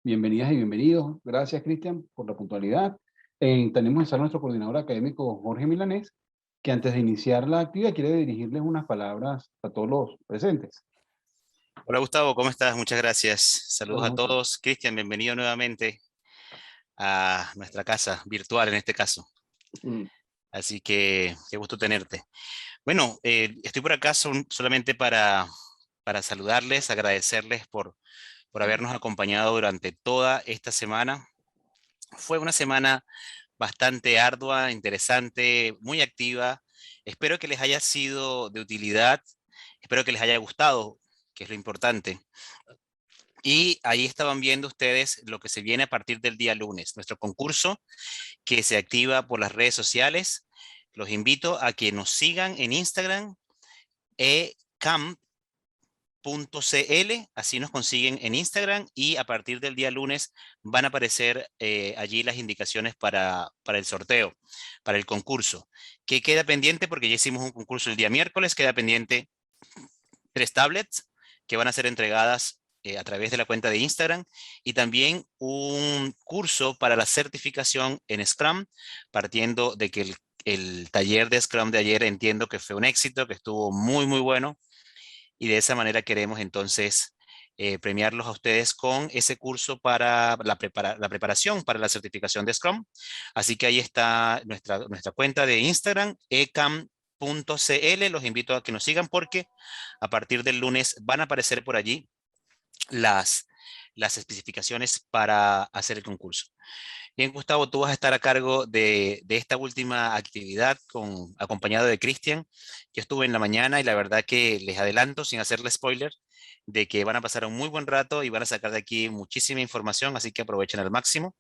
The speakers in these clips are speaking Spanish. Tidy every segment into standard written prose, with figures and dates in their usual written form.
Bienvenidas y bienvenidos. Gracias, Cristian, por la puntualidad. Tenemos en sala nuestro coordinador académico, Jorge Milanés, que antes de iniciar la actividad quiere dirigirles unas palabras a todos los presentes. Hola Gustavo, ¿cómo estás? Muchas gracias. Saludos Buenas a noches. todos. Cristian, bienvenido nuevamente a nuestra casa virtual en este caso. Mm, Así que qué gusto tenerte. Bueno, estoy por acá solamente para saludarles, agradecerles por habernos acompañado durante toda esta semana. Fue una semana bastante ardua, interesante, muy activa. Espero que les haya sido de utilidad, espero que les haya gustado, que es lo importante. Y ahí estaban viendo ustedes lo que se viene a partir del día lunes, nuestro concurso que se activa por las redes sociales. Los invito a que nos sigan en Instagram, ecamp.cl, así nos consiguen en Instagram y a partir del día lunes van a aparecer allí las indicaciones para el sorteo, para el concurso. ¿Qué queda pendiente? Porque ya hicimos un concurso el día miércoles, queda pendiente 3 tablets que van a ser entregadas a través de la cuenta de Instagram y también un curso para la certificación en Scrum, partiendo de que el taller de Scrum de ayer entiendo que fue un éxito, que estuvo muy, muy bueno y de esa manera queremos entonces premiarlos a ustedes con ese curso para la preparación para la certificación de Scrum. Así que ahí está nuestra cuenta de Instagram, ecam.cl. Los invito a que nos sigan porque a partir del lunes van a aparecer por allí las, las especificaciones para hacer el concurso. Bien, Gustavo, tú vas a estar a cargo de esta última actividad acompañado de Cristian. Yo estuve en la mañana y la verdad que les adelanto, sin hacerle spoiler, de que van a pasar un muy buen rato y van a sacar de aquí muchísima información, así que aprovechen al máximo.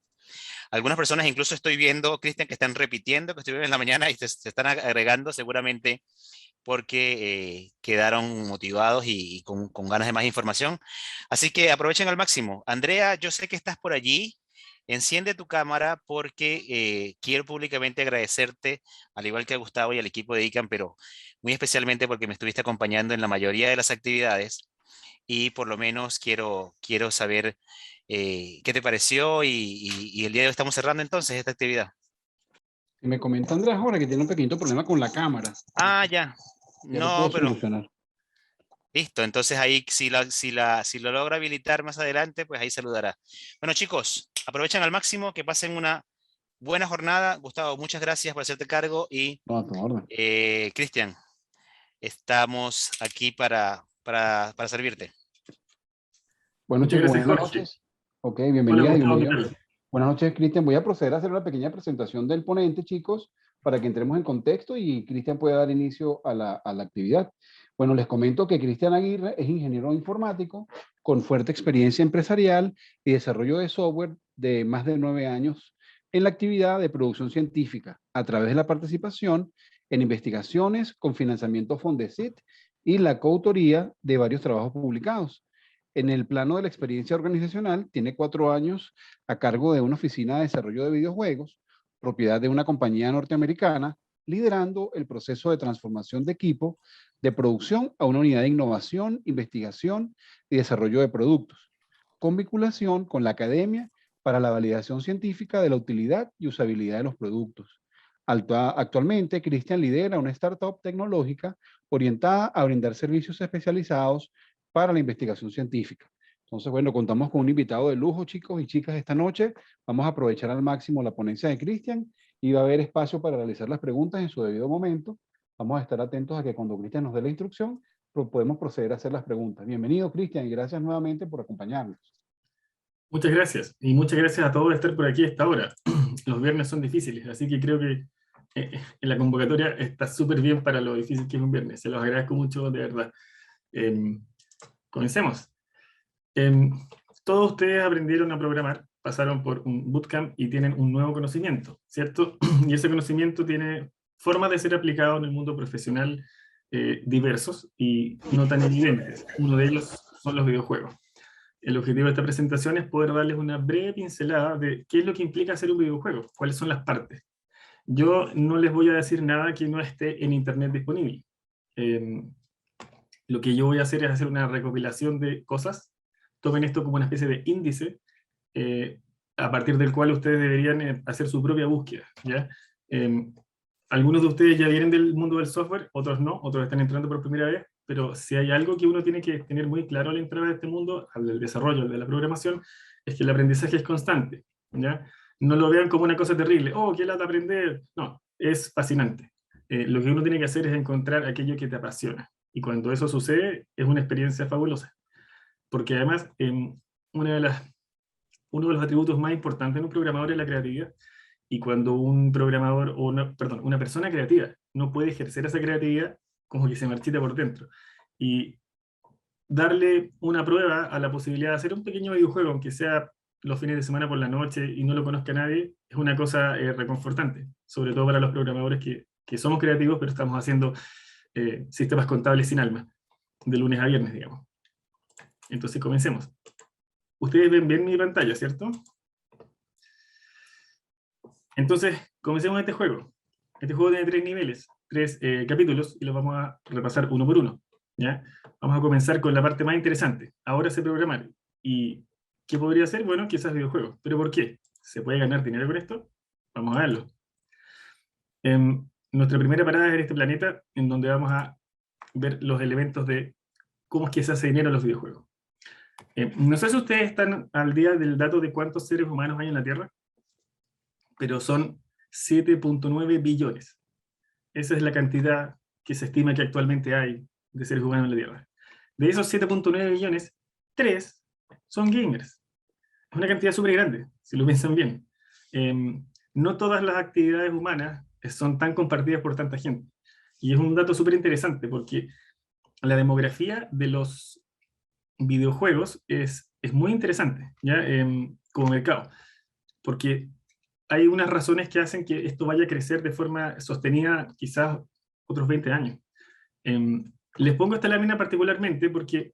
Algunas personas incluso estoy viendo, Cristian, que están repitiendo que estuvieron en la mañana y se están agregando seguramente porque quedaron motivados y con ganas de más información. Así que aprovechen al máximo. Andrea, yo sé que estás por allí. Enciende tu cámara porque quiero públicamente agradecerte, al igual que a Gustavo y al equipo de ICANN, pero muy especialmente porque me estuviste acompañando en la mayoría de las actividades y por lo menos quiero saber qué te pareció y el día de hoy estamos cerrando entonces esta actividad. Y me comenta Andrés ahora que tiene un pequeño problema con la cámara. Ah, ya. Ya lo No, puedo pero solucionar. listo, entonces ahí si lo logra habilitar más adelante, pues ahí saludará. Bueno, chicos, aprovechen al máximo, que pasen una buena jornada. Gustavo, muchas gracias por hacerte cargo y No, a tu orden. Cristian, estamos aquí para servirte. Bueno, Muchas chicos, gracias, buenas Jorge. noches. Ok, Hola, bienvenidas y Gustavo, ¿qué bienvenidos. tal? Buenas noches, Cristian. Voy a proceder a hacer una pequeña presentación del ponente, chicos, para que entremos en contexto y Cristian pueda dar inicio a la actividad. Bueno, les comento que Cristian Aguirre es ingeniero informático con fuerte experiencia empresarial y desarrollo de software de más de 9 años en la actividad de producción científica a través de la participación en investigaciones con financiamiento Fondesit y la coautoría de varios trabajos publicados. En el plano de la experiencia organizacional, tiene 4 años a cargo de una oficina de desarrollo de videojuegos, propiedad de una compañía norteamericana, liderando el proceso de transformación de equipo de producción a una unidad de innovación, investigación y desarrollo de productos, con vinculación con la academia para la validación científica de la utilidad y usabilidad de los productos. Actualmente, Cristian lidera una startup tecnológica orientada a brindar servicios especializados para la investigación científica. Entonces, bueno, contamos con un invitado de lujo, chicos y chicas, esta noche. Vamos a aprovechar al máximo la ponencia de Cristian y va a haber espacio para realizar las preguntas en su debido momento. Vamos a estar atentos a que cuando Cristian nos dé la instrucción, podemos proceder a hacer las preguntas. Bienvenido, Cristian, y gracias nuevamente por acompañarnos. Muchas gracias. Y muchas gracias a todos por estar por aquí a esta hora. Los viernes son difíciles, así que creo que en la convocatoria está súper bien para lo difícil que es un viernes. Se los agradezco mucho, de verdad. Comencemos. Em, Todos ustedes aprendieron a programar, pasaron por un bootcamp y tienen un nuevo conocimiento, ¿cierto? Y ese conocimiento tiene formas de ser aplicado en el mundo profesional diversos y no tan evidentes. Uno de ellos son los videojuegos. El objetivo de esta presentación es poder darles una breve pincelada de qué es lo que implica hacer un videojuego, cuáles son las partes. Yo no les voy a decir nada que no esté en internet disponible. Eh, lo que yo voy a hacer es hacer una recopilación de cosas. Tomen esto como una especie de índice a partir del cual ustedes deberían hacer su propia búsqueda, ¿ya? Algunos de ustedes ya vienen del mundo del software, otros no, otros están entrando por primera vez, pero si hay algo que uno tiene que tener muy claro al entrar a este mundo, al del desarrollo, al de la programación, es que el aprendizaje es constante, ¿ya? No lo vean como una cosa terrible, oh, qué lata aprender, no, es fascinante. Lo que uno tiene que hacer es encontrar aquello que te apasiona, y cuando eso sucede, es una experiencia fabulosa, porque además, uno de los atributos más importantes en un programador es la creatividad, y cuando un programador, o una persona creativa no puede ejercer esa creatividad, como que se marchita por dentro. Y darle una prueba a la posibilidad de hacer un pequeño videojuego, aunque sea los fines de semana por la noche y no lo conozca nadie, es una cosa reconfortante, sobre todo para los programadores que somos creativos, pero estamos haciendo sistemas contables sin alma, de lunes a viernes, digamos. Entonces comencemos. Ustedes ven bien mi pantalla, ¿cierto? Entonces, comencemos este juego. Este juego tiene 3 niveles, 3 capítulos, y los vamos a repasar uno por uno, ¿ya? Vamos a comenzar con la parte más interesante. Ahora sé programar. ¿Y qué podría ser? Bueno, quizás videojuegos. ¿Pero por qué? ¿Se puede ganar dinero con esto? Vamos a verlo. Nuestra primera parada es en este planeta, en donde vamos a ver los elementos de cómo es que se hace dinero en los videojuegos. No sé si ustedes están al día del dato de cuántos seres humanos hay en la Tierra, pero son 7.9 billones. Esa es la cantidad que se estima que actualmente hay de seres humanos en la Tierra. De esos 7.9 billones, 3 son gamers. Es una cantidad súper grande, si lo piensan bien. No todas las actividades humanas son tan compartidas por tanta gente. Y es un dato súper interesante, porque la demografía de los videojuegos es muy interesante, ¿ya? Como mercado. Porque hay unas razones que hacen que esto vaya a crecer de forma sostenida quizás otros 20 años. Les pongo esta lámina particularmente porque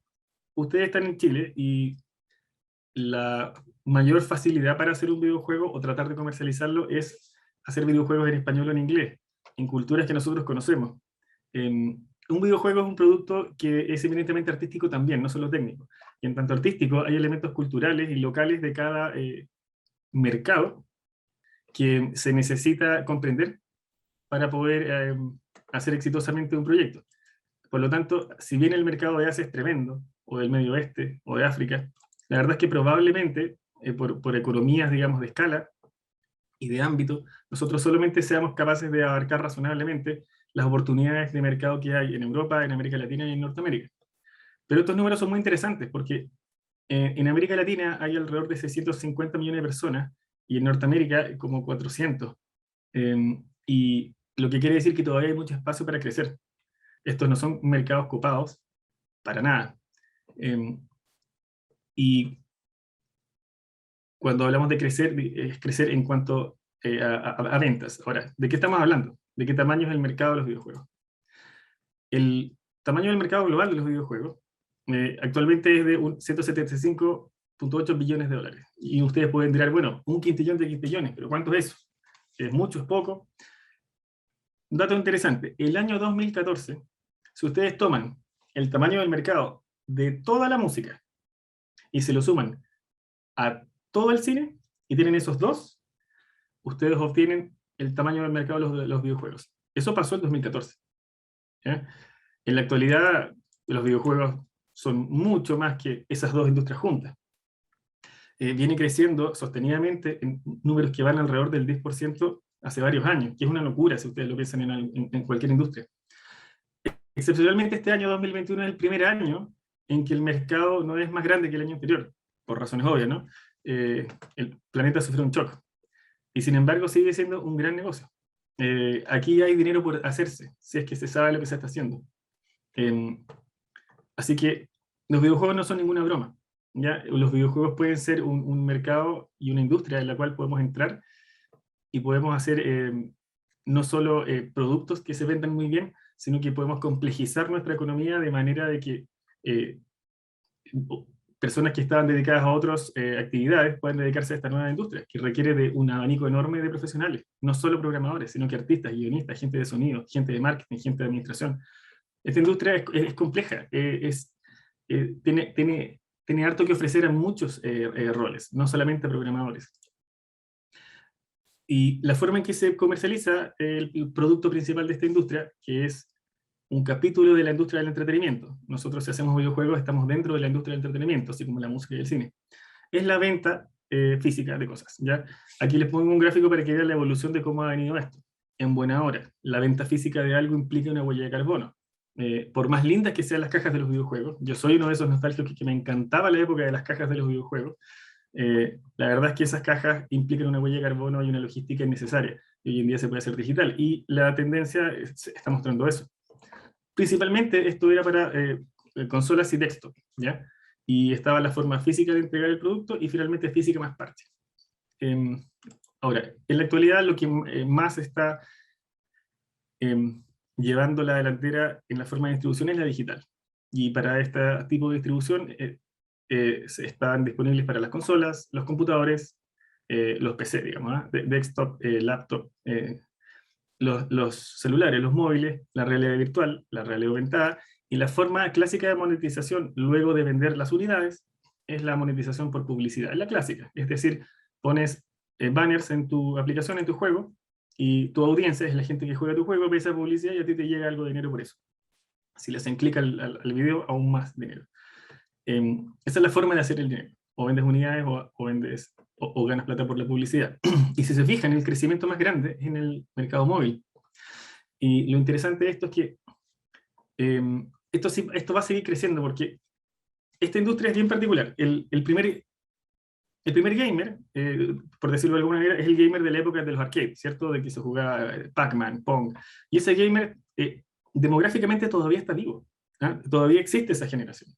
ustedes están en Chile y la mayor facilidad para hacer un videojuego o tratar de comercializarlo es hacer videojuegos en español o en inglés, en culturas que nosotros conocemos. Un videojuego es un producto que es eminentemente artístico también, no solo técnico. Y en tanto artístico, hay elementos culturales y locales de cada mercado que se necesita comprender para poder hacer exitosamente un proyecto. Por lo tanto, si bien el mercado de Asia es tremendo, o del Medio Oeste, o de África, la verdad es que probablemente, por economías, digamos, de escala y de ámbito, nosotros solamente seamos capaces de abarcar razonablemente las oportunidades de mercado que hay en Europa, en América Latina y en Norteamérica. Pero estos números son muy interesantes porque en América Latina hay alrededor de 650 millones de personas y en Norteamérica como 400. Y lo que quiere decir que todavía hay mucho espacio para crecer. Estos no son mercados copados, para nada. Y cuando hablamos de crecer, es crecer en cuanto a ventas. Ahora, ¿de qué estamos hablando? ¿De qué tamaño es el mercado de los videojuegos? El tamaño del mercado global de los videojuegos actualmente es de 175.8 billones de dólares. Y ustedes pueden dirán, bueno, un quintillón de quintillones, pero ¿cuánto es eso? ¿Es mucho? ¿Es poco? Un dato interesante, el año 2014, si ustedes toman el tamaño del mercado de toda la música y se lo suman a todo el cine y tienen esos dos, ustedes obtienen el tamaño del mercado de los videojuegos. Eso pasó en 2014. ¿Ya? En la actualidad, los videojuegos son mucho más que esas dos industrias juntas. Viene creciendo sostenidamente en números que van alrededor del 10% hace varios años, que es una locura si ustedes lo piensan en cualquier industria. Excepcionalmente este año 2021 es el primer año en que el mercado no es más grande que el año anterior, por razones obvias, ¿no? El planeta sufrió un shock, y sin embargo sigue siendo un gran negocio. Aquí hay dinero por hacerse, si es que se sabe lo que se está haciendo. Así que los videojuegos no son ninguna broma, ¿ya? Los videojuegos pueden ser un mercado y una industria en la cual podemos entrar y podemos hacer no solo productos que se vendan muy bien, sino que podemos complejizar nuestra economía de manera de que personas que estaban dedicadas a otras actividades puedan dedicarse a esta nueva industria, que requiere de un abanico enorme de profesionales, no solo programadores, sino que artistas, guionistas, gente de sonido, gente de marketing, gente de administración. Esta industria es compleja, tiene tiene harto que ofrecer a muchos roles, no solamente a programadores. Y la forma en que se comercializa el producto principal de esta industria, que es un capítulo de la industria del entretenimiento. Nosotros, si hacemos videojuegos, estamos dentro de la industria del entretenimiento, así como la música y el cine. Es la venta física de cosas, ¿ya? Aquí les pongo un gráfico para que vean la evolución de cómo ha venido esto. En buena hora, la venta física de algo implica una huella de carbono. Por más lindas que sean las cajas de los videojuegos, yo soy uno de esos nostálgicos que me encantaba la época de las cajas de los videojuegos. La verdad es que esas cajas implican una huella de carbono y una logística innecesaria. Y hoy en día se puede hacer digital. Y la tendencia está mostrando eso. Principalmente esto era para consolas y desktop, ¿ya? Y estaba la forma física de entregar el producto y finalmente física más parche. Ahora, en la actualidad lo que más está llevando la delantera en la forma de distribución es la digital. Y para este tipo de distribución están disponibles para las consolas, los computadores, los PC, digamos, desktop, laptop, los celulares, los móviles, la realidad virtual, la realidad aumentada, y la forma clásica de monetización luego de vender las unidades es la monetización por publicidad, es la clásica, es decir, pones banners en tu aplicación, en tu juego, y tu audiencia es la gente que juega tu juego, ve esa publicidad y a ti te llega algo de dinero por eso. Si le hacen clic al video, aún más dinero. Esa es la forma de hacer el dinero. O vendes unidades o ganas plata por la publicidad. Y si se fijan, el crecimiento más grande es en el mercado móvil. Y lo interesante de esto es que esto va a seguir creciendo porque esta industria es bien particular. El primer gamer, por decirlo de alguna manera, es el gamer de la época de los arcades, ¿cierto? De que se jugaba Pac-Man, Pong. Y ese gamer demográficamente todavía está vivo. ¿Ah? Todavía existe esa generación.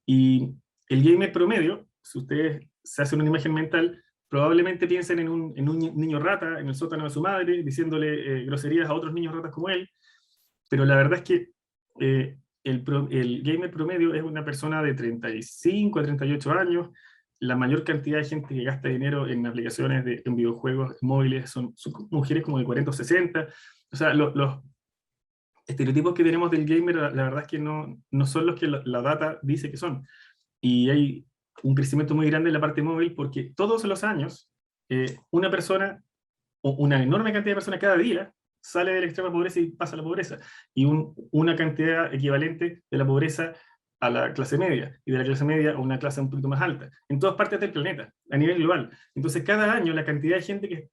Y el gamer promedio, si ustedes se hacen una imagen mental, probablemente piensen en un niño rata en el sótano de su madre, diciéndole groserías a otros niños ratas como él, pero la verdad es que el gamer promedio es una persona de 35 a 38 años. La mayor cantidad de gente que gasta dinero en aplicaciones, en videojuegos móviles, son mujeres como de 40 o 60. O sea, los estereotipos que tenemos del gamer, la verdad es que no son los que la data dice que son. Y hay un crecimiento muy grande en la parte móvil porque todos los años una persona, o una enorme cantidad de personas cada día, sale de la extrema pobreza y pasa a la pobreza. Y una cantidad equivalente de la pobreza a la clase media, y de la clase media a una clase un poquito más alta, en todas partes del planeta, a nivel global. Entonces, cada año la cantidad de gente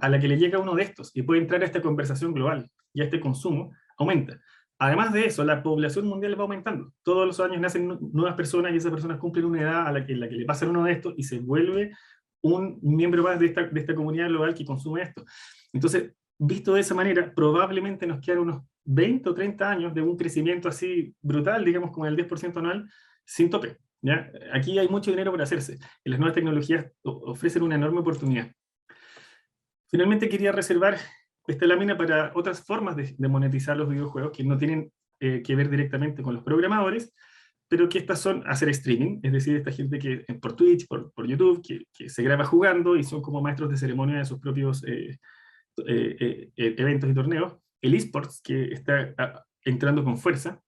a la que le llega uno de estos y puede entrar a esta conversación global y a este consumo, aumenta. Además de eso, la población mundial va aumentando. Todos los años nacen nuevas personas y esas personas cumplen una edad en la que le pasan uno de estos y se vuelve un miembro más de esta comunidad global que consume esto. Entonces, visto de esa manera, probablemente nos quedan unos 20 o 30 años de un crecimiento así brutal, digamos como el 10% anual, sin tope. ¿Ya? Aquí hay mucho dinero por hacerse y las nuevas tecnologías ofrecen una enorme oportunidad. Finalmente quería reservar esta lámina para otras formas de monetizar los videojuegos que no tienen que ver directamente con los programadores, pero que estas son hacer streaming, es decir, esta gente que por Twitch, por YouTube, que se graba jugando y son como maestros de ceremonia de sus propios eventos y torneos. El eSports, que está entrando con fuerza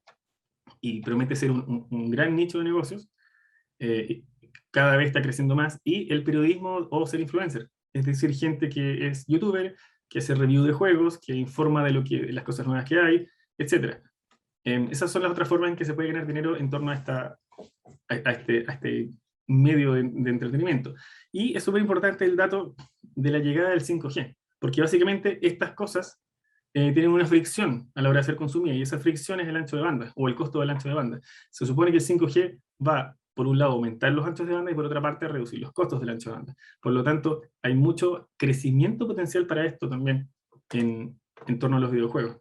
y promete ser un gran nicho de negocios, cada vez está creciendo más, y el periodismo o ser influencer, es decir, gente que es youtuber, que hace review de juegos, que informa de las cosas nuevas que hay, etc. Esas son las otras formas en que se puede ganar dinero en torno a este medio de entretenimiento. Y es súper importante el dato de la llegada del 5G, porque básicamente estas cosas tienen una fricción a la hora de ser consumidas, y esa fricción es el ancho de banda, o el costo del ancho de banda. Se supone que el 5G va, por un lado, a aumentar los anchos de banda, y por otra parte, a reducir los costos del ancho de banda. Por lo tanto, hay mucho crecimiento potencial para esto también en torno a los videojuegos.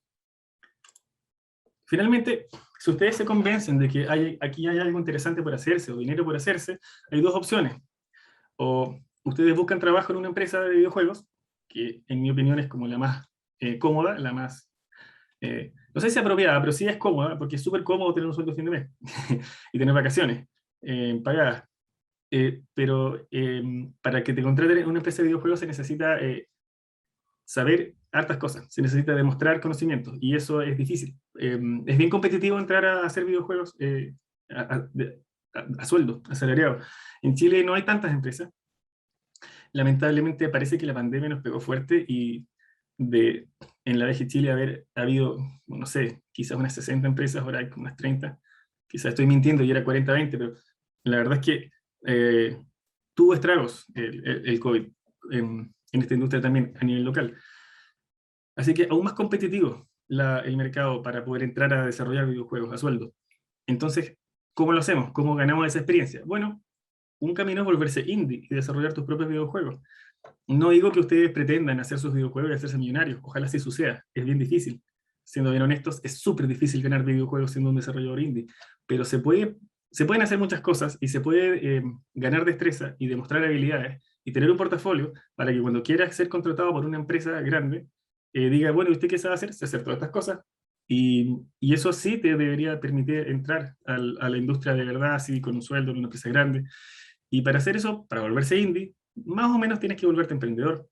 Finalmente, si ustedes se convencen de que aquí hay algo interesante por hacerse, o dinero por hacerse, hay dos opciones. O ustedes buscan trabajo en una empresa de videojuegos, que en mi opinión es como la más cómoda, la más, no sé si apropiada, pero sí es cómoda, porque es súper cómodo tener un sueldo a fin de mes y tener vacaciones pagadas. Pero para que te contraten en una empresa de videojuegos se necesita saber hartas cosas, se necesita demostrar conocimientos, y eso es difícil. Es bien competitivo entrar a hacer videojuegos a sueldo, asalariado. En Chile no hay tantas empresas. Lamentablemente parece que la pandemia nos pegó fuerte y en la BG Chile ha habido, no sé, quizás unas 60 empresas, ahora hay como unas 30. Quizás estoy mintiendo y era 40-20, pero la verdad es que tuvo estragos el COVID en esta industria también a nivel local. Así que aún más competitivo el mercado para poder entrar a desarrollar videojuegos a sueldo. Entonces, ¿cómo lo hacemos? ¿Cómo ganamos esa experiencia? Bueno, un camino es volverse indie y desarrollar tus propios videojuegos. No digo que ustedes pretendan hacer sus videojuegos y hacerse millonarios, ojalá así suceda, es bien difícil. Siendo bien honestos, es súper difícil ganar videojuegos siendo un desarrollador indie, pero se pueden hacer muchas cosas y se puede ganar destreza y demostrar habilidades y tener un portafolio para que cuando quieras ser contratado por una empresa grande, diga, bueno, ¿y usted qué sabe hacer? Sé hacer todas estas cosas. Y eso sí te debería permitir entrar a la industria de verdad, así con un sueldo en una empresa grande. Y para hacer eso, para volverse indie, más o menos tienes que volverte emprendedor.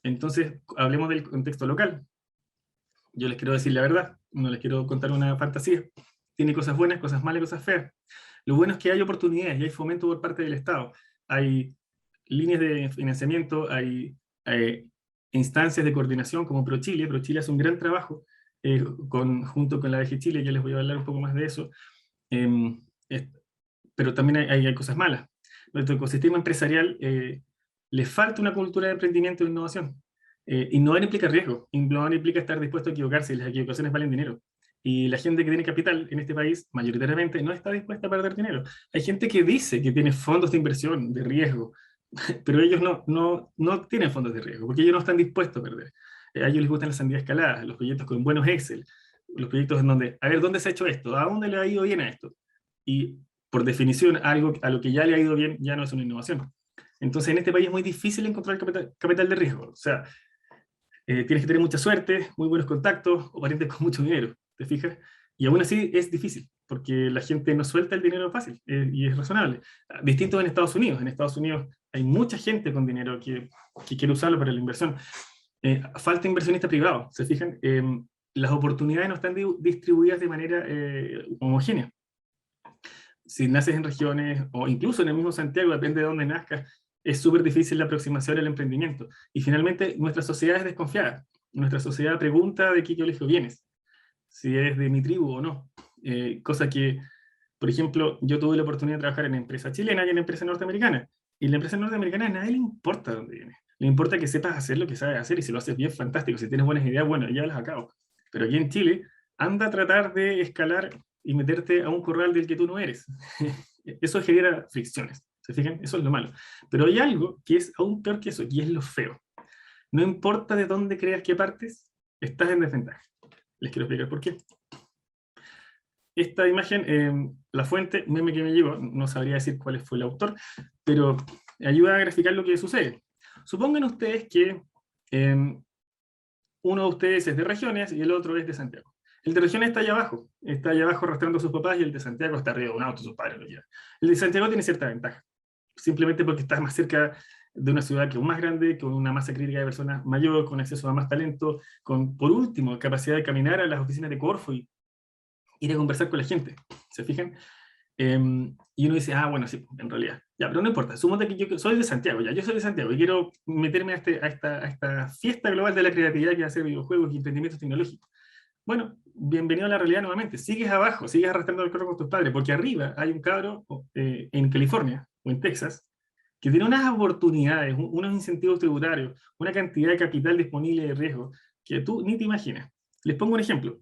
Entonces, hablemos del contexto local. Yo les quiero decir la verdad, no les quiero contar una fantasía. Tiene cosas buenas, cosas malas, cosas feas. Lo bueno es que hay oportunidades y hay fomento por parte del Estado. Hay líneas de financiamiento, hay instancias de coordinación como ProChile. ProChile hace un gran trabajo junto con la DG Chile, ya les voy a hablar un poco más de eso. Pero también hay cosas malas. Nuestro ecosistema empresarial le falta una cultura de emprendimiento e innovación. Innovar implica riesgo, innovar implica estar dispuesto a equivocarse, y las equivocaciones valen dinero. Y la gente que tiene capital en este país, mayoritariamente, no está dispuesta a perder dinero. Hay gente que dice que tiene fondos de inversión, de riesgo, pero ellos no tienen fondos de riesgo, porque ellos no están dispuestos a perder. A ellos les gustan las sandías escaladas, los proyectos con buenos Excel, los proyectos en donde, a ver, ¿dónde se ha hecho esto? ¿A dónde le ha ido bien a esto? Y por definición, algo a lo que ya le ha ido bien ya no es una innovación. Entonces, en este país es muy difícil encontrar capital de riesgo. O sea, tienes que tener mucha suerte, muy buenos contactos o parientes con mucho dinero, ¿te fijas? Y aún así es difícil, porque la gente no suelta el dinero fácil, y es razonable. Distinto en Estados Unidos. En Estados Unidos hay mucha gente con dinero que quiere usarlo para la inversión. Falta inversionista privado, ¿se fijan? Las oportunidades no están distribuidas de manera homogénea. Si naces en regiones, o incluso en el mismo Santiago, depende de dónde nazcas, es súper difícil la aproximación al emprendimiento. Y finalmente, nuestra sociedad es desconfiada. Nuestra sociedad pregunta de qué colegio vienes, si eres de mi tribu o no. Cosa que, por ejemplo, yo tuve la oportunidad de trabajar en empresa chilena y en empresa norteamericana. Y la empresa norteamericana a nadie le importa dónde vienes. Le importa que sepas hacer lo que sabes hacer, y si lo haces bien, fantástico. Si tienes buenas ideas, bueno, ya las acabo. Pero aquí en Chile, anda a tratar de escalar y meterte a un corral del que tú no eres. Eso genera fricciones, ¿se fijan? Eso es lo malo. Pero hay algo que es aún peor que eso, y es lo feo. No importa de dónde creas que partes, estás en desventaja. Les quiero explicar por qué. Esta imagen, la fuente, meme que me llegó, no sabría decir cuál fue el autor, pero ayuda a graficar lo que sucede. Supongan ustedes que uno de ustedes es de regiones y el otro es de Santiago. El de regiones está allá abajo arrastrando a sus papás, y el de Santiago está arriba de un auto, sus padres lo llevan. El de Santiago tiene cierta ventaja, simplemente porque está más cerca de una ciudad que es más grande, con una masa crítica de personas mayor, con acceso a más talento, con, por último, capacidad de caminar a las oficinas de Corfo y ir a conversar con la gente, ¿se fijan? Y uno dice, bueno, sí, en realidad. Ya, pero no importa, suponte que yo soy de Santiago, yo soy de Santiago y quiero meterme a esta fiesta global de la creatividad que hace videojuegos y emprendimientos tecnológicos. Bueno, bienvenido a la realidad nuevamente. Sigues abajo, sigues arrastrando el carro con tus padres, porque arriba hay un cabro en California o en Texas que tiene unas oportunidades, unos incentivos tributarios, una cantidad de capital disponible de riesgo que tú ni te imaginas. Les pongo un ejemplo.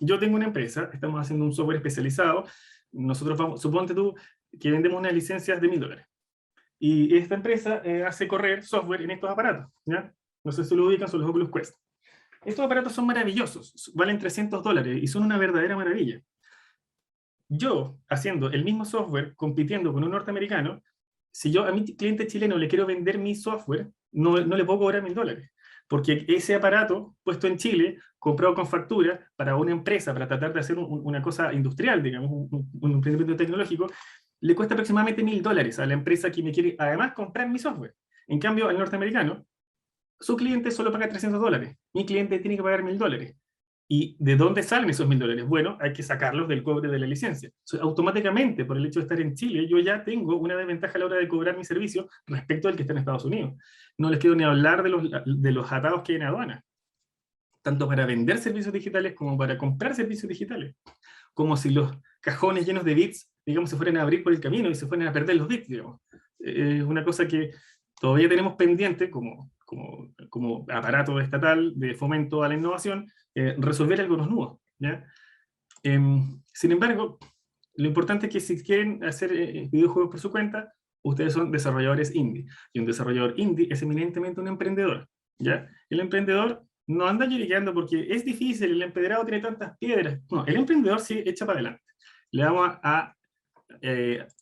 Yo tengo una empresa, estamos haciendo un software especializado. Nosotros suponte tú que vendemos unas licencias de $1000. Y esta empresa hace correr software en estos aparatos, ¿ya? No sé si lo ubican, son los Oculus Quest. Estos aparatos son maravillosos, valen $300 y son una verdadera maravilla. Yo, haciendo el mismo software, compitiendo con un norteamericano, si yo a mi cliente chileno le quiero vender mi software, no le puedo cobrar $1000. Porque ese aparato, puesto en Chile, comprado con factura para una empresa, para tratar de hacer una cosa industrial, digamos, un emprendimiento tecnológico, le cuesta aproximadamente $1000 a la empresa que me quiere además comprar mi software. En cambio, al norteamericano, su cliente solo paga $300. Mi cliente tiene que pagar $1000. ¿Y de dónde salen esos $1000? Bueno, hay que sacarlos del cobre de la licencia. Automáticamente, por el hecho de estar en Chile, yo ya tengo una desventaja a la hora de cobrar mi servicio respecto al que está en Estados Unidos. No les quiero ni hablar de los atados que hay en aduana, tanto para vender servicios digitales como para comprar servicios digitales. Como si los cajones llenos de bits, digamos, se fueran a abrir por el camino y se fueran a perder los bits, digamos. Es una cosa que todavía tenemos pendiente como aparato estatal de fomento a la innovación, resolver algunos nudos, ¿ya? Sin embargo, lo importante es que si quieren hacer videojuegos por su cuenta, ustedes son desarrolladores indie, y un desarrollador indie es eminentemente un emprendedor, ¿ya? El emprendedor no anda lloriqueando porque es difícil, el empedrado tiene tantas piedras. No, el emprendedor sí echa para adelante. Le vamos a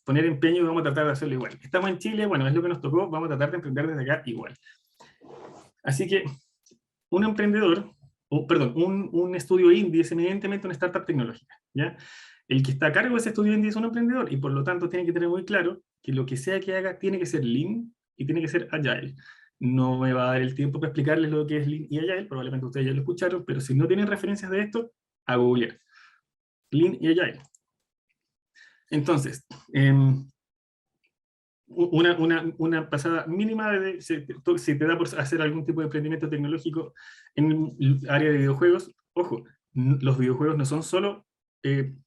poner empeño y vamos a tratar de hacerlo igual. Estamos en Chile, bueno, es lo que nos tocó, vamos a tratar de emprender desde acá igual. Así que un emprendedor, un estudio indie es evidentemente una startup tecnológica, ¿ya? El que está a cargo de ese estudio indie es un emprendedor y por lo tanto tiene que tener muy claro que lo que sea que haga tiene que ser lean y tiene que ser agile. No me va a dar el tiempo para explicarles lo que es lean y agile, probablemente ustedes ya lo escucharon, pero si no tienen referencias de esto, a googlear. Lean y agile. Entonces, una pasada mínima de si te da por hacer algún tipo de emprendimiento tecnológico en el área de videojuegos. Ojo, los videojuegos no son solo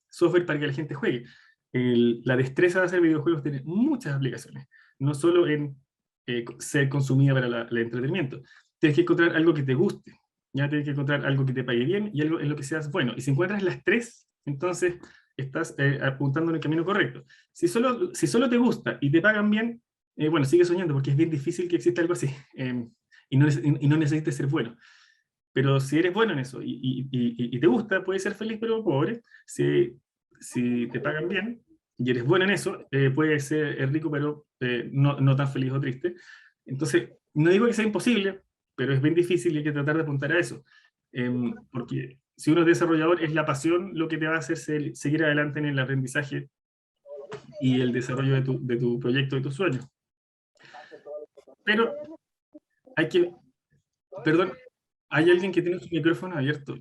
software para que la gente juegue. La destreza de hacer videojuegos tiene muchas aplicaciones, no solo en ser consumida para el entretenimiento. Tienes que encontrar algo que te guste, ya tienes que encontrar algo que te pague bien y algo en lo que seas bueno. Y si encuentras las tres, entonces estás apuntando en el camino correcto. Si solo te gusta y te pagan bien, bueno, sigue soñando porque es bien difícil que exista algo así, y no necesites ser bueno. Pero si eres bueno en eso y te gusta, puedes ser feliz pero pobre. Si te pagan bien y eres bueno en eso, puedes ser rico pero no tan feliz o triste. Entonces, no digo que sea imposible, pero es bien difícil y hay que tratar de apuntar a eso. Porque si uno es desarrollador, es la pasión lo que te va a hacer seguir adelante en el aprendizaje y el desarrollo de tu proyecto, de tus sueños. Pero hay que... Perdón, hay alguien que tiene su micrófono abierto.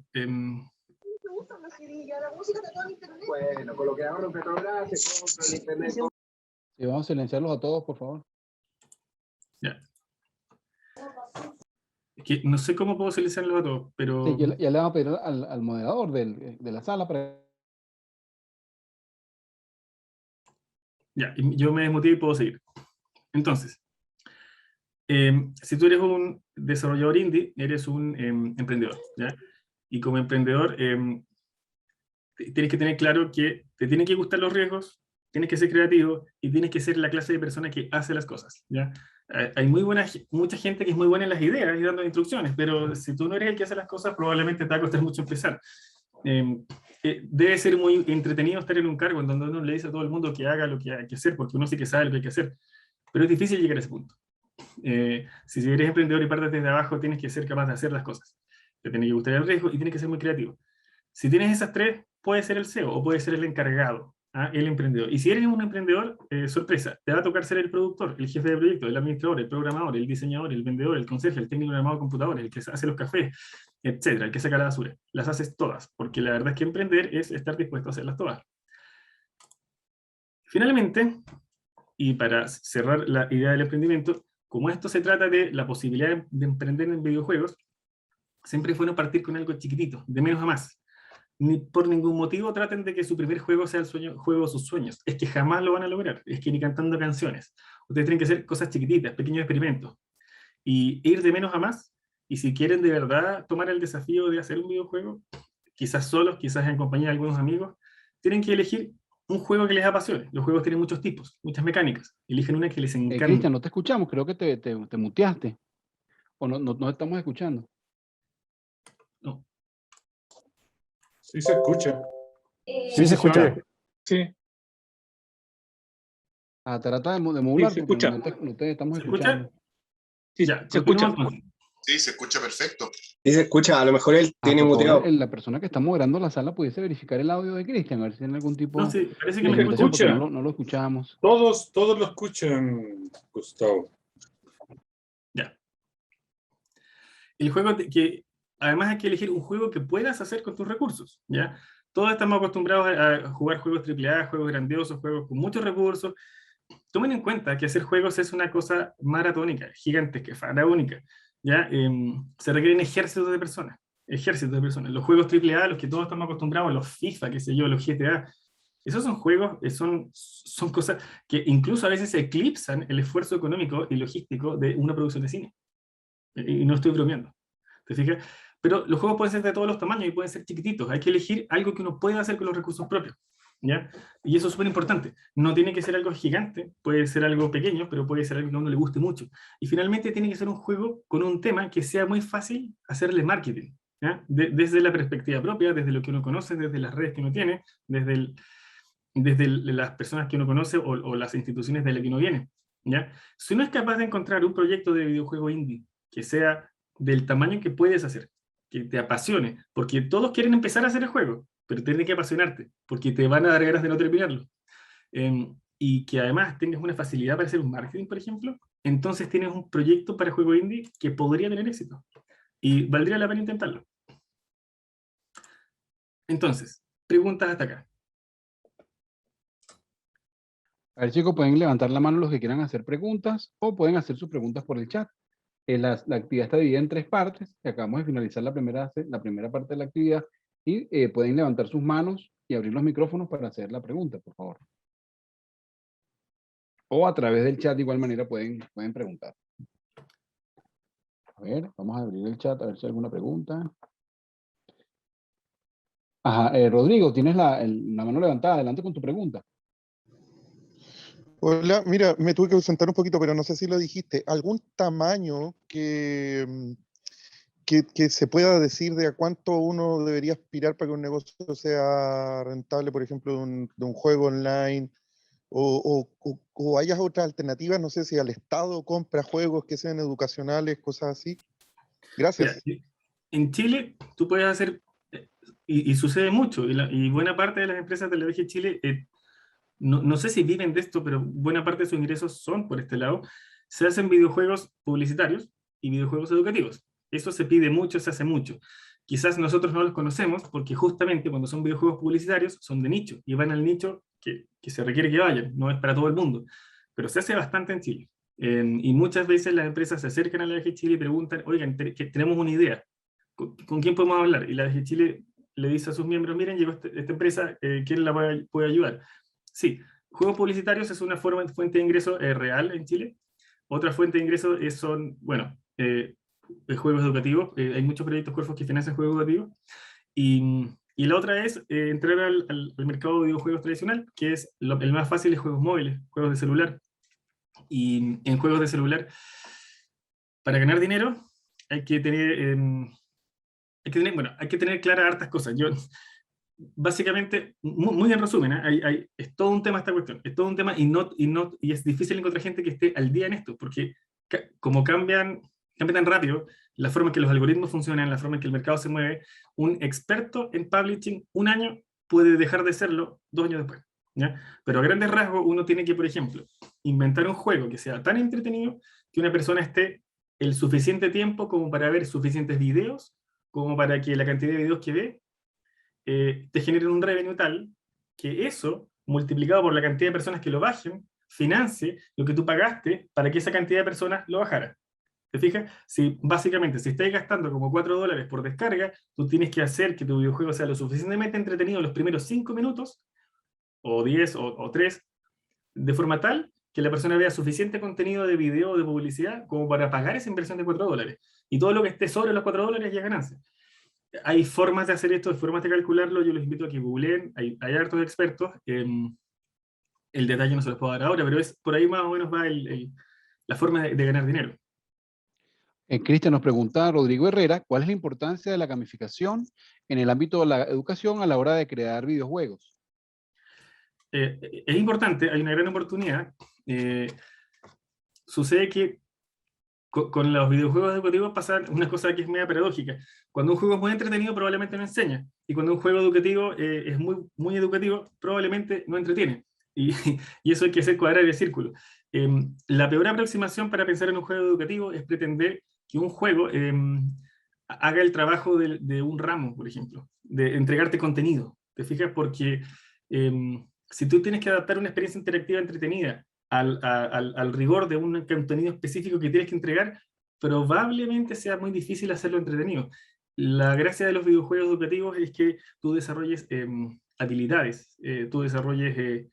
Bueno, con lo que hago en Petrobras, se compra el internet. Sí, vamos a silenciarlos a todos, por favor. Ya. Es que no sé cómo puedo silenciarlos a todos, pero... Sí, ya le vamos a pedir al moderador de la sala para... Ya, yo me desmuteé y puedo seguir. Entonces, si tú eres un desarrollador indie, eres un emprendedor, ¿ya? Y como emprendedor, tienes que tener claro que te tienen que gustar los riesgos, tienes que ser creativo y tienes que ser la clase de persona que hace las cosas, ¿ya? Hay mucha gente que es muy buena en las ideas y dando instrucciones, pero si tú no eres el que hace las cosas, probablemente te va a costar mucho empezar. Debe ser muy entretenido estar en un cargo en donde uno le dice a todo el mundo que haga lo que hay que hacer, porque uno sí que sabe lo que hay que hacer, pero es difícil llegar a ese punto. Si eres emprendedor y partes desde abajo, tienes que ser capaz de hacer las cosas. Te tiene que gustar el riesgo y tienes que ser muy creativo. Si tienes esas tres, puede ser el CEO o puede ser el encargado, el emprendedor. Y si eres un emprendedor, sorpresa, te va a tocar ser el productor, el jefe de proyecto, el administrador, el programador, el diseñador, el vendedor, el conserje, el técnico de armado de computadores, el que hace los cafés, etcétera, el que saca la basura. Las haces todas, porque la verdad es que emprender es estar dispuesto a hacerlas todas. Finalmente, y para cerrar la idea del emprendimiento, como esto se trata de la posibilidad de emprender en videojuegos, siempre es bueno partir con algo chiquitito, de menos a más. Ni por ningún motivo traten de que su primer juego sea el juego de sus sueños. Es que jamás lo van a lograr. Es que ni cantando canciones. Ustedes tienen que hacer cosas chiquititas, pequeños experimentos. Y ir de menos a más. Y si quieren de verdad tomar el desafío de hacer un videojuego, quizás solos, quizás en compañía de algunos amigos, tienen que elegir un juego que les apasione. Los juegos tienen muchos tipos, muchas mecánicas. Eligen una que les encanta. Cristian, no te escuchamos. Creo que te muteaste. O no estamos escuchando. No. Sí se escucha. Sí se escucha. oye. Sí. Trata de modular, se porque escucha. no te estamos ¿Se escuchando. escucha? Sí, Ya, se escucha. continuamos. Sí, se escucha perfecto. Sí se escucha, a lo mejor él tiene Por favor, muteado. la persona que está moderando la sala pudiese verificar el audio de Cristian, a ver si tiene algún tipo No, sí, parece que de me limitación, escucha. porque no lo escuchábamos. Todos lo escuchan, Gustavo. Ya. El juego que además hay que elegir un juego que puedas hacer con tus recursos, ¿ya? Todos estamos acostumbrados a jugar juegos AAA, juegos grandiosos, juegos con muchos recursos. Tomen en cuenta que hacer juegos es una cosa maratónica, gigantesca, faraónica, ¿ya? Se requieren ejércitos de personas, ejércitos de personas. Los juegos AAA, los que todos estamos acostumbrados, los FIFA, qué sé yo, los GTA, esos son juegos, son cosas que incluso a veces eclipsan el esfuerzo económico y logístico de una producción de cine. Y no estoy bromeando, ¿te fijas? Pero los juegos pueden ser de todos los tamaños y pueden ser chiquititos. Hay que elegir algo que uno pueda hacer con los recursos propios, ¿ya? Y eso es súper importante. No tiene que ser algo gigante, puede ser algo pequeño, pero puede ser algo que a uno le guste mucho. Y finalmente tiene que ser un juego con un tema que sea muy fácil hacerle marketing, ¿ya? Desde la perspectiva propia, desde lo que uno conoce, desde las redes que uno tiene, desde las personas que uno conoce o las instituciones de las que uno viene, ¿ya? Si uno es capaz de encontrar un proyecto de videojuego indie que sea del tamaño que puedes hacer, que te apasione, porque todos quieren empezar a hacer el juego, pero tiene que apasionarte, porque te van a dar ganas de no terminarlo. Y que además tengas una facilidad para hacer un marketing, por ejemplo, entonces tienes un proyecto para juego indie que podría tener éxito. Y valdría la pena intentarlo. Entonces, preguntas hasta acá. A ver, chicos, pueden levantar la mano los que quieran hacer preguntas o pueden hacer sus preguntas por el chat. La actividad está dividida en 3 partes. Acabamos de finalizar la primera parte de la actividad y pueden levantar sus manos y abrir los micrófonos para hacer la pregunta, por favor. O a través del chat de igual manera pueden preguntar. A ver, vamos a abrir el chat a ver si hay alguna pregunta. Ajá, Rodrigo, tienes la mano levantada. Adelante con tu pregunta. Hola, mira, me tuve que ausentar un poquito, pero no sé si lo dijiste. ¿Algún tamaño que se pueda decir de a cuánto uno debería aspirar para que un negocio sea rentable, por ejemplo, de un juego online? O hayas otras alternativas, no sé si al Estado compra juegos que sean educacionales, cosas así. Gracias. Mira, en Chile, tú puedes hacer, y sucede mucho, y buena parte de las empresas de la VG Chile, no sé si viven de esto, pero buena parte de sus ingresos son por este lado, se hacen videojuegos publicitarios y videojuegos educativos. Eso se pide mucho, se hace mucho. Quizás nosotros no los conocemos porque justamente cuando son videojuegos publicitarios son de nicho y van al nicho que se requiere que vayan, no es para todo el mundo. Pero se hace bastante en Chile. Y muchas veces las empresas se acercan a la VG Chile y preguntan, oigan, que tenemos una idea, ¿con quién podemos hablar? Y la VG Chile le dice a sus miembros, miren, llegó esta empresa, ¿quién la puede ayudar? Sí, juegos publicitarios es una fuente de ingreso real en Chile. Otra fuente de ingreso son, bueno, juegos educativos. Hay muchos proyectos Corfos que financian juegos educativos. Y la otra es entrar al mercado de videojuegos tradicional, que es el más fácil de juegos móviles, juegos de celular. Y en juegos de celular, para ganar dinero, hay que tener claras hartas cosas. Básicamente, muy en resumen, es todo un tema esta cuestión, es todo un tema y es difícil encontrar gente que esté al día en esto, porque como cambia tan rápido la forma en que los algoritmos funcionan, la forma en que el mercado se mueve, un experto en publishing un año puede dejar de serlo 2 años después, ¿ya? Pero a grandes rasgos uno tiene que, por ejemplo, inventar un juego que sea tan entretenido que una persona esté el suficiente tiempo como para ver suficientes videos, como para que la cantidad de videos que ve te generen un revenue tal que eso, multiplicado por la cantidad de personas que lo bajen, financie lo que tú pagaste para que esa cantidad de personas lo bajara. ¿Te fijas? Básicamente, si estás gastando como $4 por descarga, tú tienes que hacer que tu videojuego sea lo suficientemente entretenido los primeros 5 minutos, o 10, o 3, de forma tal que la persona vea suficiente contenido de video o de publicidad como para pagar esa inversión de $4. Y todo lo que esté sobre los $4 ya es ganancia. Hay formas de hacer esto, hay formas de calcularlo, yo les invito a que googleen, hay hartos expertos, el detalle no se los puedo dar ahora, pero por ahí más o menos va la forma de ganar dinero. Cristian nos pregunta, Rodrigo Herrera, ¿cuál es la importancia de la gamificación en el ámbito de la educación a la hora de crear videojuegos? Es importante, hay una gran oportunidad. Sucede que con los videojuegos educativos pasa una cosa que es media paradójica. Cuando un juego es muy entretenido, probablemente no enseña. Y cuando un juego educativo es muy, muy educativo, probablemente no entretiene. Y eso hay que hacer cuadrar el círculo. La peor aproximación para pensar en un juego educativo es pretender que un juego haga el trabajo de un ramo, por ejemplo, de entregarte contenido. ¿Te fijas? Porque si tú tienes que adaptar una experiencia interactiva entretenida al rigor de un contenido específico que tienes que entregar, probablemente sea muy difícil hacerlo entretenido. La gracia de los videojuegos educativos es que tú desarrolles habilidades, tú desarrolles,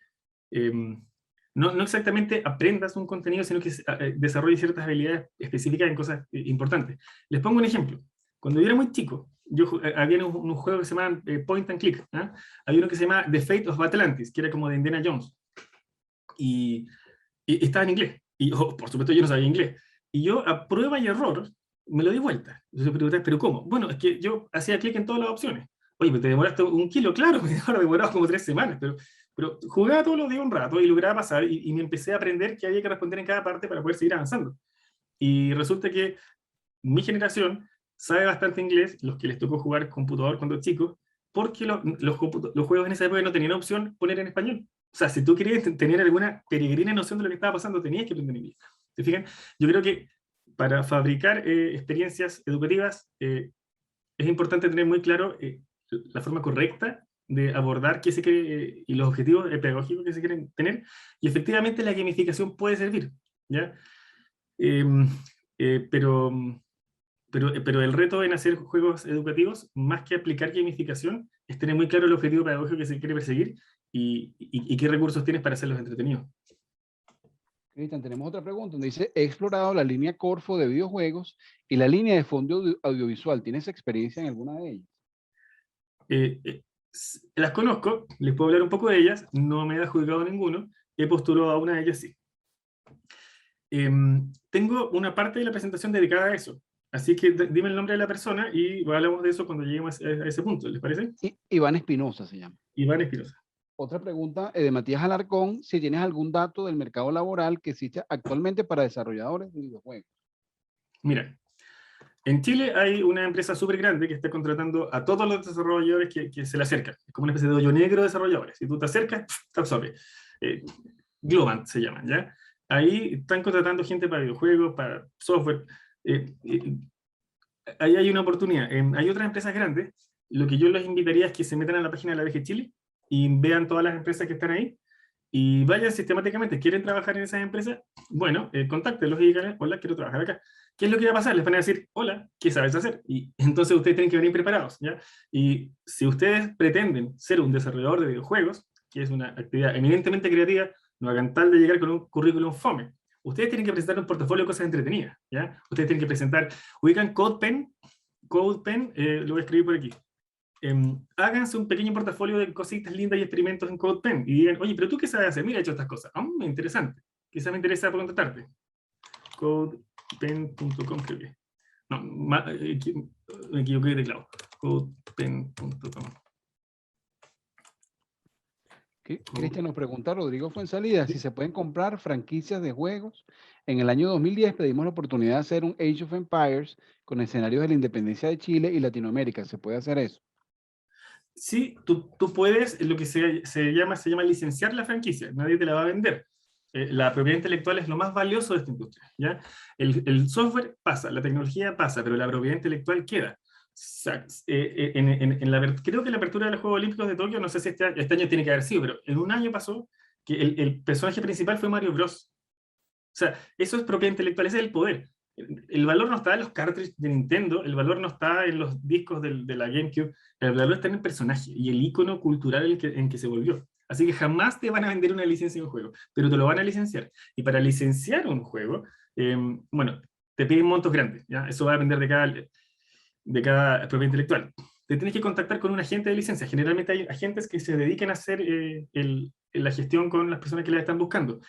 no exactamente aprendas un contenido, sino que desarrolles ciertas habilidades específicas en cosas importantes. Les pongo un ejemplo. Cuando yo era muy chico, había un juego que se llama Point and Click. Había uno que se llama The Fate of Atlantis, que era como de Indiana Jones. Y estaba en inglés. Y por supuesto yo no sabía inglés. Y yo, a prueba y error, me lo di vuelta. Entonces me pregunté, ¿pero cómo? Bueno, es que yo hacía clic en todas las opciones. Oye, ¿te demoraste 1 kilo? Claro, me demoraba como 3 semanas, pero jugaba todos los días un rato y lograba pasar y me empecé a aprender que había que responder en cada parte para poder seguir avanzando. Y resulta que mi generación sabe bastante inglés, los que les tocó jugar computador cuando chicos, porque los juegos en esa época no tenían opción poner en español. O sea, si tú querías tener alguna peregrina noción de lo que estaba pasando, tenías que aprender inglés. ¿Se fijan? Yo creo que para fabricar experiencias educativas es importante tener muy claro la forma correcta de abordar qué se quiere y los objetivos pedagógicos que se quieren tener, y efectivamente la gamificación puede servir, ¿ya? Pero el reto en hacer juegos educativos, más que aplicar gamificación, es tener muy claro el objetivo pedagógico que se quiere perseguir y qué recursos tienes para hacerlos entretenidos. Cristian, tenemos otra pregunta donde dice, he explorado la línea Corfo de videojuegos y la línea de fondo audiovisual. ¿Tienes experiencia en alguna de ellas? Las conozco, les puedo hablar un poco de ellas, no me he adjudicado ninguno, he postulado a una de ellas sí. Tengo una parte de la presentación dedicada a eso, así que dime el nombre de la persona y hablamos de eso cuando lleguemos a ese punto, ¿les parece? Iván Espinosa se llama. Iván Espinosa. Otra pregunta de Matías Alarcón, si tienes algún dato del mercado laboral que existe actualmente para desarrolladores de videojuegos. Mira, en Chile hay una empresa súper grande que está contratando a todos los desarrolladores que se le acercan. Es como una especie de hoyo negro de desarrolladores. Si tú te acercas, te absorbe. Globant se llaman, ¿ya? Ahí están contratando gente para videojuegos, para software. Ahí hay una oportunidad. Hay otras empresas grandes. Lo que yo les invitaría es que se metan a la página de la VG Chile y vean todas las empresas que están ahí y vayan sistemáticamente. ¿Quieren trabajar en esas empresas? Bueno, contáctenlos y díganles, hola, quiero trabajar acá. ¿Qué es lo que va a pasar? Les van a decir, hola, ¿qué sabes hacer? Y entonces ustedes tienen que venir preparados, ¿ya? Y si ustedes pretenden ser un desarrollador de videojuegos, que es una actividad eminentemente creativa, no hagan tal de llegar con un currículum fome. Ustedes tienen que presentar un portafolio de cosas entretenidas, ¿ya? Ustedes tienen que presentar, ubican CodePen, lo voy a escribir por aquí. Háganse un pequeño portafolio de cositas lindas y experimentos en CodePen y digan, oye, pero tú qué sabes hacer, mira, he hecho estas cosas. Interesante, quizás me interesa contactarte. Codepen.com creo que. No, me equivoqué de teclado. Codepen.com. Cristian nos pregunta, Rodrigo Fuenzalida, si se pueden comprar franquicias de juegos. En el año 2010 pedimos la oportunidad de hacer un Age of Empires con escenarios de la independencia de Chile y Latinoamérica. ¿Se puede hacer eso? Sí, tú puedes, lo que se llama licenciar la franquicia, nadie te la va a vender. La propiedad intelectual es lo más valioso de esta industria, ¿ya? El software pasa, la tecnología pasa, pero la propiedad intelectual queda. Creo que la apertura de los Juegos Olímpicos de Tokio, no sé si este año tiene que haber sido, pero en un año pasó que el personaje principal fue Mario Bros. O sea, eso es propiedad intelectual, ese es el poder. El valor no está en los cartridges de Nintendo, el valor no está en los discos de la GameCube, el valor está en el personaje y el icono cultural en que se volvió. Así que jamás te van a vender una licencia de un juego, pero te lo van a licenciar. Y para licenciar un juego, bueno, te piden montos grandes, ¿ya? Eso va a depender de cada propiedad intelectual. Te tienes que contactar con un agente de licencia. Generalmente hay agentes que se dedican a hacer la gestión con las personas que la están buscando.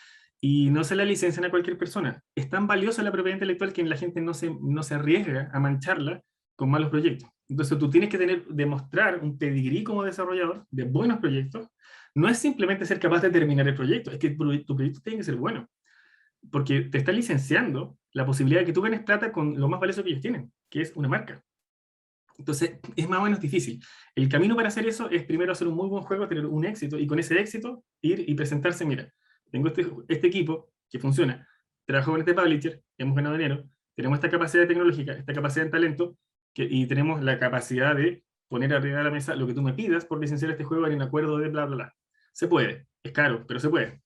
Y no se la licencian a cualquier persona. Es tan valiosa la propiedad intelectual que la gente no se arriesga a mancharla con malos proyectos. Entonces tú tienes que demostrar un pedigrí como desarrollador de buenos proyectos. No es simplemente ser capaz de terminar el proyecto, es que tu proyecto tiene que ser bueno. Porque te está licenciando la posibilidad de que tú ganes plata con lo más valioso que ellos tienen, que es una marca. Entonces es más o menos difícil. El camino para hacer eso es primero hacer un muy buen juego, tener un éxito, y con ese éxito ir y presentarse, mira, tengo este equipo que funciona, trabajo con este publisher, hemos ganado dinero, tenemos esta capacidad tecnológica, esta capacidad de talento, y tenemos la capacidad de poner arriba de la mesa lo que tú me pidas por licenciar este juego en un acuerdo de bla, bla, bla. Se puede, es caro, pero se puede.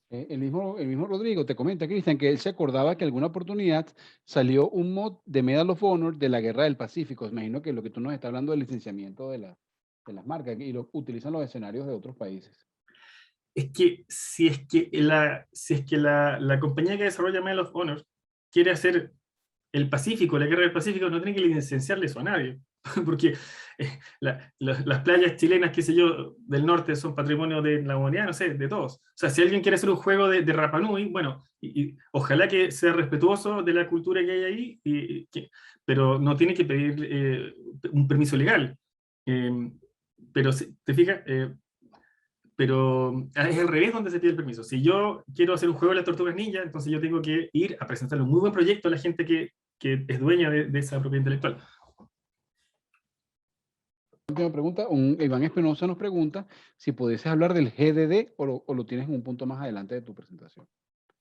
El mismo Rodrigo te comenta, Cristian, que él se acordaba que alguna oportunidad salió un mod de Medal of Honor de la Guerra del Pacífico. Imagino que lo que tú nos estás hablando del licenciamiento de las marcas y lo utilizan los escenarios de otros países. Es que si es que la compañía que desarrolla Medal of Honor quiere hacer el Pacífico, la Guerra del Pacífico, no tiene que licenciarle eso a nadie. Porque las playas chilenas, qué sé yo, del norte son patrimonio de la humanidad, no sé, de todos. O sea, si alguien quiere hacer un juego de Rapa Nui, bueno, y ojalá que sea respetuoso de la cultura que hay ahí, pero no tiene que pedir un permiso legal. Pero si te fijas, pero es al revés donde se pide el permiso. Si yo quiero hacer un juego de las Tortugas Ninja, entonces yo tengo que ir a presentarle un muy buen proyecto a la gente que es dueña de esa propiedad intelectual. Última pregunta, Iván Espinosa nos pregunta si pudieses hablar del GDD o lo tienes en un punto más adelante de tu presentación.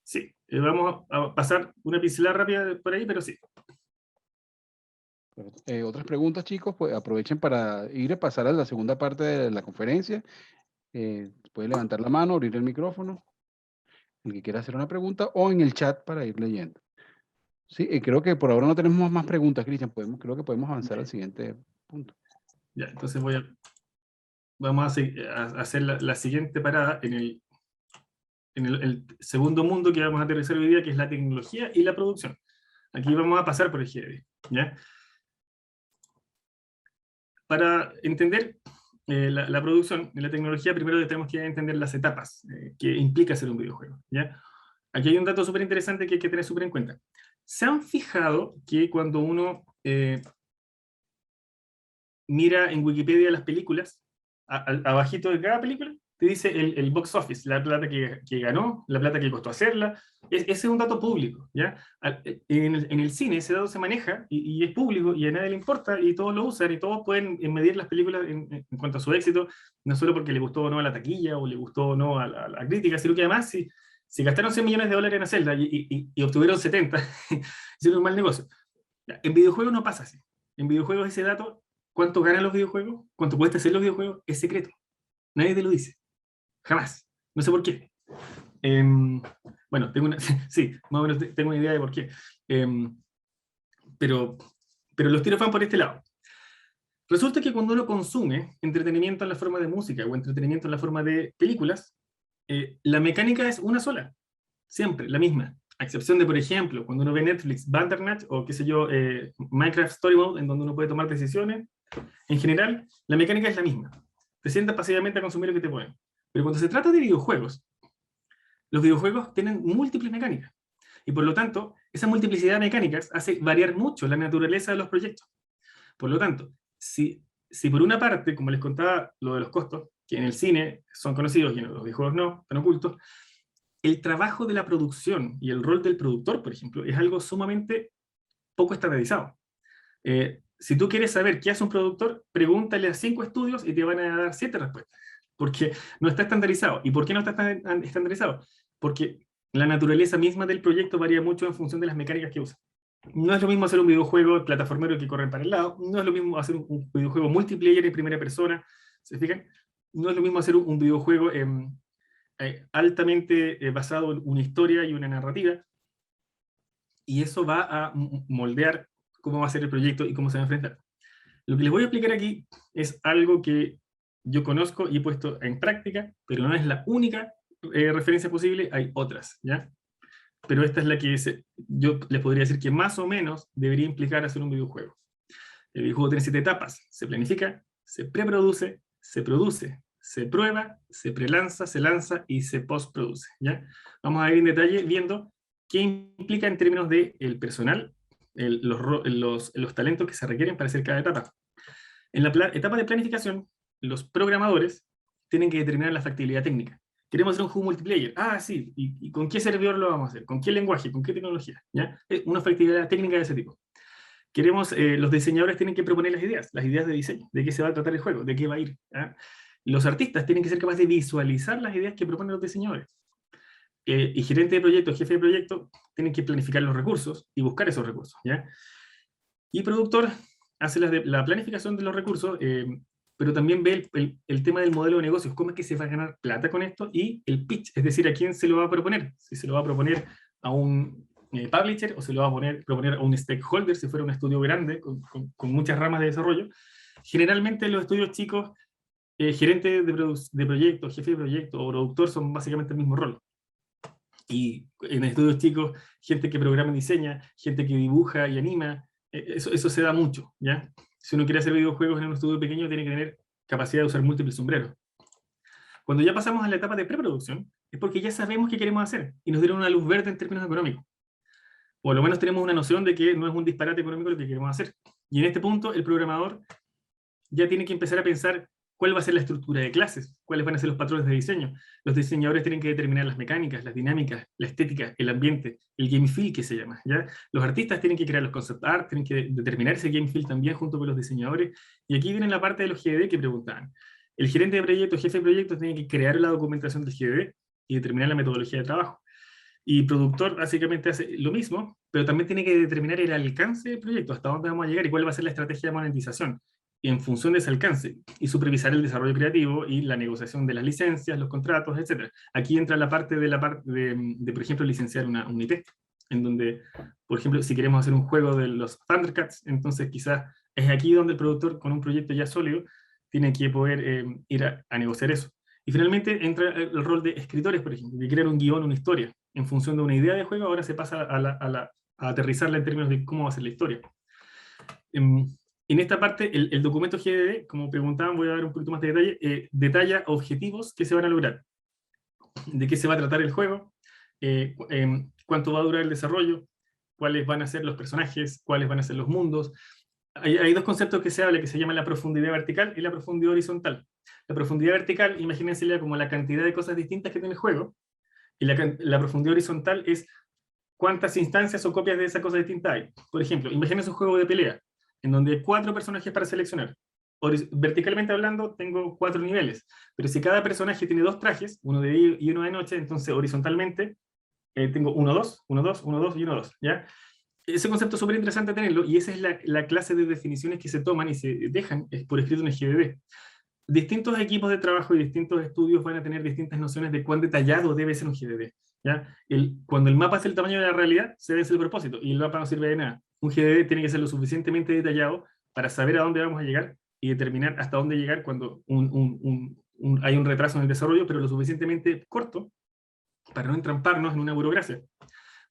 Sí, vamos a pasar una pincelada rápida por ahí, pero sí. Otras preguntas, chicos, pues aprovechen para ir a pasar a la segunda parte de la conferencia. Puede levantar la mano, abrir el micrófono, el que quiera hacer una pregunta, o en el chat para ir leyendo. Sí, creo que por ahora no tenemos más preguntas, Cristian. Creo que podemos avanzar al siguiente punto. Ya, entonces vamos a hacer la siguiente parada en el segundo mundo que vamos a aterrizar hoy día, que es la tecnología y la producción. Aquí vamos a pasar por el GDD, ¿ya? Para entender la producción y la tecnología, primero tenemos que entender las etapas que implica hacer un videojuego, ¿ya? Aquí hay un dato súper interesante que hay que tener súper en cuenta. ¿Se han fijado que cuando uno mira en Wikipedia las películas, abajito de cada película, te dice el box office, la plata que ganó, la plata que costó hacerla? Ese es un dato público, ¿ya? En el cine ese dato se maneja y es público y a nadie le importa y todos lo usan y todos pueden medir las películas en cuanto a su éxito, no solo porque le gustó o no a la taquilla o le gustó o no a la crítica, sino que además si gastaron $100 millones en hacerla y obtuvieron 70, hicieron un mal negocio. En videojuegos no pasa así. En videojuegos ese dato, cuánto ganan los videojuegos, cuánto cuesta hacer los videojuegos, es secreto. Nadie te lo dice. Jamás. No sé por qué. Bueno, sí, más o menos tengo una idea de por qué. Pero los tiros van por este lado. Resulta que cuando uno consume entretenimiento en la forma de música o entretenimiento en la forma de películas, la mecánica es una sola. Siempre, la misma. A excepción de, por ejemplo, cuando uno ve Netflix, Bandersnatch o qué sé yo, Minecraft Story Mode, en donde uno puede tomar decisiones, en general, la mecánica es la misma. Te sientas pasivamente a consumir lo que te ponen. Pero cuando se trata de videojuegos, los videojuegos tienen múltiples mecánicas. Y por lo tanto, esa multiplicidad de mecánicas hace variar mucho la naturaleza de los proyectos. Por lo tanto, si por una parte, como les contaba, lo de los costos, que en el cine son conocidos y en los videojuegos no, están ocultos, el trabajo de la producción y el rol del productor, por ejemplo, es algo sumamente poco estandarizado. Si tú quieres saber qué hace un productor, pregúntale a 5 estudios y te van a dar 7 respuestas. Porque no está estandarizado. ¿Y por qué no está estandarizado? Porque la naturaleza misma del proyecto varía mucho en función de las mecánicas que usa. No es lo mismo hacer un videojuego plataformero que corre para el lado, no es lo mismo hacer un videojuego multiplayer en primera persona, ¿se fijan? No es lo mismo hacer un videojuego altamente basado en una historia y una narrativa, y eso va a moldear cómo va a ser el proyecto y cómo se va a enfrentar. Lo que les voy a explicar aquí es algo que yo conozco y he puesto en práctica, pero no es la única referencia posible, hay otras, ¿ya? Pero esta es la que yo les podría decir que más o menos debería implicar hacer un videojuego. El videojuego tiene 7 etapas: se planifica, se preproduce, se produce, se prueba, se prelanza, se lanza y se postproduce, ¿ya? Vamos a ir en detalle viendo qué implica en términos de el personal, los talentos que se requieren para hacer cada etapa. En la etapa de planificación, los programadores tienen que determinar la factibilidad técnica. Queremos hacer un juego multiplayer. Ah, sí. ¿Y con qué servidor lo vamos a hacer? ¿Con qué lenguaje? ¿Con qué tecnología? ¿Ya? Una factibilidad técnica de ese tipo. Los diseñadores tienen que proponer las ideas de diseño, de qué se va a tratar el juego, de qué va a ir. ¿Ya? Los artistas tienen que ser capaces de visualizar las ideas que proponen los diseñadores. Y gerente de proyecto, jefe de proyecto, tienen que planificar los recursos y buscar esos recursos, ¿ya? Y productor hace la planificación de los recursos, pero también ve el tema del modelo de negocios, cómo es que se va a ganar plata con esto, y el pitch, es decir, a quién se lo va a proponer. Si se lo va a proponer a un publisher, o se lo va a proponer a un stakeholder, si fuera un estudio grande, con muchas ramas de desarrollo. Generalmente los estudios chicos, gerente de proyecto, jefe de proyecto o productor son básicamente el mismo rol. Y en estudios chicos, gente que programa y diseña, gente que dibuja y anima, eso se da mucho, ¿ya? Si uno quiere hacer videojuegos en un estudio pequeño, tiene que tener capacidad de usar múltiples sombreros. Cuando ya pasamos a la etapa de preproducción, es porque ya sabemos qué queremos hacer, y nos dieron una luz verde en términos económicos. O por lo menos tenemos una noción de que no es un disparate económico lo que queremos hacer. Y en este punto, el programador ya tiene que empezar a pensar cuál va a ser la estructura de clases, cuáles van a ser los patrones de diseño. Los diseñadores tienen que determinar las mecánicas, las dinámicas, la estética, el ambiente, el game feel que se llama, ¿ya? Los artistas tienen que crear los concept art, tienen que determinar ese game feel también junto con los diseñadores. Y aquí viene la parte de los GDD que preguntaban. El gerente de proyecto, jefe de proyecto, tiene que crear la documentación del GDD y determinar la metodología de trabajo. Y productor básicamente hace lo mismo, pero también tiene que determinar el alcance del proyecto, hasta dónde vamos a llegar y cuál va a ser la estrategia de monetización en función de ese alcance, y supervisar el desarrollo creativo y la negociación de las licencias, los contratos, etc. Aquí entra la parte de por ejemplo, licenciar un IP, en donde, por ejemplo, si queremos hacer un juego de los Thundercats, entonces quizás es aquí donde el productor, con un proyecto ya sólido, tiene que poder ir a negociar eso. Y finalmente entra el rol de escritores, por ejemplo, de crear un guión, una historia. En función de una idea de juego, ahora se pasa a aterrizarla en términos de cómo va a ser la historia. En esta parte, el documento GDD, como preguntaban, voy a dar un poquito más de detalle, detalla objetivos que se van a lograr, de qué se va a tratar el juego, cuánto va a durar el desarrollo, cuáles van a ser los personajes, cuáles van a ser los mundos. Hay dos conceptos que se habla, que se llaman la profundidad vertical y la profundidad horizontal. La profundidad vertical, imagínensela como la cantidad de cosas distintas que tiene el juego, y la profundidad horizontal es cuántas instancias o copias de esa cosa distinta hay. Por ejemplo, imagínense un juego de pelea, en donde hay 4 personajes para seleccionar. Verticalmente hablando, tengo 4 niveles, pero si cada personaje tiene 2 trajes, uno de día y uno de noche, entonces horizontalmente tengo 1, 2, 1, 2, 1, 2 y 1, 2, ¿ya? Ese concepto es súper interesante tenerlo, y esa es la clase de definiciones que se toman y se dejan por escrito en el GDD. Distintos equipos de trabajo y distintos estudios van a tener distintas nociones de cuán detallado debe ser un GDD, ¿ya? Cuando el mapa es el tamaño de la realidad, se vence el propósito, y el mapa no sirve de nada. Un GDD tiene que ser lo suficientemente detallado para saber a dónde vamos a llegar y determinar hasta dónde llegar cuando hay un retraso en el desarrollo, pero lo suficientemente corto para no entramparnos en una burocracia.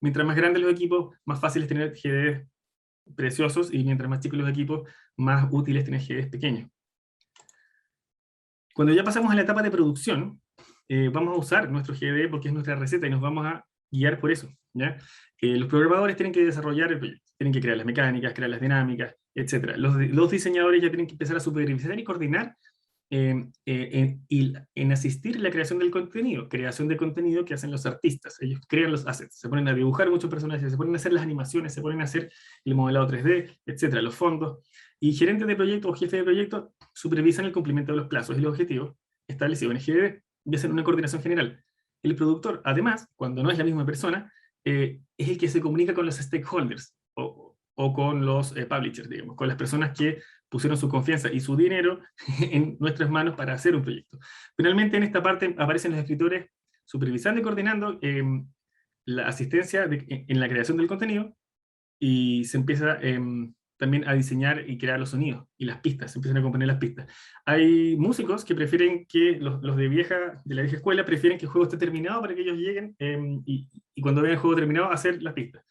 Mientras más grandes los equipos, más fácil es tener GDDs preciosos, y mientras más chicos los equipos, más útiles tener GDDs pequeños. Cuando ya pasamos a la etapa de producción, vamos a usar nuestro GDD porque es nuestra receta y nos vamos a guiar por eso, ¿ya? Los programadores tienen que desarrollar el proyecto, tienen que crear las mecánicas, crear las dinámicas, etc. Los diseñadores ya tienen que empezar a supervisar y coordinar en asistir en la creación del contenido, creación de contenido que hacen los artistas. Ellos crean los assets, se ponen a dibujar muchos personajes, se ponen a hacer las animaciones, se ponen a hacer el modelado 3D, etc., los fondos. Y gerentes de proyecto o jefe de proyecto supervisan el cumplimiento de los plazos y los objetivos establecidos en el GDD y hacen una coordinación general. El productor, además, cuando no es la misma persona, es el que se comunica con los stakeholders o con los publishers, digamos, con las personas que pusieron su confianza y su dinero en nuestras manos para hacer un proyecto. Finalmente, en esta parte aparecen los escritores supervisando y coordinando la asistencia en la creación del contenido, y se empieza también a diseñar y crear los sonidos y las pistas, se empiezan a componer las pistas. Hay músicos que prefieren que, los de la vieja escuela, prefieren que el juego esté terminado para que ellos lleguen y cuando vean el juego terminado, hacer las pistas.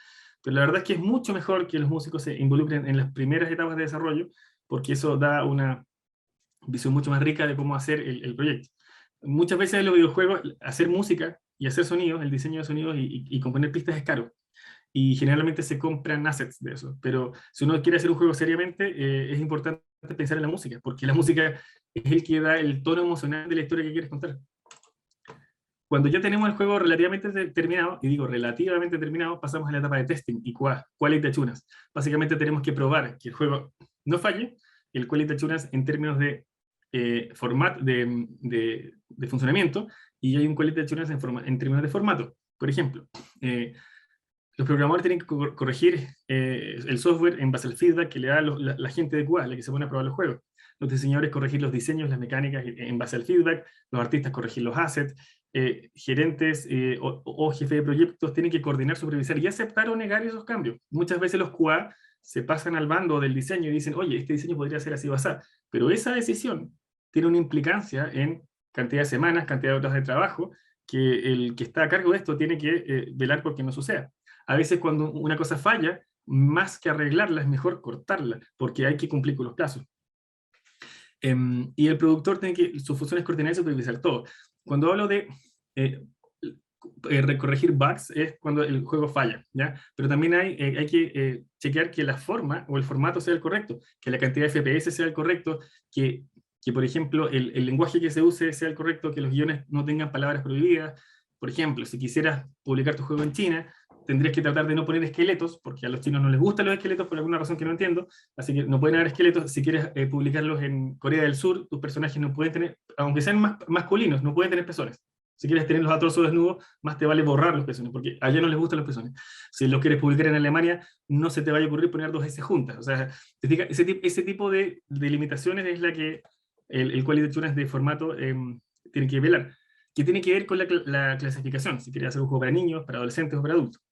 Pero la verdad es que es mucho mejor que los músicos se involucren en las primeras etapas de desarrollo, porque eso da una visión mucho más rica de cómo hacer el proyecto. Muchas veces en los videojuegos, hacer música y hacer sonidos, el diseño de sonidos y componer pistas es caro. Y generalmente se compran assets de eso. Pero si uno quiere hacer un juego seriamente, es importante pensar en la música, porque la música es el que da el tono emocional de la historia que quieres contar. Cuando ya tenemos el juego relativamente terminado, y digo relativamente terminado, pasamos a la etapa de testing y quality assurance. Básicamente tenemos que probar que el juego no falle, el quality assurance en términos de de funcionamiento, y hay un quality assurance en términos de formato. Por ejemplo, los programadores tienen que corregir el software en base al feedback que le da la gente de QA, la que se pone a probar los juegos. Los diseñadores corregir los diseños, las mecánicas en base al feedback, los artistas corregir los assets, gerentes o jefe de proyectos tienen que coordinar, supervisar y aceptar o negar esos cambios. Muchas veces los QA se pasan al bando del diseño y dicen, oye, este diseño podría ser así o así, pero esa decisión tiene una implicancia en cantidad de semanas, cantidad de horas de trabajo, que el que está a cargo de esto tiene que velar por que no suceda. A veces cuando una cosa falla, más que arreglarla, es mejor cortarla, porque hay que cumplir con los plazos. Y el productor tiene que, su función es coordinar y supervisar todo. Cuando hablo de corregir bugs, es cuando el juego falla, ¿ya? Pero también hay que chequear que la forma o el formato sea el correcto, que la cantidad de FPS sea el correcto, que por ejemplo, el lenguaje que se use sea el correcto, que los guiones no tengan palabras prohibidas. Por ejemplo, si quisieras publicar tu juego en China, tendrías que tratar de no poner esqueletos, porque a los chinos no les gustan los esqueletos por alguna razón que no entiendo, así que no pueden haber esqueletos. Si quieres publicarlos en Corea del Sur, tus personajes no pueden tener, aunque sean masculinos, no pueden tener pezones. Si quieres tenerlos a torso desnudo, más te vale borrar los pezones, porque allá no les gustan los pezones. Si los quieres publicar en Alemania, no se te vaya a ocurrir poner dos S juntas. O sea, ese tipo de limitaciones es la que el Quality Assurance de formato tiene que velar, que tiene que ver con la clasificación, si quieres hacer un juego para niños, para adolescentes o para adultos.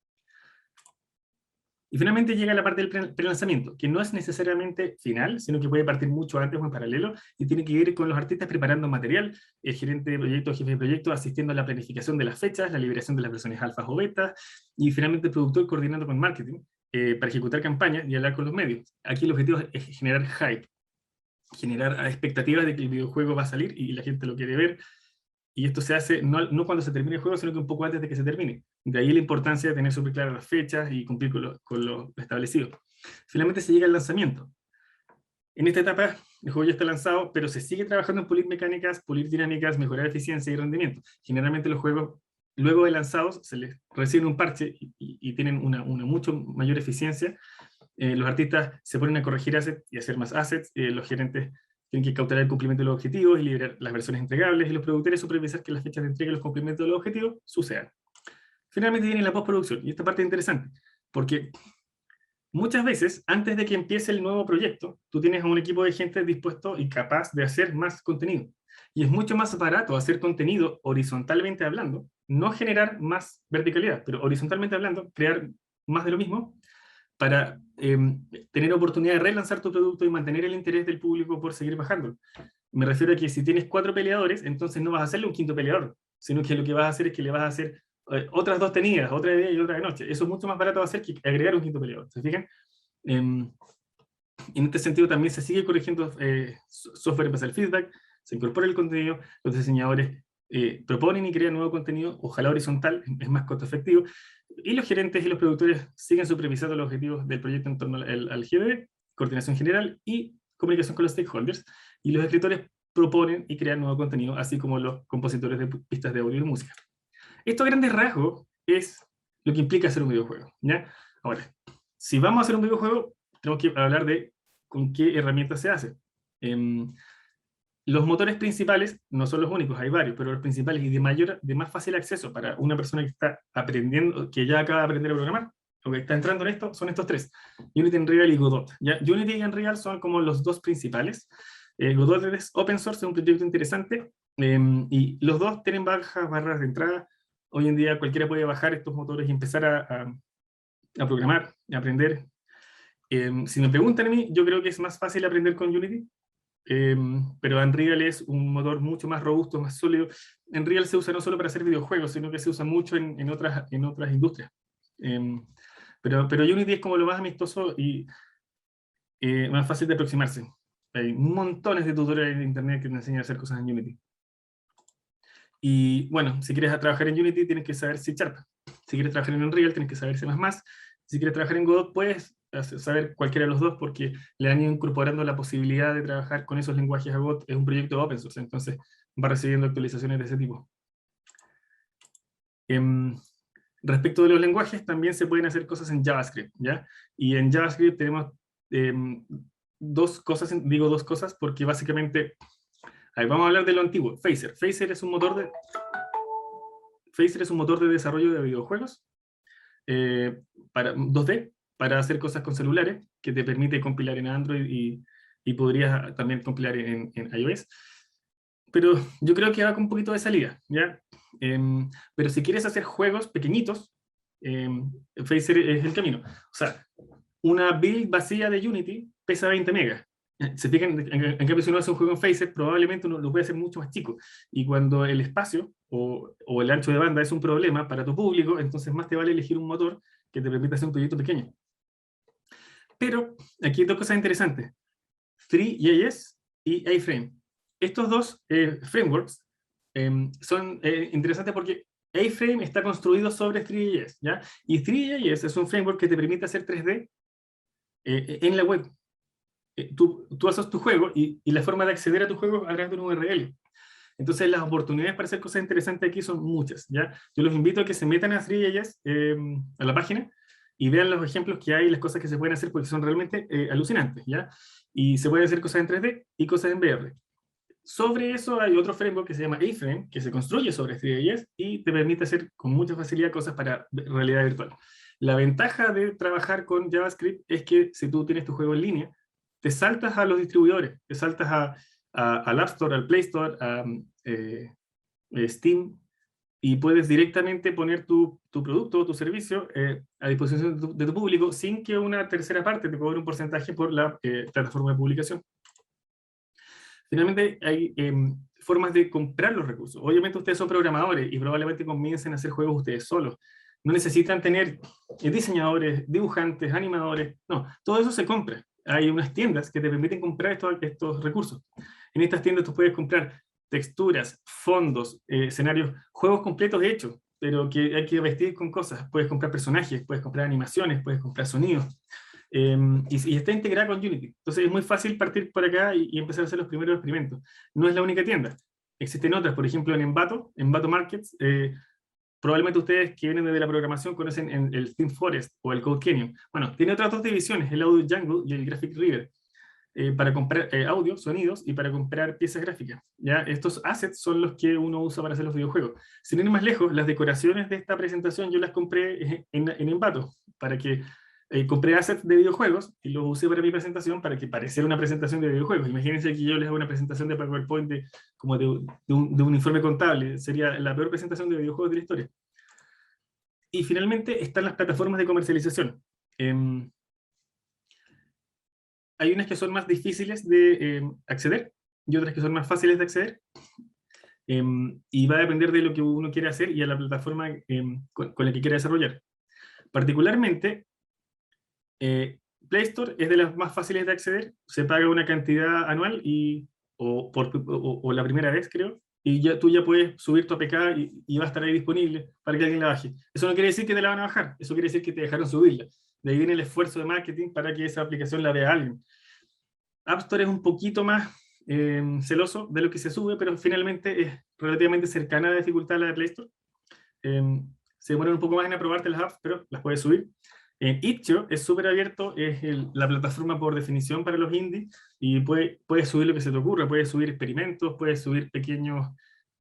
Y finalmente llega la parte del prelanzamiento, que no es necesariamente final, sino que puede partir mucho antes o en paralelo, y tiene que ver con los artistas preparando material, el gerente de proyecto, jefe de proyecto, asistiendo a la planificación de las fechas, la liberación de las versiones alfas o betas, y finalmente el productor coordinando con marketing para ejecutar campañas y hablar con los medios. Aquí el objetivo es generar hype, generar expectativas de que el videojuego va a salir y la gente lo quiere ver, y esto se hace no cuando se termine el juego, sino que un poco antes de que se termine. De ahí la importancia de tener súper claras las fechas y cumplir con lo establecido. Finalmente se llega al lanzamiento. En esta etapa el juego ya está lanzado, pero se sigue trabajando en pulir mecánicas, pulir dinámicas, mejorar eficiencia y rendimiento. Generalmente los juegos, luego de lanzados, se les reciben un parche y tienen una mucho mayor eficiencia. Los artistas se ponen a corregir assets y hacer más assets, los gerentes tienen que cautelar el cumplimiento de los objetivos y liberar las versiones entregables, y los productores supervisar que las fechas de entrega y los cumplimientos de los objetivos sucedan. Finalmente viene la postproducción, y esta parte es interesante, porque muchas veces, antes de que empiece el nuevo proyecto, tú tienes a un equipo de gente dispuesto y capaz de hacer más contenido. Y es mucho más barato hacer contenido horizontalmente hablando, no generar más verticalidad, pero horizontalmente hablando, crear más de lo mismo, para tener oportunidad de relanzar tu producto y mantener el interés del público por seguir bajándolo. Me refiero a que si tienes 4 peleadores, entonces no vas a hacerle un quinto peleador, sino que lo que vas a hacer es que le vas a hacer otras 2 tenidas, otra de día y otra de noche. Eso es mucho más barato de hacer que agregar un quinto peleador, ¿se fijan? En este sentido también se sigue corrigiendo software en base al feedback, se incorpora el contenido, los diseñadores proponen y crean nuevo contenido, ojalá horizontal, es más costo efectivo, y los gerentes y los productores siguen supervisando los objetivos del proyecto en torno al GDB, coordinación general y comunicación con los stakeholders, y los escritores proponen y crean nuevo contenido, así como los compositores de pistas de audio y de música. Esto a grandes rasgos es lo que implica hacer un videojuego, ¿ya? Ahora, si vamos a hacer un videojuego, tenemos que hablar de con qué herramientas se hace. Los motores principales no son los únicos, hay varios, pero los principales y de más fácil acceso para una persona que está aprendiendo, que ya acaba de aprender a programar, o que está entrando en esto, son estos 3. Unity, Unreal y Godot. ¿Ya? Unity y Unreal son como los 2 principales. Godot es open source, es un proyecto interesante, y los 2 tienen bajas barreras de entrada. Hoy en día cualquiera puede bajar estos motores y empezar a programar, a aprender. Si me preguntan a mí, yo creo que es más fácil aprender con Unity, pero Unreal es un motor mucho más robusto, más sólido. Unreal se usa no solo para hacer videojuegos, sino que se usa mucho en otras industrias. Pero Unity es como lo más amistoso y más fácil de aproximarse. Hay montones de tutoriales en internet que te enseñan a hacer cosas en Unity. Y bueno, si quieres trabajar en Unity tienes que saber C#. Si quieres trabajar en Unreal tienes que saber C++. Si quieres trabajar en Godot puedes saber cualquiera de los 2 porque le han ido incorporando la posibilidad de trabajar con esos lenguajes a Godot. Es un proyecto open source, entonces va recibiendo actualizaciones de ese tipo. Respecto de los lenguajes, también se pueden hacer cosas en JavaScript, ¿ya? Y en JavaScript tenemos 2 cosas, digo 2 cosas porque básicamente, vamos a hablar de lo antiguo. Phaser. Phaser es un motor de desarrollo de videojuegos. para 2D, para hacer cosas con celulares, que te permite compilar en Android y podrías también compilar en iOS. Pero yo creo que va con un poquito de salida, ¿ya? Pero si quieres hacer juegos pequeñitos, Phaser es el camino. O sea, una build vacía de Unity pesa 20 megas. Se fijan, en cambio, si uno hace un juego en Phaser, probablemente uno lo puede hacer mucho más chico. Y cuando el espacio o el ancho de banda es un problema para tu público, entonces más te vale elegir un motor que te permita hacer un proyecto pequeño. Pero aquí hay dos cosas interesantes. Three.js y A-Frame. Estos dos frameworks son interesantes porque A-Frame está construido sobre Three.js, ¿ya? Y Three.js es un framework que te permite hacer 3D en la web. Tú haces tu juego y la forma de acceder a tu juego a través de un URL. Entonces las oportunidades para hacer cosas interesantes aquí son muchas, ¿ya? Yo los invito a que se metan a Three.js, a la página, y vean los ejemplos que hay y las cosas que se pueden hacer porque son realmente alucinantes, ¿ya? Y se pueden hacer cosas en 3D y cosas en VR. Sobre eso hay otro framework que se llama A-Frame, que se construye sobre Three.js y te permite hacer con mucha facilidad cosas para realidad virtual. La ventaja de trabajar con JavaScript es que si tú tienes tu juego en línea, te saltas a los distribuidores, te saltas al App Store, al Play Store, a Steam, y puedes directamente poner tu producto o tu servicio a disposición de tu público sin que una tercera parte te cobre un porcentaje por la plataforma de publicación. Finalmente, hay formas de comprar los recursos. Obviamente ustedes son programadores y probablemente comiencen a hacer juegos ustedes solos. No necesitan tener diseñadores, dibujantes, animadores. No, todo eso se compra. Hay unas tiendas que te permiten comprar estos recursos. En estas tiendas tú puedes comprar texturas, fondos, escenarios, juegos completos hechos, pero que hay que vestir con cosas. Puedes comprar personajes, puedes comprar animaciones, puedes comprar sonidos. Y está integrada con Unity. Entonces es muy fácil partir por acá y empezar a hacer los primeros experimentos. No es la única tienda. Existen otras, por ejemplo en Envato Markets, probablemente ustedes que vienen de la programación conocen el Theme Forest o el Code Canyon. Bueno, tiene otras dos divisiones, el Audio Jungle y el Graphic Reader, para comprar audio, sonidos y para comprar piezas gráficas. ¿Ya? Estos assets son los que uno usa para hacer los videojuegos. Sin ir más lejos, las decoraciones de esta presentación yo las compré en Envato, para que compré assets de videojuegos y los usé para mi presentación para que pareciera una presentación de videojuegos. Imagínense que yo les hago una presentación de PowerPoint como de un informe contable. Sería la peor presentación de videojuegos de la historia. Y finalmente están las plataformas de comercialización. Hay unas que son más difíciles de acceder y otras que son más fáciles de acceder. Y va a depender de lo que uno quiere hacer y a la plataforma con la que quiera desarrollar. Particularmente, Play Store es de las más fáciles de acceder, se paga una cantidad anual o la primera vez, creo, y tú ya puedes subir tu APK y va a estar ahí disponible para que alguien la baje. Eso no quiere decir que te la van a bajar, eso quiere decir que te dejaron subirla. De ahí viene el esfuerzo de marketing para que esa aplicación la vea alguien. App Store es un poquito más celoso de lo que se sube, pero finalmente es relativamente cercana a la dificultad a la de Play Store. Se demoran un poco más en aprobarte las apps, pero las puedes subir. Itch.io es súper abierto, es la plataforma por definición para los indies, y puedes subir lo que se te ocurra, puedes subir experimentos, puedes subir pequeñas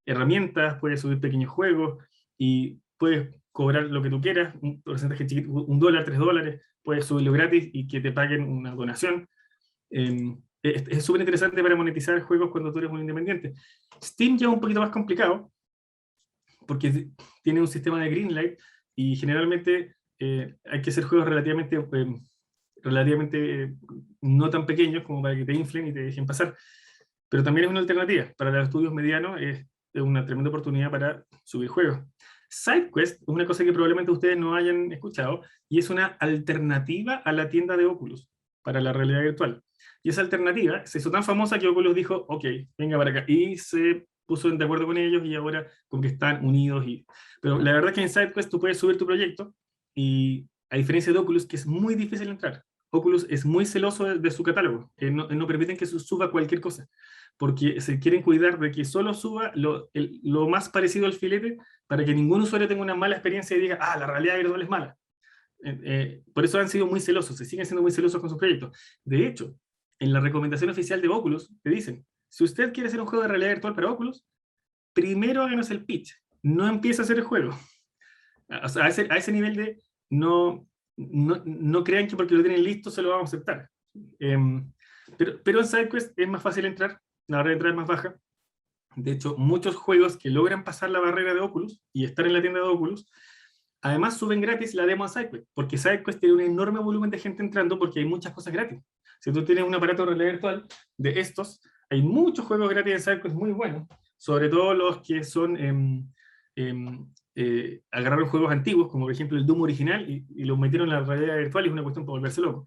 herramientas, puedes subir pequeños juegos, y puedes cobrar lo que tú quieras, un porcentaje chiquito, $1, $3, puedes subirlo gratis y que te paguen una donación. Es súper interesante para monetizar juegos cuando tú eres un independiente. Steam ya es un poquito más complicado, porque tiene un sistema de greenlight, y generalmente hay que hacer juegos relativamente no tan pequeños como para que te inflen y te dejen pasar. Pero también es una alternativa. Para los estudios medianos es una tremenda oportunidad para subir juegos. SideQuest es una cosa que probablemente ustedes no hayan escuchado, y es una alternativa a la tienda de Oculus para la realidad virtual. Y esa alternativa se hizo tan famosa que Oculus dijo, ok, venga para acá. Y se puso de acuerdo con ellos y ahora como que están unidos. Pero la verdad es que en SideQuest tú puedes subir tu proyecto, y a diferencia de Oculus, que es muy difícil entrar. Oculus es muy celoso de su catálogo. No permiten que suba cualquier cosa, porque se quieren cuidar de que solo suba lo más parecido al filete, para que ningún usuario tenga una mala experiencia y diga, la realidad virtual es mala. Por eso han sido muy celosos, se siguen siendo muy celosos con sus proyectos. De hecho, en la recomendación oficial de Oculus, te dicen, si usted quiere hacer un juego de realidad virtual para Oculus, primero háganos el pitch, no empiece a hacer el juego. A ese nivel no crean que porque lo tienen listo se lo vamos a aceptar. Pero en SideQuest es más fácil entrar, la barrera de entrada es más baja. De hecho, muchos juegos que logran pasar la barrera de Oculus y estar en la tienda de Oculus, además suben gratis la demo a SideQuest, porque SideQuest tiene un enorme volumen de gente entrando porque hay muchas cosas gratis. Si tú tienes un aparato de realidad virtual de estos, hay muchos juegos gratis en SideQuest muy buenos, sobre todo los que son agarraron juegos antiguos, como por ejemplo el Doom original, y los metieron en la realidad virtual, y es una cuestión para volverse loco.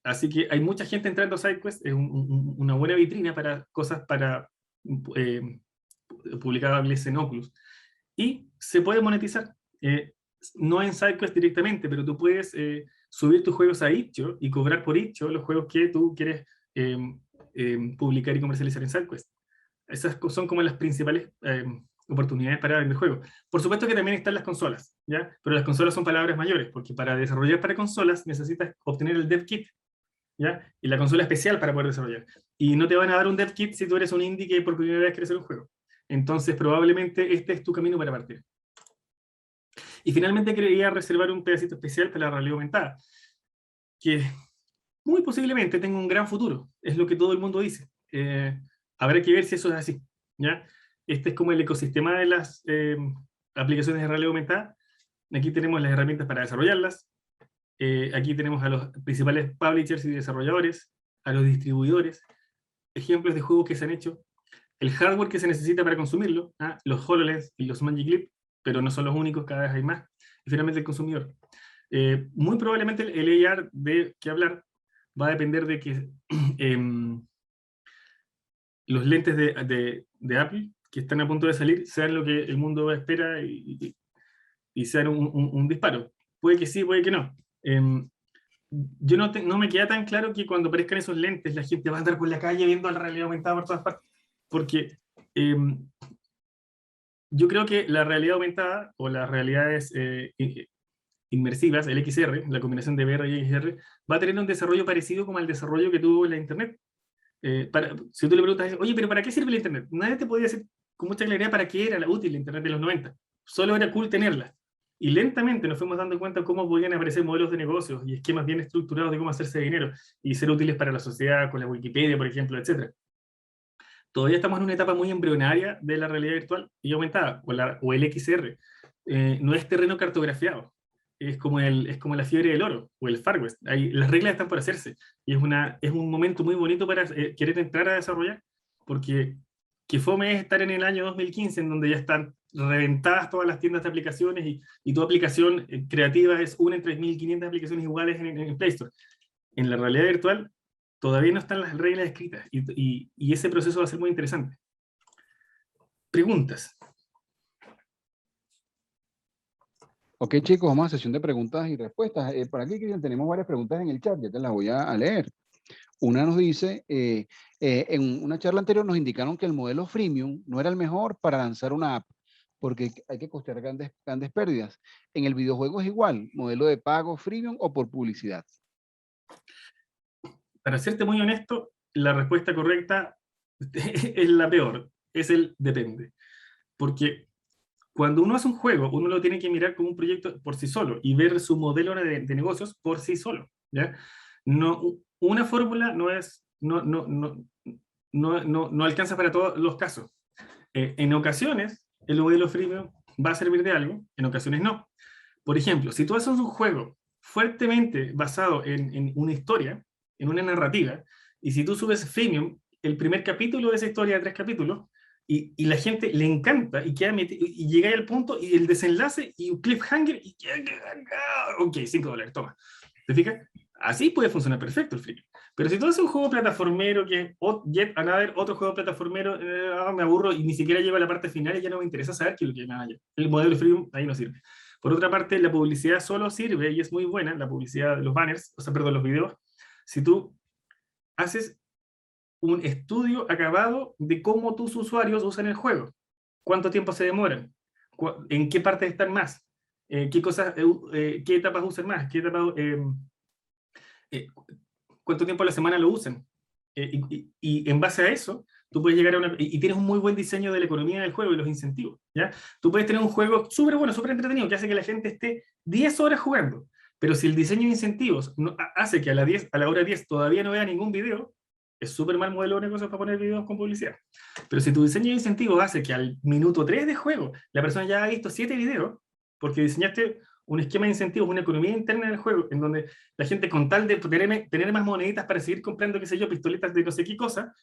Así que hay mucha gente entrando a SideQuest, es una buena vitrina para cosas para publicables en Oculus. Y se puede monetizar, no en SideQuest directamente, pero tú puedes subir tus juegos a itch.io y cobrar por itch.io los juegos que tú quieres publicar y comercializar en SideQuest. Esas son como las principales oportunidades para vender juegos. Por supuesto que también están las consolas, ¿ya? Pero las consolas son palabras mayores, porque para desarrollar para consolas necesitas obtener el dev kit, ¿ya? Y la consola especial para poder desarrollar. Y no te van a dar un dev kit si tú eres un indie que por primera vez quieres hacer un juego. Entonces probablemente este es tu camino para partir. Y finalmente quería reservar un pedacito especial para la realidad aumentada, que muy posiblemente tenga un gran futuro, es lo que todo el mundo dice. Habrá que ver si eso es así, ¿ya? Este es como el ecosistema de las aplicaciones de realidad aumentada. Aquí tenemos las herramientas para desarrollarlas. Aquí tenemos a los principales publishers y desarrolladores, a los distribuidores, ejemplos de juegos que se han hecho, el hardware que se necesita para consumirlo, los HoloLens y los Magic Leap, pero no son los únicos, cada vez hay más, y finalmente el consumidor. Muy probablemente el AR de que hablar va a depender de que los lentes de Apple, que están a punto de salir, sean lo que el mundo espera y sean un disparo. Puede que sí, puede que no. Yo no me queda tan claro que cuando aparezcan esos lentes la gente va a andar por la calle viendo la realidad aumentada por todas partes, porque yo creo que la realidad aumentada o las realidades inmersivas, el XR, la combinación de VR y XR, va a tener un desarrollo parecido como al desarrollo que tuvo la Internet. Si tú le preguntas, oye, pero ¿para qué sirve la Internet? Nadie te podía decir con mucha claridad para qué era útil la Internet de los 90. Solo era cool tenerla. Y lentamente nos fuimos dando cuenta cómo podían aparecer modelos de negocios y esquemas bien estructurados de cómo hacerse dinero y ser útiles para la sociedad, con la Wikipedia, por ejemplo, etc. Todavía estamos en una etapa muy embrionaria de la realidad virtual y aumentada, o el XR. No es terreno cartografiado. Es como la fiebre del oro, o el Far West. Las reglas están por hacerse. Y es un momento muy bonito para querer entrar a desarrollar, porque que fome es estar en el año 2015, en donde ya están reventadas todas las tiendas de aplicaciones y tu aplicación creativa es una entre 1.500 aplicaciones iguales en Play Store. En la realidad virtual todavía no están las reglas escritas y ese proceso va a ser muy interesante. Preguntas. Ok, chicos, vamos a sesión de preguntas y respuestas. Por aquí, Cristian, tenemos varias preguntas en el chat, ya te las voy a leer. Una nos dice, en una charla anterior nos indicaron que el modelo freemium no era el mejor para lanzar una app, porque hay que costear grandes pérdidas. En el videojuego es igual, modelo de pago freemium o por publicidad. Para serte muy honesto, la respuesta correcta es la peor, es el depende. Porque cuando uno hace un juego, uno lo tiene que mirar como un proyecto por sí solo y ver su modelo de negocios por sí solo, ¿ya? No, una fórmula no alcanza para todos los casos. En ocasiones, el modelo freemium va a servir de algo, en ocasiones no. Por ejemplo, si tú haces un juego fuertemente basado en una historia, en una narrativa, y si tú subes freemium, el primer capítulo de esa historia de 3 capítulos, y la gente le encanta, y llega al punto, y el desenlace, y un cliffhanger, y ok, $5, toma. ¿Te fijas? Así puede funcionar perfecto el freemium. Pero si tú haces un juego plataformero que Yet Another, otro juego plataformero, me aburro y ni siquiera lleva a la parte final y ya no me interesa saber qué es lo que me el modelo freemium ahí no sirve. Por otra parte, la publicidad solo sirve, y es muy buena, la publicidad de los banners, los videos, si tú haces un estudio acabado de cómo tus usuarios usan el juego, cuánto tiempo se demoran, en qué partes están más, qué cosas, qué etapas usan más, qué etapas, cuánto tiempo a la semana lo usan, y en base a eso tú puedes llegar a y tienes un muy buen diseño de la economía del juego y los incentivos, ¿ya? Tú puedes tener un juego súper bueno, súper entretenido, que hace que la gente esté 10 horas jugando, Pero si el diseño de incentivos hace que a la hora 10 todavía no vea ningún video, es súper mal modelo de negocio para poner videos con publicidad. Pero si tu diseño de incentivos hace que al minuto 3 de juego la persona ya ha visto 7 videos, porque diseñaste un esquema de incentivos, una economía interna del juego, en donde la gente, con tal de tener más moneditas para seguir comprando, qué sé yo, pistoletas de no sé qué cosa,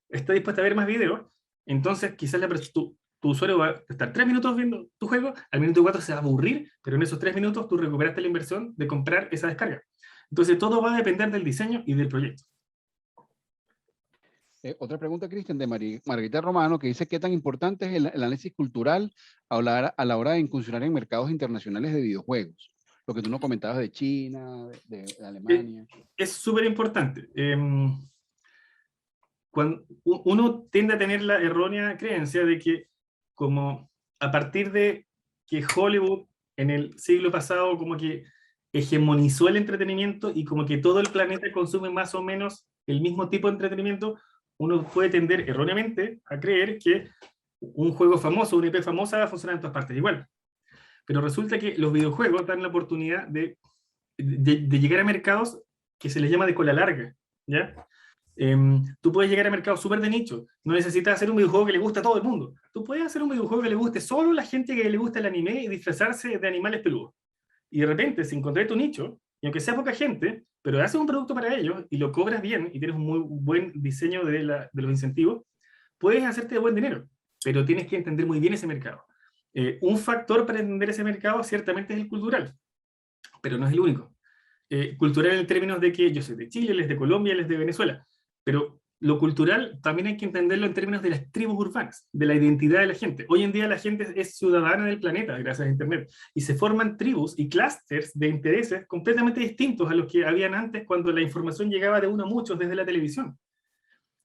está dispuesta a ver más videos. Entonces quizás tu usuario va a estar 3 minutos viendo tu juego, al minuto 4 se va a aburrir, pero en esos 3 minutos tú recuperaste la inversión de comprar esa descarga. Entonces todo va a depender del diseño y del proyecto. Otra pregunta, Cristian, de Margarita Romano, que dice: ¿qué tan importante es el análisis cultural a la hora de incursionar en mercados internacionales de videojuegos? Lo que tú nos comentabas de China, de Alemania. Es súper importante. Cuando uno tiende a tener la errónea creencia de que, como a partir de que Hollywood en el siglo pasado como que hegemonizó el entretenimiento y como que todo el planeta consume más o menos el mismo tipo de entretenimiento, uno puede tender erróneamente a creer que un juego famoso, una IP famosa va a funcionar en todas partes igual. Pero resulta que los videojuegos dan la oportunidad de llegar a mercados que se les llama de cola larga, ¿ya? Tú puedes llegar a mercados súper de nicho, no necesitas hacer un videojuego que le guste a todo el mundo. Tú puedes hacer un videojuego que le guste solo a la gente que le gusta el anime y disfrazarse de animales peludos. Y de repente, si encontrás tu nicho, y aunque sea poca gente, pero haces un producto para ellos y lo cobras bien y tienes un muy buen diseño de los incentivos, puedes hacerte de buen dinero, pero tienes que entender muy bien ese mercado. Un factor para entender ese mercado ciertamente es el cultural, pero no es el único. Cultural en términos de que yo soy de Chile, él es de Colombia, él es de Venezuela, pero lo cultural también hay que entenderlo en términos de las tribus urbanas, de la identidad de la gente. Hoy en día la gente es ciudadana del planeta gracias a Internet, y se forman tribus y clústeres de intereses completamente distintos a los que habían antes, cuando la información llegaba de uno a muchos desde la televisión.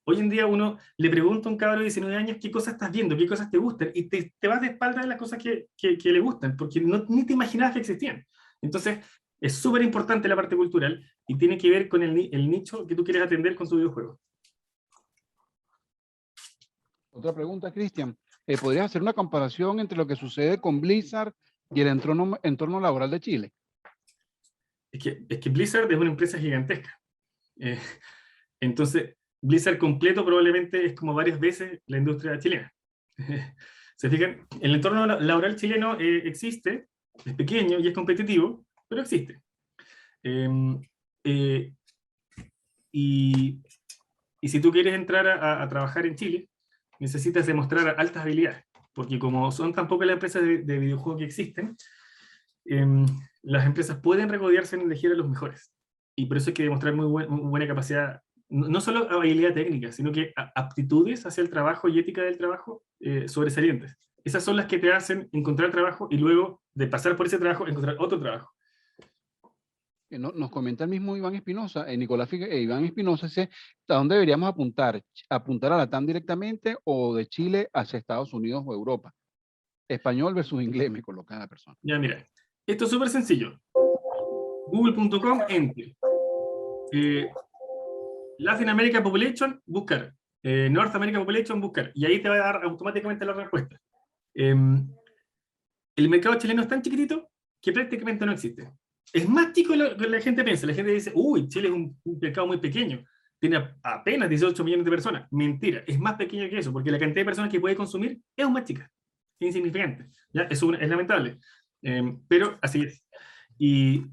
Hoy en día uno le pregunta a un cabro de 19 años qué cosas estás viendo, qué cosas te gustan, y te vas de espalda de las cosas que le gustan, porque ni te imaginabas que existían. Entonces, es súper importante la parte cultural y tiene que ver con el nicho que tú quieres atender con tu videojuego. Otra pregunta, Cristian. ¿Podrías hacer una comparación entre lo que sucede con Blizzard y el entorno laboral de Chile? Es que Blizzard es una empresa gigantesca. Entonces, Blizzard completo probablemente es como varias veces la industria chilena. ¿Se fijan? El entorno laboral chileno existe, es pequeño y es competitivo, pero existe. Y si tú quieres entrar a trabajar en Chile, necesitas demostrar altas habilidades, porque como son tan pocas las empresas de videojuegos que existen, las empresas pueden regodearse en elegir a los mejores. Y por eso hay que demostrar muy buena capacidad, no solo habilidad técnica, sino que aptitudes hacia el trabajo y ética del trabajo sobresalientes. Esas son las que te hacen encontrar trabajo y luego de pasar por ese trabajo, encontrar otro trabajo. Nos comenta el mismo Iván Espinosa, Iván Espinosa dice: ¿a dónde deberíamos apuntar? ¿Apuntar a la TAM directamente o de Chile hacia Estados Unidos o Europa? Español versus inglés, me coloca la persona. Ya, mira, esto es súper sencillo. Google.com, enter. Latin America Population, buscar. North America Population, buscar. Y ahí te va a dar automáticamente la respuesta. El mercado chileno es tan chiquitito que prácticamente no existe. Es más chico de lo que la gente piensa. La gente dice: uy, Chile es un mercado muy pequeño, tiene apenas 18 millones de personas. Mentira, es más pequeño que eso, porque la cantidad de personas que puede consumir es aún más chica, es insignificante. ¿Ya? Es lamentable, pero así es. Y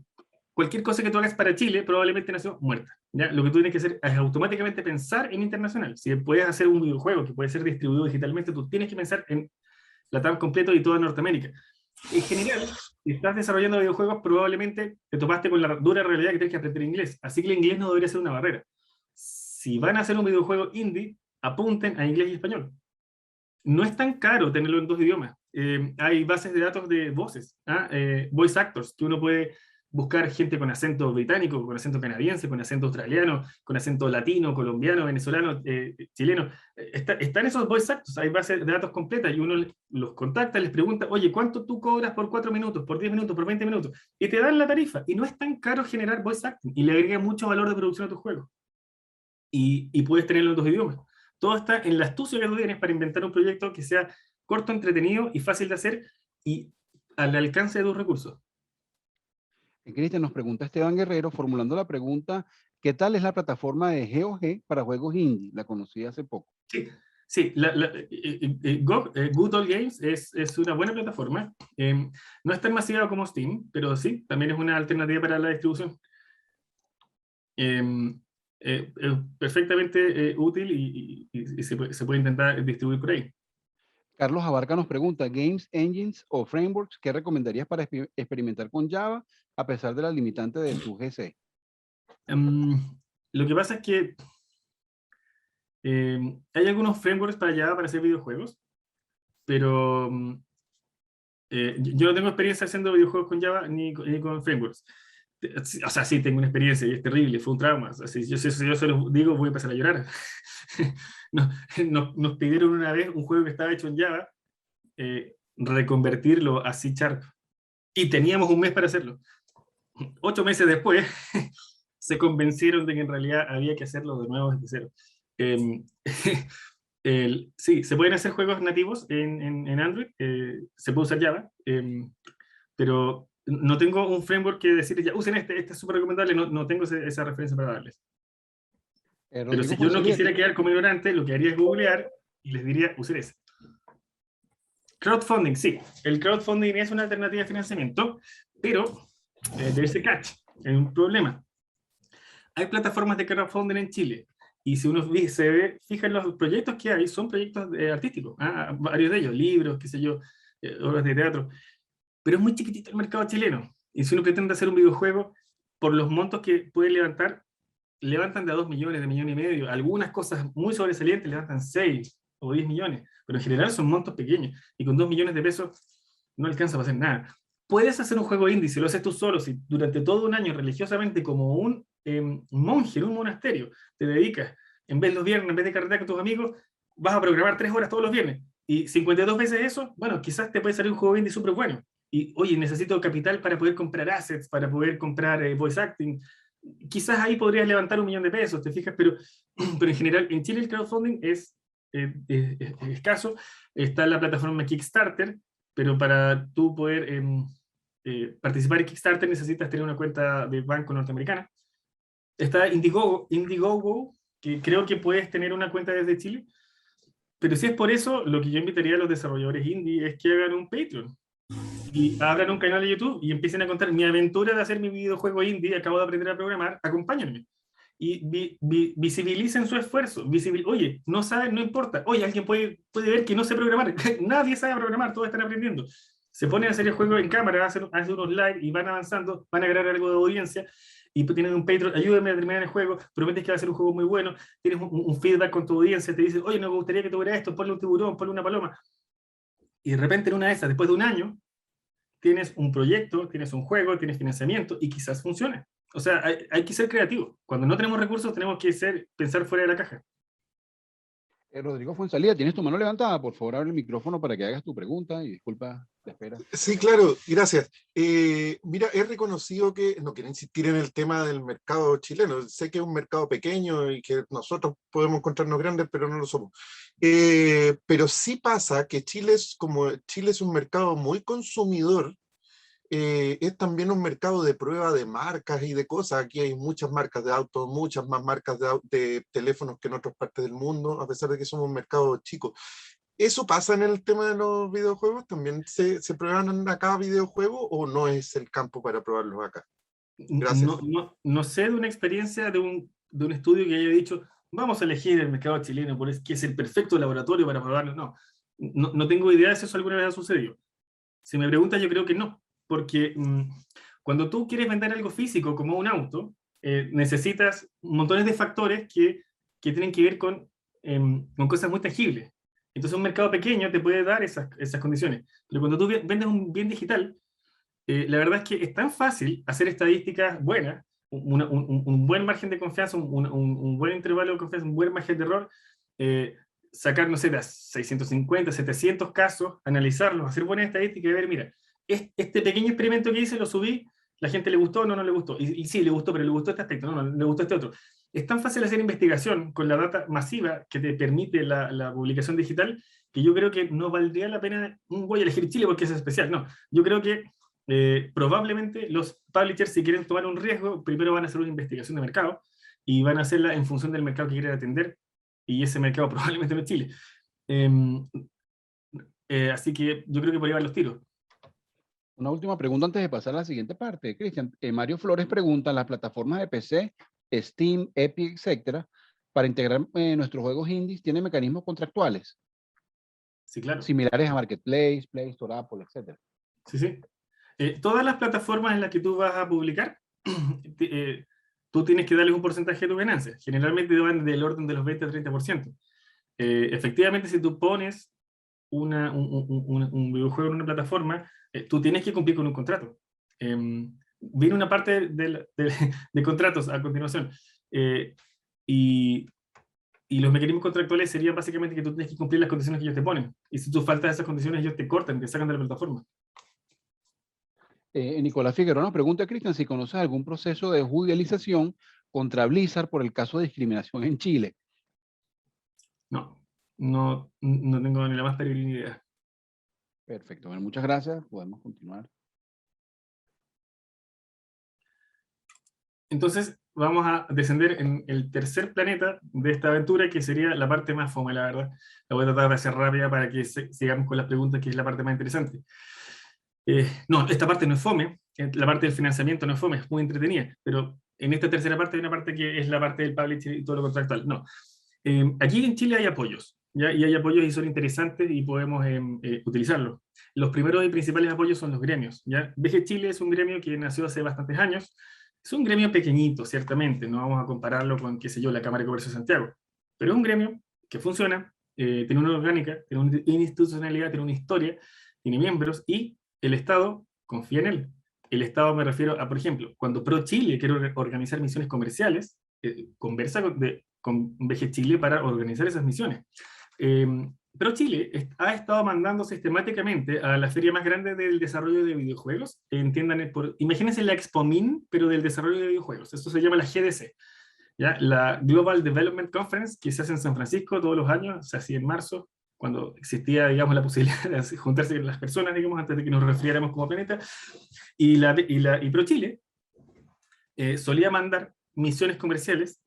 cualquier cosa que tú hagas para Chile probablemente nació muerta. ¿Ya? Lo que tú tienes que hacer es automáticamente pensar en internacional. Si puedes hacer un videojuego que puede ser distribuido digitalmente, tú tienes que pensar en la TAM completo y toda Norteamérica. En general, si estás desarrollando videojuegos, probablemente te topaste con la dura realidad que tienes que aprender inglés. Así que el inglés no debería ser una barrera. Si van a hacer un videojuego indie, apunten a inglés y español. No es tan caro tenerlo en 2 idiomas. Hay bases de datos de voces, voice actors, que uno puede buscar gente con acento británico, con acento canadiense, con acento australiano, con acento latino, colombiano, venezolano, chileno. Están esos voice actors, hay bases de datos completas y uno los contacta, les pregunta: oye, ¿cuánto tú cobras por 4 minutos, por 10 minutos, por 20 minutos? Y te dan la tarifa. Y no es tan caro generar voice acting y le agrega mucho valor de producción a tu juego. Y puedes tenerlo en 2 idiomas. Todo está en la astucia que tú tienes para inventar un proyecto que sea corto, entretenido y fácil de hacer y al alcance de tus recursos. Cristian, nos pregunta Esteban Guerrero, formulando la pregunta, ¿qué tal es la plataforma de GOG para juegos indie? La conocí hace poco. Sí, sí, Good Old Games es una buena plataforma. No es tan masiva como Steam, pero sí, también es una alternativa para la distribución. Es perfectamente útil y se puede intentar distribuir por ahí. Carlos Abarca nos pregunta, ¿games, engines o frameworks qué recomendarías para experimentar con Java a pesar de la limitante de tu GC? Lo que pasa es que hay algunos frameworks para Java para hacer videojuegos, pero yo no tengo experiencia haciendo videojuegos con Java ni con frameworks. O sea, sí, tengo una experiencia y es terrible, fue un trauma. O sea, si yo se lo digo, voy a empezar a llorar. Nos pidieron una vez un juego que estaba hecho en Java, reconvertirlo a C#. Y teníamos un mes para hacerlo. 8 meses después, se convencieron de que en realidad había que hacerlo de nuevo desde cero. Sí, se pueden hacer juegos nativos en Android, se puede usar Java, pero no tengo un framework que decir, ya, usen este es súper recomendable, no tengo esa referencia para darles. Pero si yo no quisiera quedar como ignorante, lo que haría es googlear y les diría, usen ese. Crowdfunding, sí. El crowdfunding es una alternativa de financiamiento, pero debe ser catch, es un problema. Hay plataformas de crowdfunding en Chile, y si uno fija en los proyectos que hay, son proyectos artísticos, varios de ellos, libros, qué sé yo, obras de teatro, pero es muy chiquitito el mercado chileno, y si uno pretende hacer un videojuego, por los montos que puede levantar, levantan de a 2 millones, de 1,5 millones, algunas cosas muy sobresalientes levantan 6 o 10 millones, pero en general son montos pequeños, y con 2 millones de pesos no alcanza para hacer nada. Puedes hacer un juego indie si lo haces tú solo, si durante todo un año religiosamente como un monje en un monasterio te dedicas, en vez de los viernes, en vez de carretear con tus amigos, vas a programar 3 horas todos los viernes, y 52 veces eso, bueno, quizás te puede salir un juego indie súper bueno. Y, oye, necesito capital para poder comprar assets, para poder comprar voice acting, quizás ahí podrías levantar 1 millón de pesos, ¿te fijas? Pero en general, en Chile el crowdfunding es escaso. Está la plataforma Kickstarter, pero para tú poder participar en Kickstarter necesitas tener una cuenta de banco norteamericana. Está Indiegogo, que creo que puedes tener una cuenta desde Chile, pero si es por eso, lo que yo invitaría a los desarrolladores indie es que hagan un Patreon y abran un canal de YouTube y empiecen a contar mi aventura de hacer mi videojuego indie, acabo de aprender a programar, acompáñenme. Y visibilicen su esfuerzo. Oye, no saben, no importa. Oye, alguien puede ver que no sé programar. Nadie sabe programar, todos están aprendiendo. Se ponen a hacer el juego en cámara, hacen unos live y van avanzando, van a ganar algo de audiencia y tienen un Patreon, ayúdenme a terminar el juego, prometes que va a ser un juego muy bueno, tienes un feedback con tu audiencia, te dicen, oye, nos gustaría que tuviera esto, ponle un tiburón, ponle una paloma. Y de repente en una de esas, después de un año, tienes un proyecto, tienes un juego, tienes financiamiento y quizás funcione. O sea, hay que ser creativo. Cuando no tenemos recursos, tenemos que pensar fuera de la caja. Rodrigo Fuenzalía, ¿tienes tu mano levantada? Por favor, abre el micrófono para que hagas tu pregunta y disculpa la espera. Sí, claro, gracias. Mira, he reconocido que, no quiero insistir en el tema del mercado chileno, sé que es un mercado pequeño y que nosotros podemos encontrarnos grandes, pero no lo somos. Pero sí pasa que Chile es un mercado muy consumidor, es también un mercado de prueba de marcas y de cosas. Aquí hay muchas marcas de autos, muchas más marcas de teléfonos que en otras partes del mundo, a pesar de que somos un mercado chico. ¿Eso pasa en el tema de los videojuegos? ¿También se prueban acá videojuegos o no es el campo para probarlos acá? Gracias. No sé de una experiencia de un estudio que haya dicho, vamos a elegir el mercado chileno porque es el perfecto laboratorio para probarlo. No tengo idea de si eso alguna vez ha sucedido. Si me preguntas, yo creo que no. Porque cuando tú quieres vender algo físico como un auto, necesitas montones de factores que tienen que ver con cosas muy tangibles. Entonces un mercado pequeño te puede dar esas condiciones. Pero cuando tú vendes un bien digital, la verdad es que es tan fácil hacer estadísticas buenas, un buen margen de confianza, un buen intervalo de confianza, un buen margen de error, sacar, no sé, de 650, 700 casos, analizarlos, hacer buenas estadísticas y ver, mira, este pequeño experimento que hice lo subí, la gente le gustó, no le gustó, y sí, le gustó, pero le gustó este aspecto, no le gustó este otro. Es tan fácil hacer investigación con la data masiva que te permite la publicación digital, que yo creo que no valdría la pena, voy a elegir Chile porque es especial, no, yo creo que probablemente los publishers, si quieren tomar un riesgo, primero van a hacer una investigación de mercado, y van a hacerla en función del mercado que quieren atender, y ese mercado probablemente no es Chile. Así que yo creo que por ahí van los tiros. Una última pregunta antes de pasar a la siguiente parte, Cristian. Mario Flores pregunta, ¿las plataformas de PC, Steam, Epic, etcétera, para integrar nuestros juegos indies, tienen mecanismos contractuales? Sí, claro. Similares a Marketplace, Play Store, Apple, etcétera. Sí, sí. Todas las plataformas en las que tú vas a publicar, tú tienes que darles un porcentaje de tu ganancia. Generalmente van del orden de los 20 a 30%. Efectivamente, si tú pones un videojuego en una plataforma, tú tienes que cumplir con un contrato. Viene una parte de contratos a continuación. Y los mecanismos contractuales serían básicamente que tú tienes que cumplir las condiciones que ellos te ponen. Y si tú faltas esas condiciones, ellos te cortan, te sacan de la plataforma. Nicolás Figueroa nos pregunta, Cristian, si conoces algún proceso de judicialización contra Blizzard por el caso de discriminación en Chile. No tengo ni la más peregrina idea. Perfecto, bueno, muchas gracias. Podemos continuar. Entonces, vamos a descender en el tercer planeta de esta aventura, que sería la parte más fome, la verdad. La voy a tratar de hacer rápida para que sigamos con las preguntas, que es la parte más interesante. No, esta parte no es fome, la parte del financiamiento no es fome, es muy entretenida, pero en esta tercera parte hay una parte que es la parte del publisher y todo lo contractual. No. Aquí en Chile hay apoyos, ¿ya? Y hay apoyos y son interesantes y podemos utilizarlos. Los primeros y principales apoyos son los gremios, ¿ya? VG Chile es un gremio que nació hace bastantes años. Es un gremio pequeñito, ciertamente, no vamos a compararlo con, qué sé yo, la Cámara de Comercio de Santiago, pero es un gremio que funciona, tiene una orgánica, tiene una institucionalidad, tiene una historia, tiene miembros, y el Estado confía en él. El Estado, me refiero a, por ejemplo, cuando Pro Chile quiere organizar misiones comerciales, conversa con VG Chile para organizar esas misiones. Pro Chile ha estado mandando sistemáticamente a la feria más grande del desarrollo de videojuegos, imagínense la Expomin, pero del desarrollo de videojuegos. Esto se llama la GDC, ¿ya? La Global Development Conference, que se hace en San Francisco todos los años, se hacía en marzo, cuando existía, digamos, la posibilidad de juntarse con las personas, digamos, antes de que nos resfriáramos como planeta. Y Pro Chile solía mandar misiones comerciales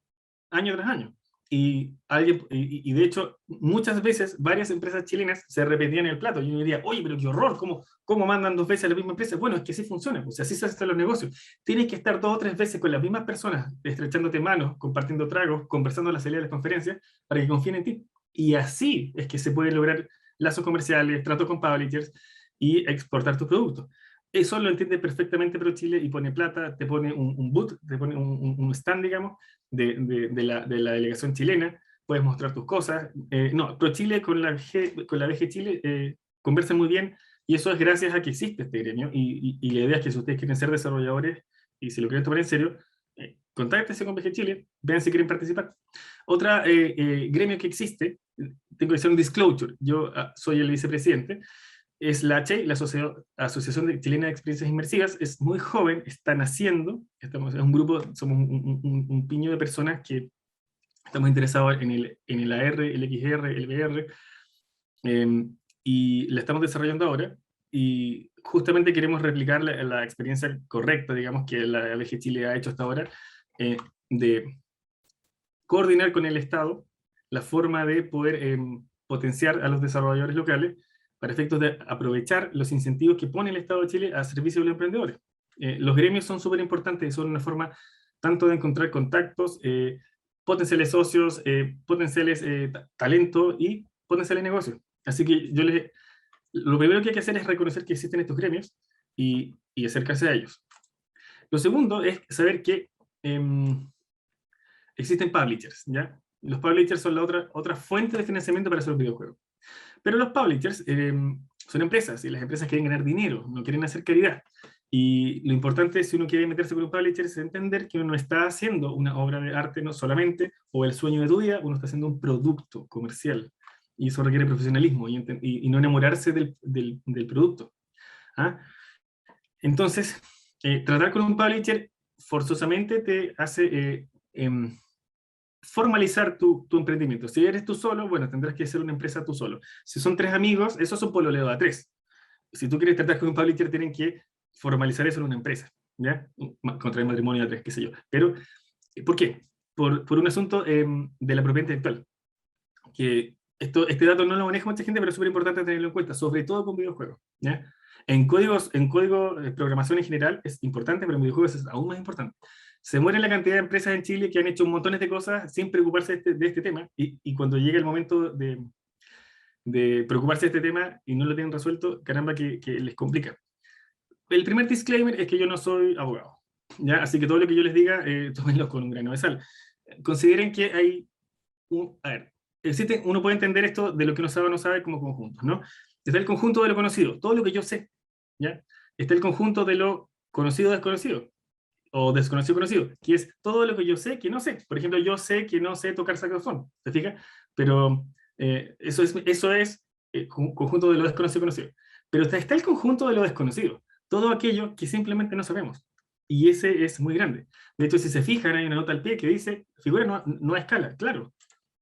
año tras año. Y de hecho, muchas veces, varias empresas chilenas se repetían el plato. Y uno diría, oye, pero qué horror, ¿cómo mandan 2 veces a la misma empresa? Bueno, es que así funciona, pues así se hacen los negocios. Tienes que estar 2 o 3 veces con las mismas personas, estrechándote manos, compartiendo tragos, conversando a la salida de las conferencias, para que confíen en ti. Y así es que se pueden lograr lazos comerciales, tratos con publishers y exportar tus productos. Eso lo entiende perfectamente Pro Chile y pone plata, te pone un boot, te pone un stand, digamos, de la delegación chilena, puedes mostrar tus cosas. Pro Chile con la VG Chile conversa muy bien, y eso es gracias a que existe este gremio, y la idea es que si ustedes quieren ser desarrolladores y si lo quieren tomar en serio, contáctense con VG Chile, vean si quieren participar. Otra gremio que existe, tengo que hacer un disclosure, yo soy el vicepresidente, es la ACHE, la Asociación Chilena de Experiencias Inmersivas. Es muy joven, está naciendo, es un grupo, somos un piño de personas que estamos interesados en el AR, el XR, el VR, y la estamos desarrollando ahora, y justamente queremos replicar la experiencia correcta, digamos, que la VG Chile ha hecho hasta ahora, de coordinar con el Estado la forma de poder potenciar a los desarrolladores locales para efectos de aprovechar los incentivos que pone el Estado de Chile a servicio de los emprendedores. Los gremios son súper importantes y son una forma tanto de encontrar contactos, potenciales socios, potenciales talento y potenciales negocios. Así que lo primero que hay que hacer es reconocer que existen estos gremios y acercarse a ellos. Lo segundo es saber que existen publishers, ¿ya? Los publishers son la otra fuente de financiamiento para hacer un videojuego. Pero los publishers son empresas, y las empresas quieren ganar dinero, no quieren hacer caridad. Y lo importante, si uno quiere meterse con un publisher, es entender que uno no está haciendo una obra de arte no solamente, o el sueño de tu vida, uno está haciendo un producto comercial. Y eso requiere profesionalismo, y no enamorarse del producto. ¿Ah? Entonces, tratar con un publisher forzosamente te hace formalizar tu emprendimiento. Si eres tú solo, bueno, tendrás que ser una empresa tú solo. Si son 3 amigos, eso es un pololeo a 3. Si tú quieres tratar con un publisher, tienen que formalizar eso en una empresa, ¿ya? Contraer matrimonio a tres, qué sé yo. Pero, ¿por qué? Por un asunto de la propiedad intelectual. Que este dato no lo maneja mucha gente, pero es súper importante tenerlo en cuenta, sobre todo con videojuegos, ¿ya? En código de programación en general es importante, pero en videojuegos es aún más importante. Se muere la cantidad de empresas en Chile que han hecho montones de cosas sin preocuparse de este tema, y cuando llega el momento de preocuparse de este tema y no lo tienen resuelto, caramba que les complica. El primer disclaimer es que yo no soy abogado, ¿ya? Así que todo lo que yo les diga, tómenlo con un grano de sal. Consideren que hay uno puede entender esto de lo que uno sabe o no sabe como conjuntos, ¿no? Está el conjunto de lo conocido, todo lo que yo sé, ¿ya? Está el conjunto de lo conocido desconocido, o desconocido conocido, que es todo lo que yo sé que no sé. Por ejemplo, yo sé que no sé tocar saxofón, ¿te fijas? Pero eso es conjunto de lo desconocido conocido. Pero está el conjunto de lo desconocido, todo aquello que simplemente no sabemos. Y ese es muy grande. De hecho, si se fijan, hay una nota al pie que dice, figura no a escala, claro.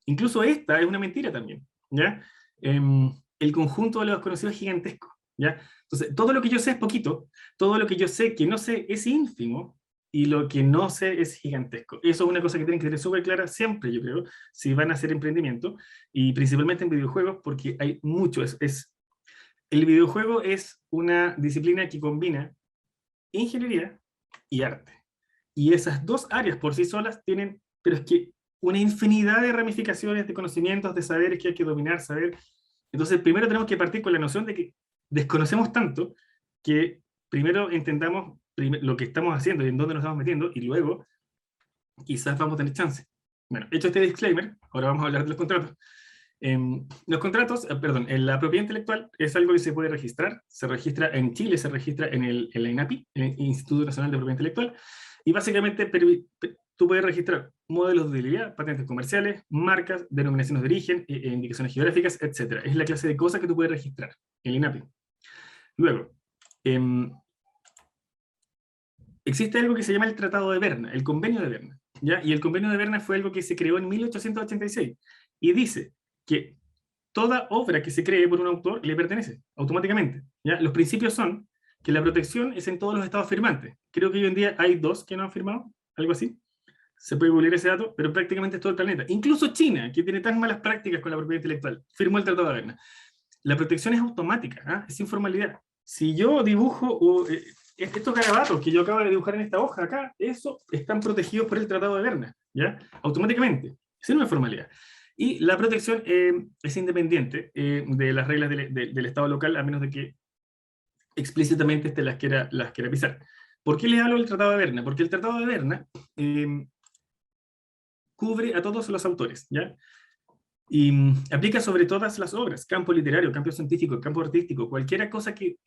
Incluso esta es una mentira también, ¿ya? El conjunto de lo desconocido es gigantesco, ¿ya? Entonces, todo lo que yo sé es poquito, todo lo que yo sé que no sé es ínfimo, y lo que no sé es gigantesco. Eso es una cosa que tienen que tener súper clara siempre, yo creo, si van a hacer emprendimiento, y principalmente en videojuegos, porque hay mucho. El videojuego es una disciplina que combina ingeniería y arte. Y esas dos áreas por sí solas tienen, pero es que una infinidad de ramificaciones, de conocimientos, de saberes que hay que dominar, saber. Entonces, primero tenemos que partir con la noción de que desconocemos tanto que primero entendamos lo que estamos haciendo y en dónde nos estamos metiendo, y luego quizás vamos a tener chance. Bueno, hecho este disclaimer, ahora vamos a hablar de los contratos. Los contratos, en la propiedad intelectual es algo que se puede registrar, se registra en Chile, se registra en la INAPI, el Instituto Nacional de Propiedad Intelectual, y básicamente tú puedes registrar modelos de utilidad, patentes comerciales, marcas, denominaciones de origen, indicaciones geográficas, etc. Es la clase de cosas que tú puedes registrar en el INAPI. Luego, existe algo que se llama el Tratado de Berna, el Convenio de Berna, ¿ya? Y el Convenio de Berna fue algo que se creó en 1886, y dice que toda obra que se cree por un autor le pertenece automáticamente, ¿ya? Los principios son que la protección es en todos los estados firmantes. Creo que hoy en día hay 2 que no han firmado, algo así. Se puede googlear ese dato, pero prácticamente es todo el planeta. Incluso China, que tiene tan malas prácticas con la propiedad intelectual, firmó el Tratado de Berna. La protección es automática, ¿eh? Es informalidad. Si yo dibujo estos garabatos que yo acabo de dibujar en esta hoja acá, eso están protegidos por el Tratado de Berna, ¿ya? Automáticamente. Esa no es formalidad. Y la protección es independiente de las reglas del Estado local, a menos de que explícitamente las quiera pisar. ¿Por qué les hablo del Tratado de Berna? Porque el Tratado de Berna cubre a todos los autores, ¿ya? Y aplica sobre todas las obras, campo literario, campo científico, campo artístico, cualquier cosa que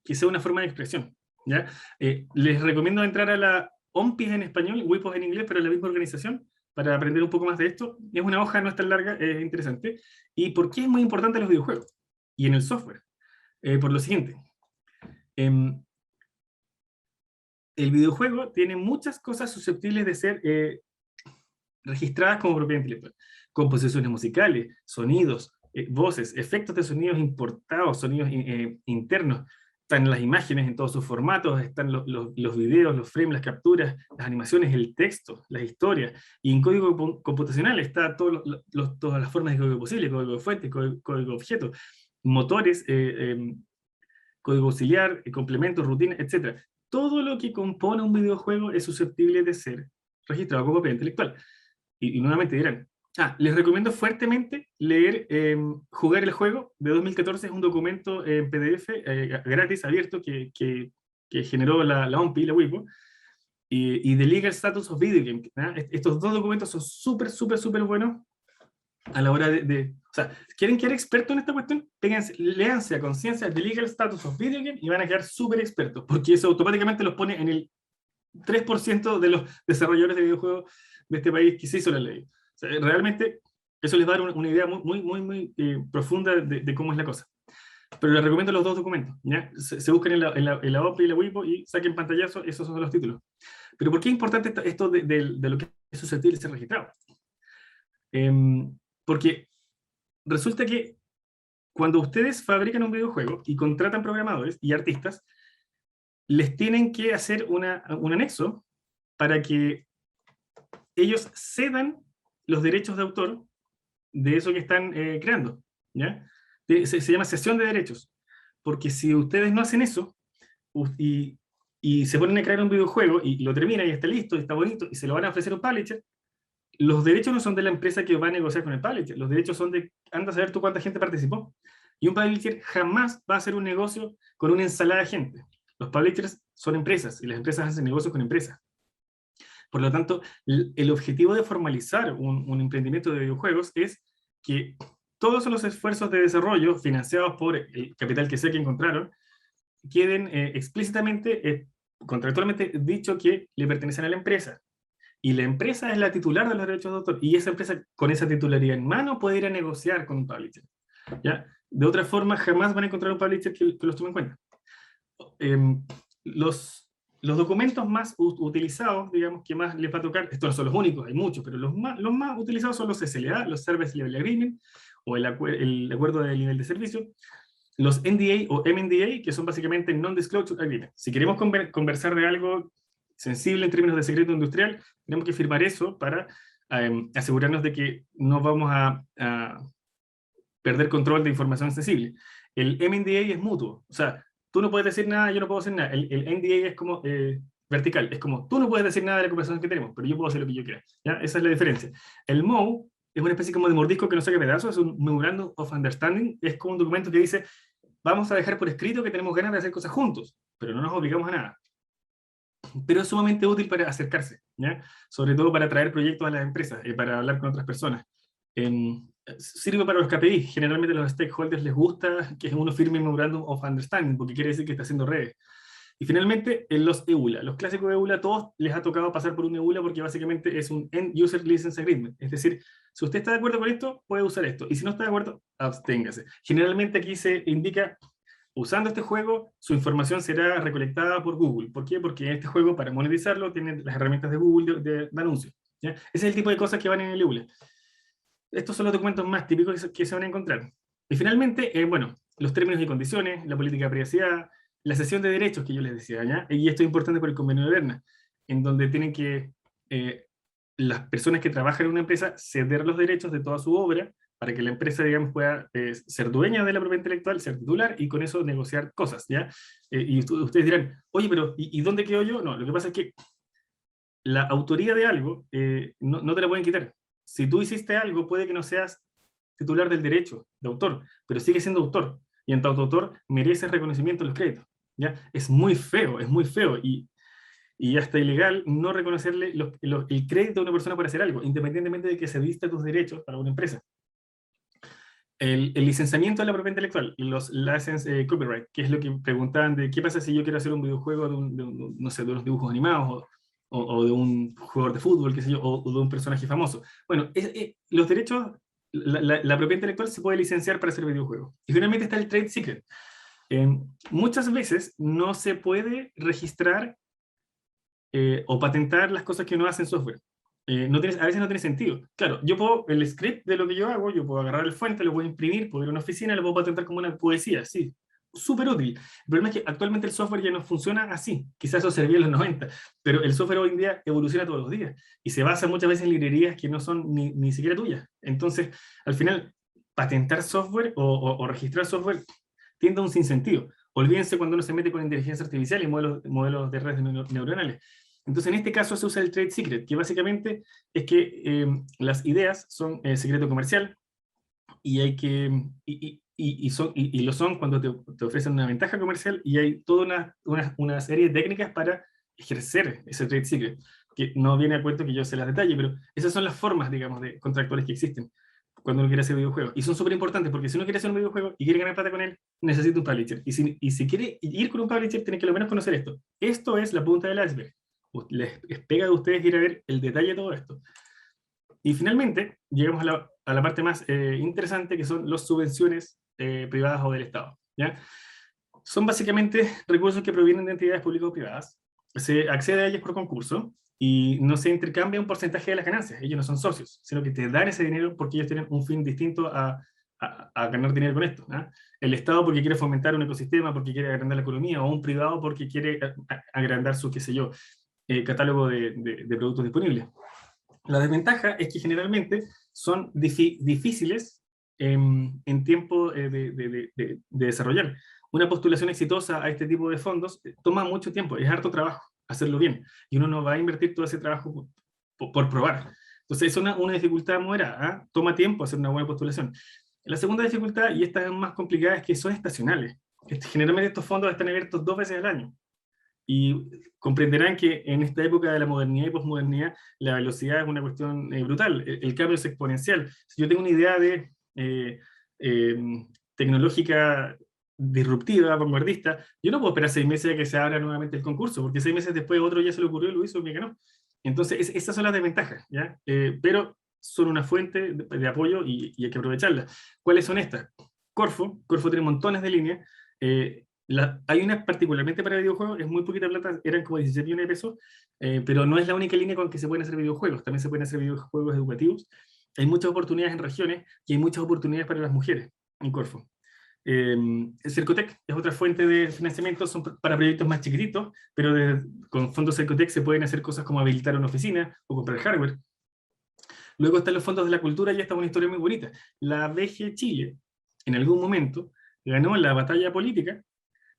sea una forma de expresión, ¿ya? Les recomiendo entrar a la OMPIS en español, WIPOS en inglés, pero la misma organización, para aprender un poco más de esto. Es una hoja, no es tan larga, es interesante. ¿Y por qué es muy importante en los videojuegos? Y en el software. Por lo siguiente. El videojuego tiene muchas cosas susceptibles de ser registradas como propiedad intelectual. Composiciones musicales, sonidos, voces, efectos de sonidos importados, sonidos internos. Están las imágenes en todos sus formatos, están los videos, los frames, las capturas, las animaciones, el texto, las historias. Y en código computacional está todas las formas de código posible, código de fuente, código objeto, motores, código auxiliar, complementos, rutinas, etc. Todo lo que compone un videojuego es susceptible de ser registrado como propiedad intelectual. Y nuevamente dirán, les recomiendo fuertemente leer Jugar el Juego de 2014, es un documento en PDF gratis, abierto, que generó la OMPI, la WIPO, y The Legal Status of Video Game. Estos 2 documentos son súper buenos a la hora o sea, ¿quieren quedar expertos en esta cuestión? Léanse a conciencia The Legal Status of Video Game y van a quedar súper expertos, porque eso automáticamente los pone en el 3% de los desarrolladores de videojuegos de este país que se hizo la ley. O sea, realmente eso les va a dar una idea muy profunda de cómo es la cosa. Pero les recomiendo los 2 documentos, ¿ya? Se buscan en la OPI y la WIPO y saquen pantallazo, esos son los títulos. Pero ¿por qué es importante esto de lo que es susceptible de ser registrado? Porque resulta que cuando ustedes fabrican un videojuego y contratan programadores y artistas, les tienen que hacer un anexo para que ellos cedan los derechos de autor de eso que están creando, ¿ya? Se llama cesión de derechos, porque si ustedes no hacen eso, y se ponen a crear un videojuego, y lo terminan, y está listo, y está bonito, y se lo van a ofrecer a un publisher, los derechos no son de la empresa que va a negociar con el publisher, los derechos son de, anda a saber tú cuánta gente participó. Y un publisher jamás va a hacer un negocio con una ensalada de gente. Los publishers son empresas, y las empresas hacen negocios con empresas. Por lo tanto, el objetivo de formalizar un emprendimiento de videojuegos es que todos los esfuerzos de desarrollo financiados por el capital que sea que encontraron queden explícitamente, contractualmente dicho que le pertenecen a la empresa. Y la empresa es la titular de los derechos de autor, y esa empresa con esa titularidad en mano puede ir a negociar con un publisher, ¿ya? De otra forma, jamás van a encontrar un publisher que los tome en cuenta. Los documentos más utilizados, digamos, que más les va a tocar, estos no son los únicos, hay muchos, pero los más utilizados son los SLA, los Service Level Agreement, o el acuerdo de nivel de servicio, los NDA o MNDA, que son básicamente Non-Disclosure Agreement. Si queremos conversar de algo sensible en términos de secreto industrial, tenemos que firmar eso para asegurarnos de que no vamos a perder control de información sensible. El MNDA es mutuo, o sea, tú no puedes decir nada, yo no puedo decir nada. El NDA es como vertical, es como, tú no puedes decir nada de la conversación que tenemos, pero yo puedo hacer lo que yo quiera, ¿ya? Esa es la diferencia. El MOU es una especie como de mordisco que no saca pedazos, es un Memorandum of Understanding, es como un documento que dice, vamos a dejar por escrito que tenemos ganas de hacer cosas juntos, pero no nos obligamos a nada. Pero es sumamente útil para acercarse, ¿ya? Sobre todo para traer proyectos a las empresas, para hablar con otras personas. Sirve para los KPI, generalmente a los stakeholders les gusta que uno firme un Memorandum of Understanding, porque quiere decir que está haciendo redes. Y finalmente, los EULA, los clásicos EULA, todos les ha tocado pasar por un EULA porque básicamente es un End User License Agreement, es decir, si usted está de acuerdo con esto, puede usar esto, y si no está de acuerdo, absténgase. Generalmente aquí se indica, usando este juego, su información será recolectada por Google. ¿Por qué? Porque este juego, para monetizarlo, tiene las herramientas de Google de anuncios, ¿ya? Ese es el tipo de cosas que van en el EULA. Estos son los documentos más típicos que se van a encontrar. Y finalmente, bueno, los términos y condiciones, la política de privacidad, la cesión de derechos que yo les decía, ¿ya? Y esto es importante por el convenio de Berna, en donde tienen que las personas que trabajan en una empresa ceder los derechos de toda su obra para que la empresa, digamos, pueda ser dueña de la propiedad intelectual, ser titular, y con eso negociar cosas, ¿ya? Y ustedes dirán, oye, pero ¿y dónde quedo yo? No, lo que pasa es que la autoría de algo no te la pueden quitar. Si tú hiciste algo, puede que no seas titular del derecho de autor, pero sigue siendo autor, y en tanto autor mereces reconocimiento en los créditos, ¿ya? Es muy feo, y hasta ilegal no reconocerle el crédito a una persona por hacer algo, independientemente de que se vista tus derechos para una empresa. El licenciamiento de la propiedad intelectual, los license copyright, que es lo que preguntaban de qué pasa si yo quiero hacer un videojuego no sé, de unos dibujos animados, o de un jugador de fútbol, qué sé yo, o de un personaje famoso. Bueno, los derechos, la propiedad intelectual se puede licenciar para hacer videojuegos. Y finalmente está el trade secret. Muchas veces no se puede registrar o patentar las cosas que uno hace en software. A veces no tiene sentido. Claro, yo puedo, el script de lo que yo hago, yo puedo agarrar el fuente, lo puedo imprimir, puedo ir a una oficina, lo puedo patentar como una poesía, sí, súper útil. El problema es que actualmente el software ya no funciona así. Quizás eso servía en los 90, pero el software hoy en día evoluciona todos los días y se basa muchas veces en librerías que no son ni siquiera tuyas. Entonces, al final, patentar software o registrar software tiende a un sinsentido. Olvídense cuando uno se mete con inteligencia artificial y modelos de redes neuronales. Entonces, en este caso se usa el trade secret, que básicamente es que las ideas son secreto comercial, y hay que lo son cuando te ofrecen una ventaja comercial, y hay toda una serie de técnicas para ejercer ese trade secret, que no viene a cuento que yo se las detalle, pero esas son las formas, digamos, de contractuales que existen cuando uno quiere hacer videojuegos, y son súper importantes, porque si uno quiere hacer un videojuego y quiere ganar plata con él, necesita un publisher, y si quiere ir con un publisher, tiene que al menos conocer esto. Esto es la punta del iceberg. Les pega de ustedes ir a ver el detalle de todo esto. Y finalmente, llegamos a la parte más interesante, que son las subvenciones privadas o del Estado, ¿ya? Son básicamente recursos que provienen de entidades públicas o privadas, se accede a ellas por concurso, y no se intercambia un porcentaje de las ganancias. Ellos no son socios, sino que te dan ese dinero porque ellos tienen un fin distinto a a ganar dinero con esto. ¿Ah? El Estado porque quiere fomentar un ecosistema, porque quiere agrandar la economía, o un privado porque quiere agrandar su, qué sé yo, catálogo de productos disponibles. La desventaja es que generalmente son difíciles en tiempo de desarrollar. Una postulación exitosa a este tipo de fondos toma mucho tiempo, es harto trabajo hacerlo bien, y uno no va a invertir todo ese trabajo por probar. Entonces es una dificultad moderada, ¿eh? Toma tiempo hacer una buena postulación. La segunda dificultad, y esta es más complicada, es que son estacionales. Generalmente estos fondos están abiertos 2 veces al año. Y comprenderán que en esta época de la modernidad y posmodernidad, la velocidad es una cuestión brutal. El cambio es exponencial. Si yo tengo una idea tecnológica disruptiva, vanguardista, yo no puedo esperar 6 meses a que se abra nuevamente el concurso, porque 6 meses después otro ya se le ocurrió, lo hizo y me ganó. Entonces, esas son las desventajas, ¿ya? Pero son una fuente de apoyo y hay que aprovecharlas. ¿Cuáles son estas? Corfo tiene montones de líneas. Hay una particularmente para videojuegos, es muy poquita plata, eran como 16 millones de pesos, pero no es la única línea con que se pueden hacer videojuegos, también se pueden hacer videojuegos educativos. Hay muchas oportunidades en regiones y hay muchas oportunidades para las mujeres en Corfo. Cercotec es otra fuente de financiamiento, son para proyectos más chiquititos, pero con fondos Cercotec se pueden hacer cosas como habilitar una oficina o comprar hardware. Luego están los fondos de la cultura y esta es una historia muy bonita. La VG Chile, en algún momento, ganó la batalla política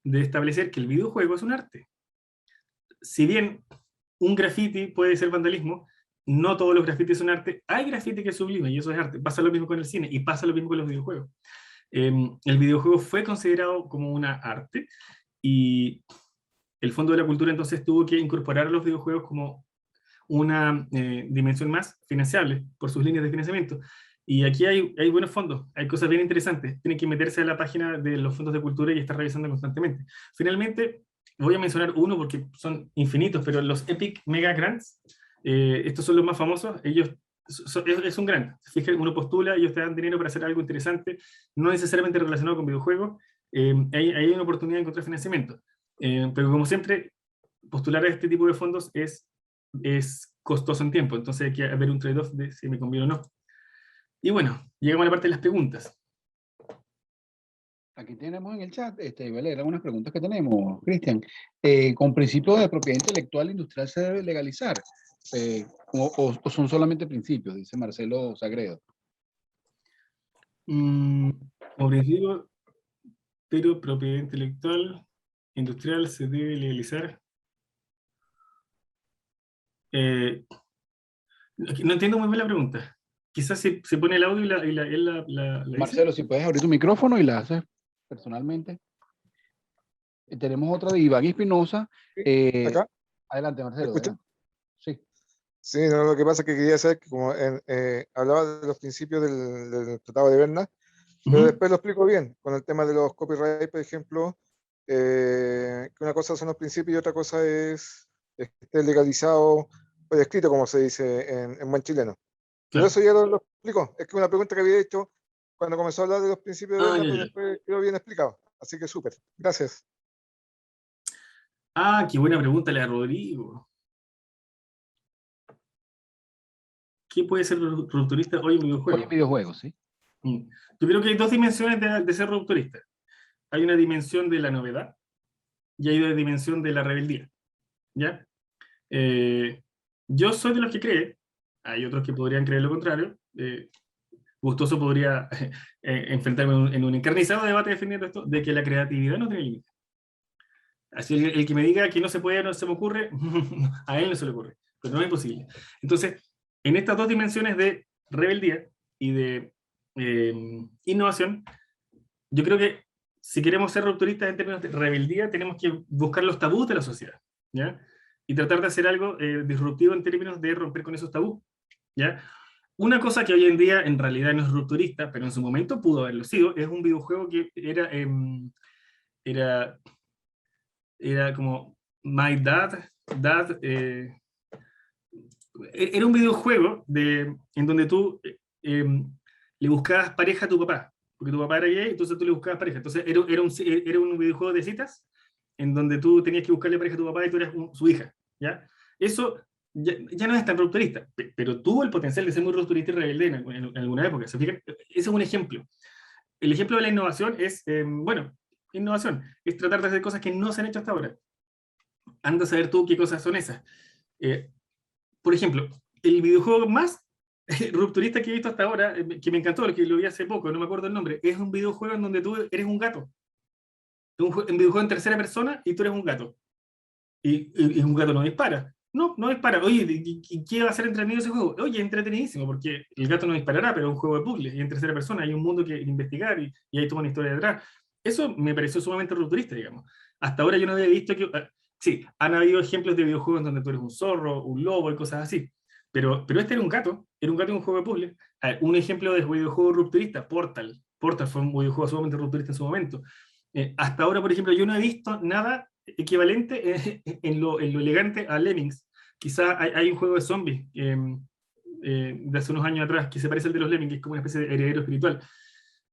de establecer que el videojuego es un arte. Si bien un graffiti puede ser vandalismo, no todos los grafitis son arte. Hay graffiti que es sublime y eso es arte. Pasa lo mismo con el cine y pasa lo mismo con los videojuegos. El videojuego fue considerado como una arte y el Fondo de la Cultura entonces tuvo que incorporar a los videojuegos como una dimensión más financiable por sus líneas de financiamiento. Y aquí hay buenos fondos, hay cosas bien interesantes. Tienen que meterse a la página de los fondos de cultura y estar revisando constantemente. Finalmente, voy a mencionar uno porque son infinitos, pero los Epic Mega Grants, estos son los más famosos. Ellos es un grant. Fíjense, uno postula, ellos te dan dinero para hacer algo interesante, no necesariamente relacionado con videojuegos. Hay una oportunidad de encontrar financiamiento. Pero como siempre, postular a este tipo de fondos es costoso en tiempo, entonces hay que haber un trade-off de si me conviene o no. Y bueno, llegamos a la parte de las preguntas. Aquí tenemos en el chat, voy a leer algunas preguntas que tenemos, Cristian. ¿Con principios de propiedad intelectual industrial se debe legalizar? ¿O son solamente principios? Dice Marcelo Sagredo. Como principio, pero propiedad intelectual industrial se debe legalizar. No entiendo muy bien la pregunta. Quizás se pone el audio y él la Marcelo, si puedes abrir tu micrófono y la haces personalmente. Tenemos otra de Iván Espinosa. ¿Acá? Adelante, Marcelo. ¿Me escucha? Adelante. Sí. Sí, no, lo que pasa es que quería saber que como hablaba de los principios del Tratado de Berna, pero después lo explico bien, con el tema de los copyright, por ejemplo, que una cosa son los principios y otra cosa es que esté legalizado o escrito, como se dice en buen chileno. Pero eso ya lo explico. Es que una pregunta que había hecho cuando comenzó a hablar de los principios de Berna, pero después quedó bien explicado. Así que súper. Gracias. Qué buena pregunta la de Rodrigo. ¿Qué puede ser rupturista hoy en videojuegos? Hoy en videojuegos, sí. Yo creo que hay dos dimensiones de ser rupturista. Hay una dimensión de la novedad y hay una dimensión de la rebeldía. ¿Ya? Yo soy de los que cree, hay otros que podrían creer lo contrario, gustoso podría enfrentarme en un encarnizado debate defendiendo esto, de que la creatividad no tiene límite. Así el que me diga que no se puede, no se me ocurre, a él no se le ocurre, pero no es posible. Entonces, en estas dos dimensiones de rebeldía y de innovación, yo creo que si queremos ser rupturistas en términos de rebeldía, tenemos que buscar los tabús de la sociedad, ¿ya? Y tratar de hacer algo disruptivo en términos de romper con esos tabús, ¿ya? Una cosa que hoy en día en realidad no es rupturista, pero en su momento pudo haberlo sido, es un videojuego que era como My Dad, era un videojuego en donde tú le buscabas pareja a tu papá, porque tu papá era gay, entonces tú le buscabas pareja. Entonces era un videojuego de citas, en donde tú tenías que buscarle pareja a tu papá y tú eras su hija, ¿ya? Eso ya no es tan rupturista, pero tuvo el potencial de ser muy rupturista y rebelde en alguna época. ¿Se fijan? Ese es un ejemplo. el ejemplo de la innovación es, bueno, innovación, es tratar de hacer cosas que no se han hecho hasta ahora. Anda a saber tú qué cosas son esas. Por ejemplo, el videojuego más rupturista que he visto hasta ahora, que me encantó, que lo vi hace poco, no me acuerdo el nombre, es un videojuego en donde tú eres un gato. Un videojuego en tercera persona y tú eres un gato. Y un gato no dispara. No dispara. Oye, ¿y qué va a ser entretenido ese juego? Oye, entretenidísimo, porque el gato no disparará, pero es un juego de puzzles, y en tercera persona hay un mundo que investigar, y hay toda una historia detrás. Eso me pareció sumamente rupturista, digamos. Hasta ahora yo no había visto que... sí, han habido ejemplos de videojuegos donde tú eres un zorro, un lobo y cosas así. Pero este era un gato en un juego de puzzles. Un ejemplo de videojuego rupturista, Portal. Portal fue un videojuego sumamente rupturista en su momento. Hasta ahora, por ejemplo, yo no he visto nada equivalente en lo elegante a Lemmings. Quizá hay un juego de zombies de hace unos años atrás que se parece al de los Lemmings, que es como una especie de heredero espiritual.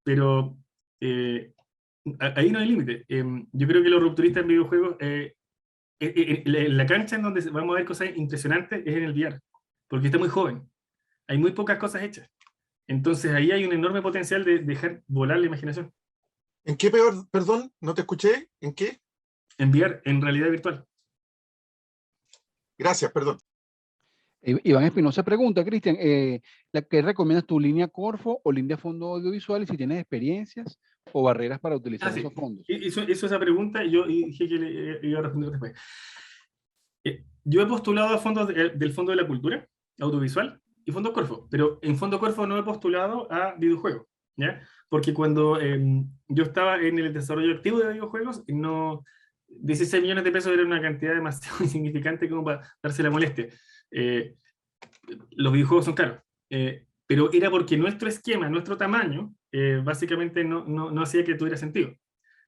Pero ahí no hay límite. Yo creo que los rupturistas en videojuegos, la cancha en donde vamos a ver cosas impresionantes es en el VR, porque está muy joven. Hay muy pocas cosas hechas. Entonces ahí hay un enorme potencial de dejar volar la imaginación. ¿En qué peor? Perdón, no te escuché. ¿En qué? En VR, en realidad virtual. Gracias, perdón. Iván Espinosa pregunta, Cristian, ¿qué recomiendas tu línea Corfo o línea fondo audiovisual y si tienes experiencias o barreras para utilizar Sí. esos fondos? Hizo esa pregunta y yo dije que le iba a responder después. Yo he postulado a fondos del Fondo de la Cultura Audiovisual y Fondo Corfo, pero en Fondo Corfo no he postulado a videojuegos, ¿ya? Porque cuando yo estaba en el desarrollo activo de videojuegos, 16 millones de pesos era una cantidad demasiado insignificante como para darse la molestia. Los videojuegos son caros, pero era porque nuestro esquema, nuestro tamaño, básicamente no hacía que tuviera sentido.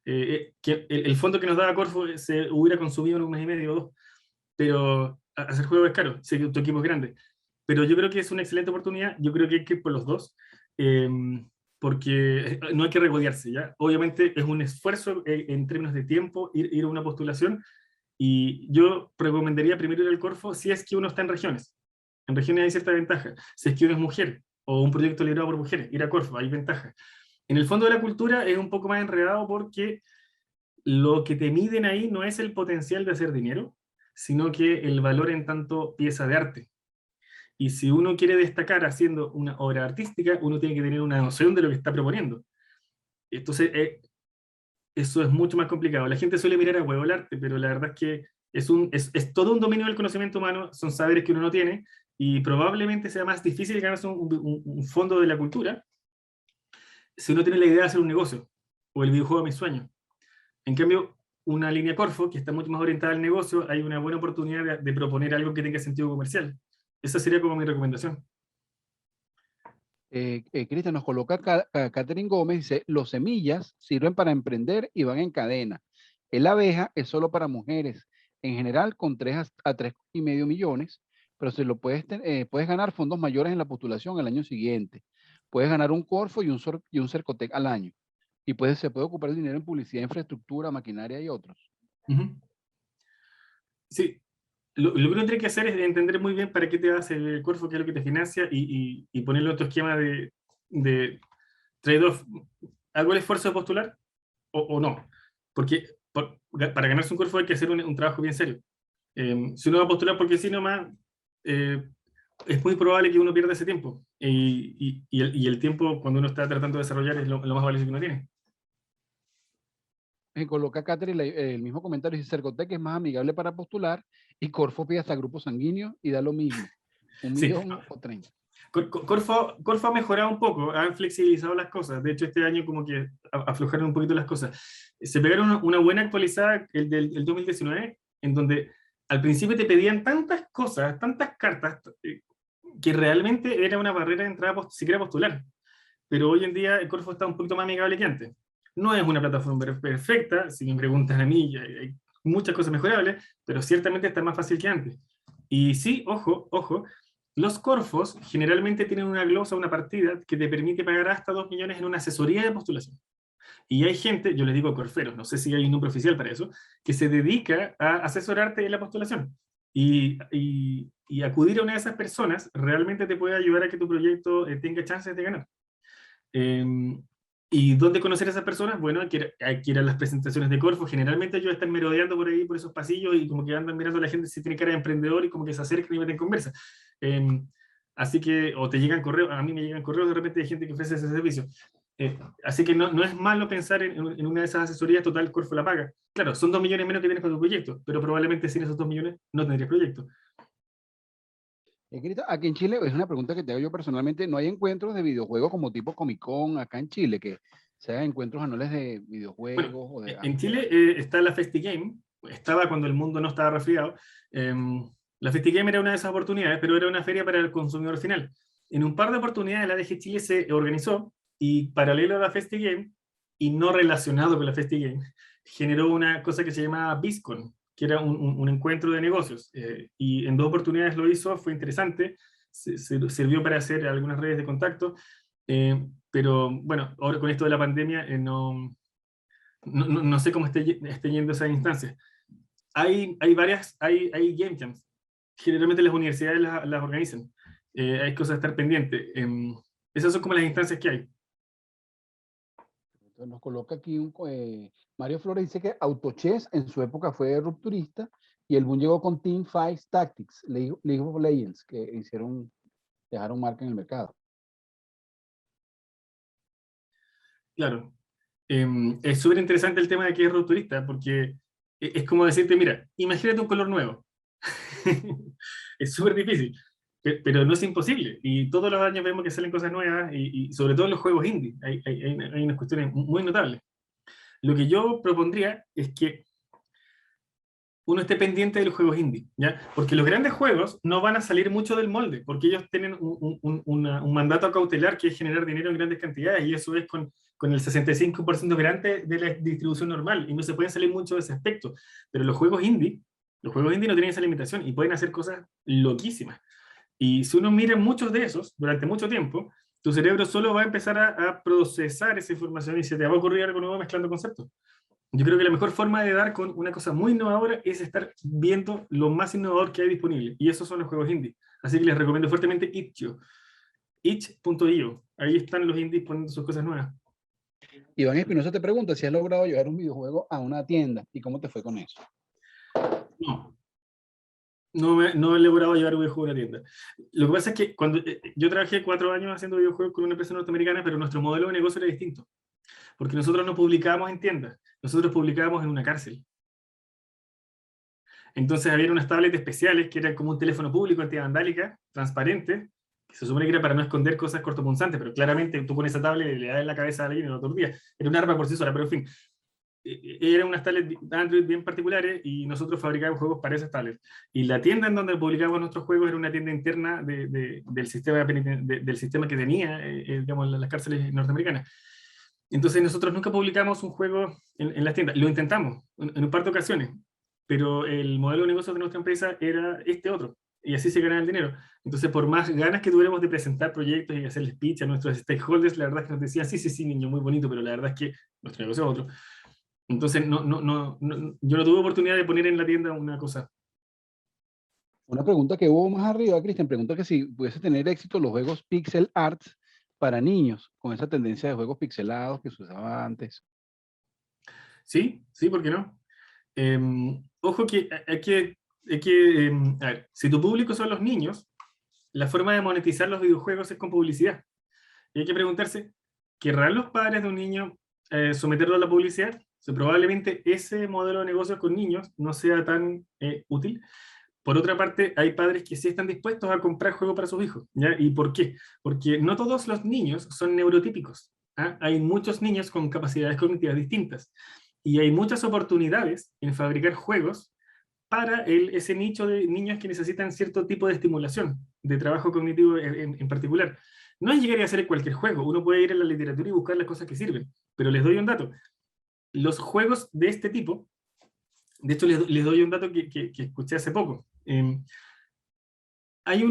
Que el fondo que nos daba Corfo se hubiera consumido en un mes y medio o dos, pero hacer juegos es caro, si tu equipo es grande. Pero yo creo que es una excelente oportunidad, yo creo que hay que ir por los dos, porque no hay que regodearse, ¿ya? Obviamente es un esfuerzo en términos de tiempo ir a una postulación, y yo recomendaría primero ir al Corfo si es que uno está en regiones. En regiones hay cierta ventaja. Si es que uno es mujer, o un proyecto liderado por mujeres, ir a Corfo, hay ventaja. En el Fondo de la Cultura es un poco más enredado porque lo que te miden ahí no es el potencial de hacer dinero, sino que el valor en tanto pieza de arte. Y si uno quiere destacar haciendo una obra artística, uno tiene que tener una noción de lo que está proponiendo. Entonces, eso es mucho más complicado. La gente suele mirar a huevo el arte, pero la verdad es que es todo un dominio del conocimiento humano, son saberes que uno no tiene, y probablemente sea más difícil ganarse un fondo de la cultura si uno tiene la idea de hacer un negocio, o el videojuego de mis sueños. En cambio, una línea Corfo, que está mucho más orientada al negocio, hay una buena oportunidad de proponer algo que tenga sentido comercial. Esa sería como mi recomendación. Cristian, nos coloca Catherine Gómez, dice, los semillas sirven para emprender y van en cadena. El abeja es solo para mujeres, en general con 3 a 3,5 millones, pero se lo puedes ganar fondos mayores en la postulación el año siguiente. Puedes ganar un Corfo y un Cercotec al año. Y se puede ocupar el dinero en publicidad, infraestructura, maquinaria y otros. Sí, lo que uno tiene que hacer es entender muy bien para qué te hace el Corfo, qué es lo que te financia, y ponerlo en tu esquema de trade-off. ¿Hago el esfuerzo de postular o no? Porque para ganarse un Corfo hay que hacer un trabajo bien serio. Si uno va a postular porque sí nomás, es muy probable que uno pierda ese tiempo. Y el tiempo, cuando uno está tratando de desarrollar, es lo más valioso que uno tiene. Coloca Catherine el mismo comentario, dice Cercotec es más amigable para postular y Corfo pide hasta grupos sanguíneos y da lo mismo, 1 Sí. millón o 30. Corfo ha mejorado un poco, han flexibilizado las cosas. De hecho, este año como que aflojaron un poquito las cosas. Se pegaron una buena actualizada, el del 2019, en donde al principio te pedían tantas cosas, tantas cartas, que realmente era una barrera de entrada si quería postular. Pero hoy en día el Corfo está un poquito más amigable que antes. No es una plataforma perfecta, si me preguntas a mí, hay muchas cosas mejorables, pero ciertamente está más fácil que antes. Y sí, ojo, los Corfos generalmente tienen una glosa, una partida, que te permite pagar hasta 2 millones en una asesoría de postulación. Y hay gente, yo les digo corferos, no sé si hay un nombre oficial para eso, que se dedica a asesorarte en la postulación. Y acudir a una de esas personas realmente te puede ayudar a que tu proyecto tenga chances de ganar. ¿Y dónde conocer a esas personas? Bueno, hay que ir a las presentaciones de Corfo. Generalmente ellos están merodeando por ahí, por esos pasillos, y como que andan mirando a la gente si tiene cara de emprendedor y como que se acercan y meten conversa. Así que, o te llegan correos, a mí me llegan correos de repente de gente que ofrece ese servicio. Así que no es malo pensar en una de esas asesorías. Total, Corfo la paga. Claro, son 2 millones menos que tienes para tu proyecto, pero probablemente sin esos 2 millones no tendrías proyecto. Cristian, aquí en Chile, es una pregunta que te hago yo personalmente, ¿no hay encuentros de videojuegos como tipo Comic Con acá en Chile, que sean encuentros anuales de videojuegos? Bueno, O de... en Chile está la FestiGame, estaba cuando el mundo no estaba resfriado. La FestiGame era una de esas oportunidades, pero era una feria para el consumidor final. En un par de oportunidades la DG Chile se organizó, y paralelo a la FestiGame, y no relacionado con la FestiGame, generó una cosa que se llamaba BISCON, que era un encuentro de negocios, y en 2 oportunidades lo hizo, fue interesante, sirvió para hacer algunas redes de contacto, pero bueno, ahora con esto de la pandemia no sé cómo esté yendo esas instancias. Hay game jams, generalmente las universidades las organizan, hay cosas a estar pendientes, esas son como las instancias que hay. Nos coloca aquí Mario Flores dice que Autochess en su época fue rupturista y el boom llegó con Team Fight Tactics, League of Legends, que dejaron marca en el mercado. Claro. Es súper interesante el tema de que es rupturista, porque es como decirte, mira, imagínate un color nuevo. Es súper difícil, pero no es imposible. Y todos los años vemos que salen cosas nuevas, y sobre todo en los juegos indie. Hay unas cuestiones muy notables. Lo que yo propondría es que uno esté pendiente de los juegos indie, ¿ya? Porque los grandes juegos no van a salir mucho del molde, porque ellos tienen un mandato cautelar que es generar dinero en grandes cantidades, y eso es con el 65% grande de la distribución normal, y no se pueden salir mucho de ese aspecto. Pero los juegos indie no tienen esa limitación y pueden hacer cosas loquísimas. Y si uno mira muchos de esos durante mucho tiempo, tu cerebro solo va a empezar a procesar esa información, y se te va a ocurrir algo nuevo mezclando conceptos. Yo creo que la mejor forma de dar con una cosa muy innovadora es estar viendo lo más innovador que hay disponible, y esos son los juegos indie. Así que les recomiendo fuertemente itch.io. Itch.io. Ahí están los indies poniendo sus cosas nuevas. Iván Espinosa te pregunta si has logrado llevar un videojuego a una tienda y cómo te fue con eso. No he logrado llevar un videojuego a una tienda. Lo que pasa es que cuando yo trabajé 4 años haciendo videojuegos con una empresa norteamericana, pero nuestro modelo de negocio era distinto. Porque nosotros no publicábamos en tiendas, nosotros publicábamos en una cárcel. Entonces había unas tablets especiales que eran como un teléfono público antivandálica, transparente, que se supone que era para no esconder cosas cortopunzantes, pero claramente tú pones esa tablet y le das en la cabeza a alguien el otro día. Era un arma por sí sola, pero en fin. Eran unas tablets Android bien particulares, y nosotros fabricábamos juegos para esas tablets. Y la tienda en donde publicábamos nuestros juegos era una tienda interna del sistema que tenía, digamos, las cárceles norteamericanas. Entonces nosotros nunca publicamos un juego en las tiendas. Lo intentamos en un par de ocasiones, pero el modelo de negocio de nuestra empresa era este otro, y así se ganaba el dinero. Entonces, por más ganas que tuviéramos de presentar proyectos y hacerles pitch a nuestros stakeholders, la verdad es que nos decían, sí, niño, muy bonito, pero la verdad es que nuestro negocio es otro. Entonces, yo no tuve oportunidad de poner en la tienda una cosa. Una pregunta que hubo más arriba, Cristian, pregunta que si pudiese tener éxito los juegos pixel arts para niños, con esa tendencia de juegos pixelados que se usaba antes. Sí, ¿por qué no? Ojo que a ver, si tu público son los niños, la forma de monetizar los videojuegos es con publicidad. Y hay que preguntarse, ¿querrán los padres de un niño someterlo a la publicidad? O sea, probablemente ese modelo de negocio con niños no sea tan útil. Por otra parte, hay padres que sí están dispuestos a comprar juegos para sus hijos, ¿ya? ¿Y por qué? Porque no todos los niños son neurotípicos, ¿ah? Hay muchos niños con capacidades cognitivas distintas, y hay muchas oportunidades en fabricar juegos para ese nicho de niños que necesitan cierto tipo de estimulación, de trabajo cognitivo en particular. No es llegar a hacer cualquier juego, uno puede ir a la literatura y buscar las cosas que sirven, pero les doy un dato. Los juegos de este tipo, de hecho les doy un dato que escuché hace poco. Hay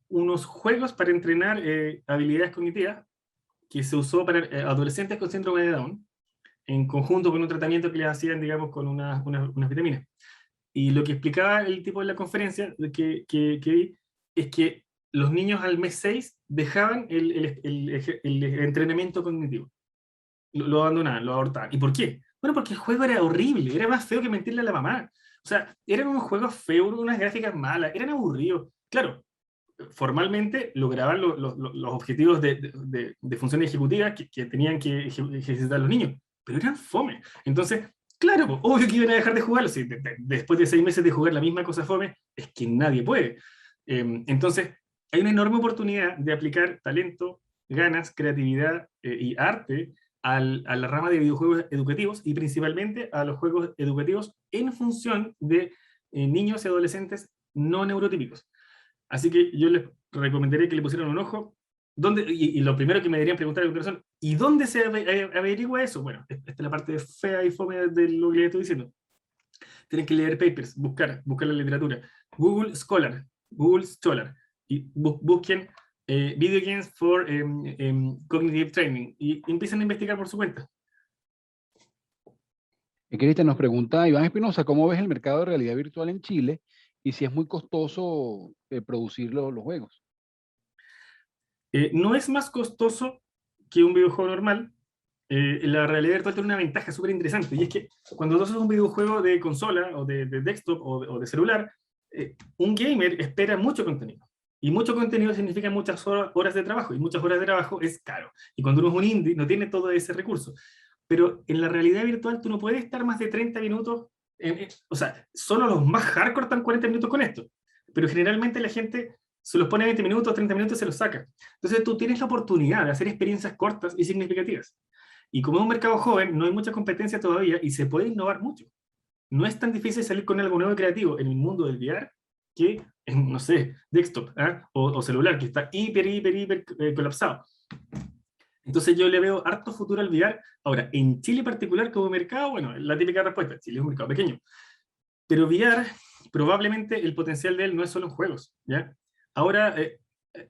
unos juegos para entrenar habilidades cognitivas que se usó para adolescentes con síndrome de Down, en conjunto con un tratamiento que les hacían, digamos, con unas vitaminas. Y lo que explicaba el tipo de la conferencia que vi es que los niños al mes 6 dejaban el entrenamiento cognitivo. lo abandonaban, lo abortaban. ¿Y por qué? Bueno, porque el juego era horrible, era más feo que mentirle a la mamá. O sea, eran unos juegos feos, unas gráficas malas, eran aburridos. Claro, formalmente lograban los objetivos de funciones ejecutivas que tenían que ejercitar los niños, pero eran fome. Entonces, claro, pues, obvio que iban a dejar de jugarlo. Si después de 6 meses de jugar la misma cosa fome, es que nadie puede. Entonces, hay una enorme oportunidad de aplicar talento, ganas, creatividad y arte a la rama de videojuegos educativos y principalmente a los juegos educativos en función de niños y adolescentes no neurotípicos. Así que yo les recomendaría que le pusieran un ojo. Y lo primero que me deberían preguntar a continuación, ¿y dónde se averigua eso? Bueno, esta es la parte fea y fome de lo que les estoy diciendo. Tienen que leer papers, buscar la literatura. Google Scholar, y busquen Video Games for Cognitive Training, y empiezan a investigar por su cuenta. Cristian, nos pregunta Iván Espinosa, ¿cómo ves el mercado de realidad virtual en Chile y si es muy costoso producir los juegos? No es más costoso que un videojuego normal. La realidad virtual tiene una ventaja súper interesante, y es que cuando tú haces un videojuego de consola, o de desktop, o de celular, un gamer espera mucho contenido. Y mucho contenido significa muchas horas de trabajo, y muchas horas de trabajo es caro. Y cuando uno es un indie, no tiene todo ese recurso. Pero en la realidad virtual tú no puedes estar más de 30 minutos, o sea, solo los más hardcore están 40 minutos con esto. Pero generalmente la gente se los pone 20 minutos, 30 minutos y se los saca. Entonces tú tienes la oportunidad de hacer experiencias cortas y significativas. Y como es un mercado joven, no hay mucha competencia todavía y se puede innovar mucho. No es tan difícil salir con algo nuevo y creativo en el mundo del VR que en, no sé, desktop o celular, que está hiper colapsado. Entonces yo le veo harto futuro al VR. Ahora, en Chile en particular como mercado, bueno, la típica respuesta, Chile es un mercado pequeño. Pero VR, probablemente el potencial de él no es solo en juegos, ¿ya? Ahora,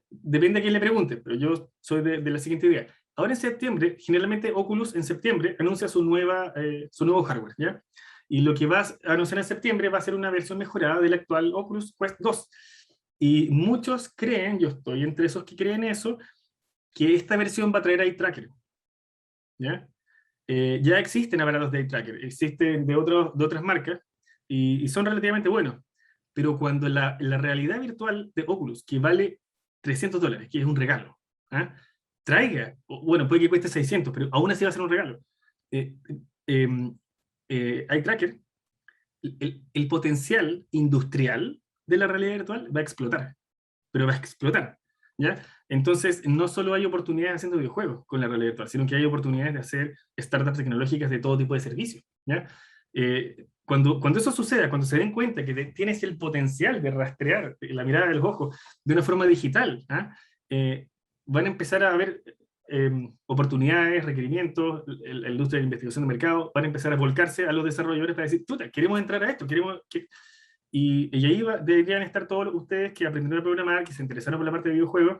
depende a quién le pregunte, pero yo soy de la siguiente idea. Ahora en septiembre, generalmente Oculus en septiembre anuncia su nuevo hardware, ¿ya? Y lo que va a anunciar en septiembre va a ser una versión mejorada del actual Oculus Quest 2. Y muchos creen, yo estoy entre esos que creen eso, que esta versión va a traer eye tracker, ¿ya? Ya existen aparatos de eye tracker, existen de otras marcas, y son relativamente buenos. Pero cuando la realidad virtual de Oculus, que vale $300, que es un regalo, traiga, bueno, puede que cueste 600, pero aún así va a ser un regalo, eye tracker, el potencial industrial de la realidad virtual va a explotar, pero va a explotar, ¿ya? Entonces, no solo hay oportunidades haciendo videojuegos con la realidad virtual, sino que hay oportunidades de hacer startups tecnológicas de todo tipo de servicios, ¿ya? Cuando eso suceda, cuando se den cuenta que tienes el potencial de rastrear la mirada de los ojos de una forma digital, van a empezar a haber oportunidades, requerimientos, la industria de investigación de mercado van a empezar a volcarse a los desarrolladores para decir, chuta, queremos entrar a esto, y ahí deberían estar todos ustedes que aprendieron a programar, que se interesaron por la parte de videojuegos,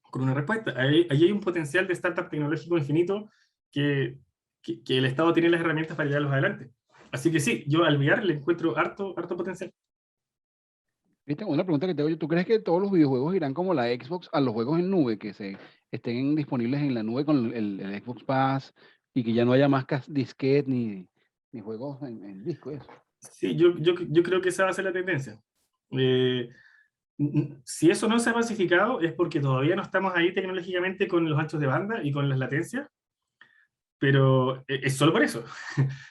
con una respuesta. Ahí hay un potencial de startup tecnológico infinito que el Estado tiene las herramientas para llevarlos adelante. Así que sí, yo al VR le encuentro harto potencial. Una pregunta que te hago yo, ¿tú crees que todos los videojuegos irán como la Xbox a los juegos en nube, que estén disponibles en la nube con el Xbox Pass y que ya no haya más disquete ni juegos en disco? Eso. Sí, yo creo que esa va a ser la tendencia. Si eso no se ha masificado es porque todavía no estamos ahí tecnológicamente con los anchos de banda y con las latencias, pero es solo por eso,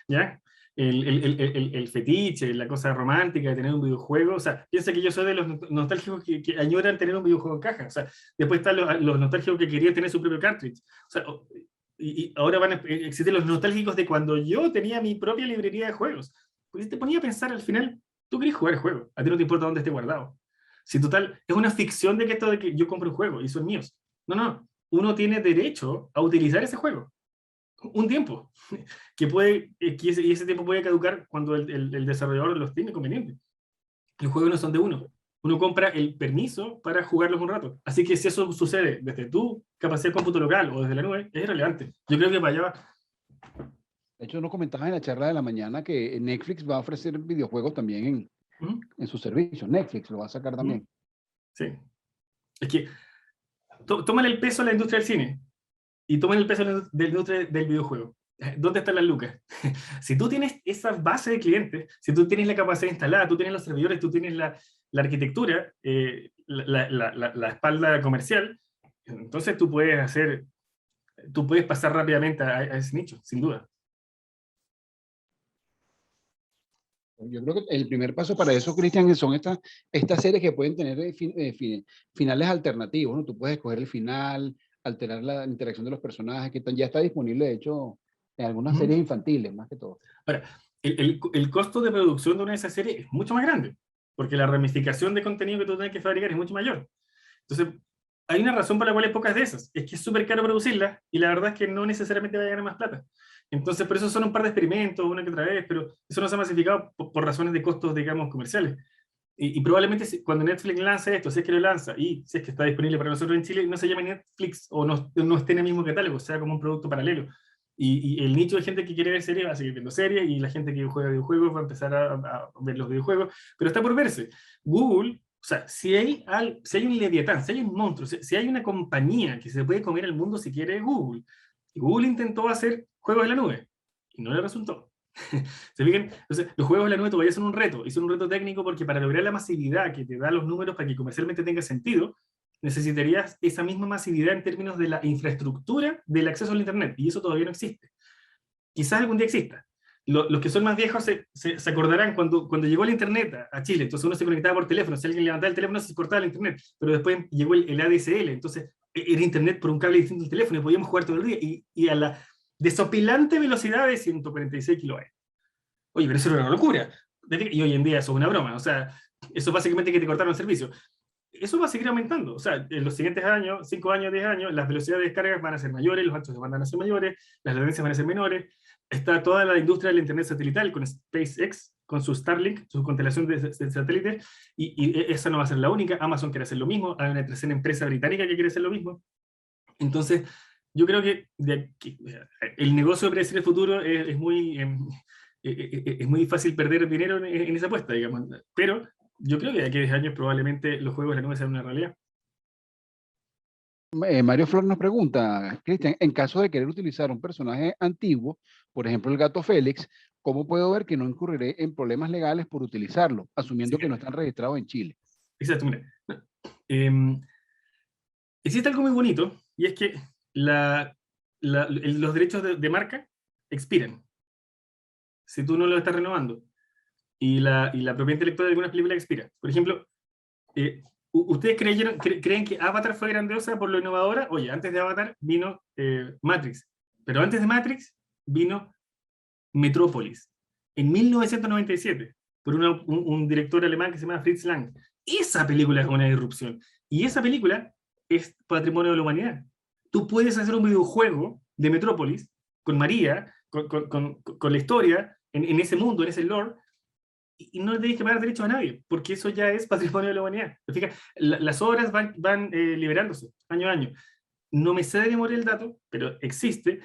¿ya? El fetiche, la cosa romántica de tener un videojuego, o sea, piensa que yo soy de los nostálgicos que añoran tener un videojuego en caja, o sea, después están los nostálgicos que querían tener su propio cartridge, o sea, y ahora van a existir los nostálgicos de cuando yo tenía mi propia librería de juegos. Porque te ponía a pensar al final, tú querés jugar el juego, a ti no te importa dónde esté guardado. Si total, es una ficción de que esto de que yo compro un juego y son míos. No, uno tiene derecho a utilizar ese juego. Un tiempo, y ese tiempo puede caducar cuando el desarrollador los tiene conveniente. Los juegos no son de uno. Uno compra el permiso para jugarlos un rato. Así que si eso sucede desde tu capacidad de cómputo local o desde la nube, es irrelevante. Yo creo que para allá va. De hecho, nos comentabas en la charla de la mañana que Netflix va a ofrecer videojuegos también en sus servicios. Netflix lo va a sacar también. Sí. Es que tómale el peso a la industria del cine. y tomen el peso del industria del videojuego. ¿Dónde están las lucas? Si tú tienes esa base de clientes, si tú tienes la capacidad instalada, tú tienes los servidores, tú tienes la arquitectura, la espalda comercial, entonces tú puedes pasar rápidamente a ese nicho, sin duda. Yo creo que el primer paso para eso, Cristian, son estas series que pueden tener finales alternativos, ¿no? Tú puedes escoger el final, alterar la interacción de los personajes, que ya está disponible, de hecho, en algunas series infantiles, más que todo. Ahora, el costo de producción de una de esas series es mucho más grande, porque la ramificación de contenido que tú tienes que fabricar es mucho mayor. Entonces, hay una razón por la cual hay pocas de esas, es que es súper caro producirlas, y la verdad es que no necesariamente va a ganar más plata. Entonces, por eso son un par de experimentos, una que otra vez, pero eso no se ha masificado por razones de costos, digamos, comerciales. Y probablemente cuando Netflix lance esto, si es que lo lanza, y si es que está disponible para nosotros en Chile, no se llame Netflix o no esté en el mismo catálogo, sea como un producto paralelo. Y el nicho de gente que quiere ver series va a seguir viendo series, y la gente que juega videojuegos va a empezar a ver los videojuegos, pero está por verse. Google, o sea, si hay un leviatán, si hay un monstruo, si hay una compañía que se puede comer el mundo si quiere, es Google. Y Google intentó hacer juegos en la nube, y no le resultó. ¿Se fijan? Entonces, los juegos en la nube todavía son un reto, y son un reto técnico porque para lograr la masividad que te da los números para que comercialmente tenga sentido, necesitarías esa misma masividad en términos de la infraestructura del acceso al Internet, y eso todavía no existe. Quizás algún día exista. Los que son más viejos se acordarán cuando llegó el Internet a Chile, entonces uno se conectaba por teléfono, si alguien levantaba el teléfono se cortaba el Internet, pero después llegó el ADSL, entonces era Internet por un cable distinto al teléfono y podíamos jugar todo el día, y a la desopilante velocidad de 146 kilobytes. Oye, pero eso era una locura. Y hoy en día eso es una broma. O sea, eso básicamente que te cortaron el servicio. Eso va a seguir aumentando. O sea, en los siguientes años, 5 años, 10 años, las velocidades de descarga van a ser mayores, los anchos de banda van a ser mayores, las latencias van a ser menores. Está toda la industria del Internet satelital con SpaceX, con su Starlink, su constelación de satélites, y esa no va a ser la única. Amazon quiere hacer lo mismo, hay una tercera empresa británica que quiere hacer lo mismo. Entonces, yo creo que el negocio de predecir el futuro es muy fácil perder dinero en esa apuesta, digamos. Pero yo creo que de aquí a 10 años probablemente los juegos de la nube sean una realidad. Mario Flor nos pregunta, Cristian, en caso de querer utilizar un personaje antiguo, por ejemplo el gato Félix, ¿cómo puedo ver que no incurriré en problemas legales por utilizarlo, asumiendo que no están registrados en Chile? Exacto, mira. Existe algo muy bonito, y es que los derechos de marca expiran si tú no lo estás renovando, y la propiedad intelectual de algunas películas expira. Por ejemplo, ¿ustedes creen que Avatar fue grandiosa por lo innovadora? Oye, antes de Avatar vino Matrix, pero antes de Matrix vino Metrópolis, en 1997, por un director alemán que se llama Fritz Lang. Esa película es una disrupción, y esa película es patrimonio de la humanidad. Tú puedes hacer un videojuego de Metrópolis, con María, con la historia, en ese mundo, en ese lore, y no le tienes que pagar derechos a nadie, porque eso ya es patrimonio de la humanidad. Fíjate, las obras van liberándose año a año. No me sé de memoria el dato, pero existe.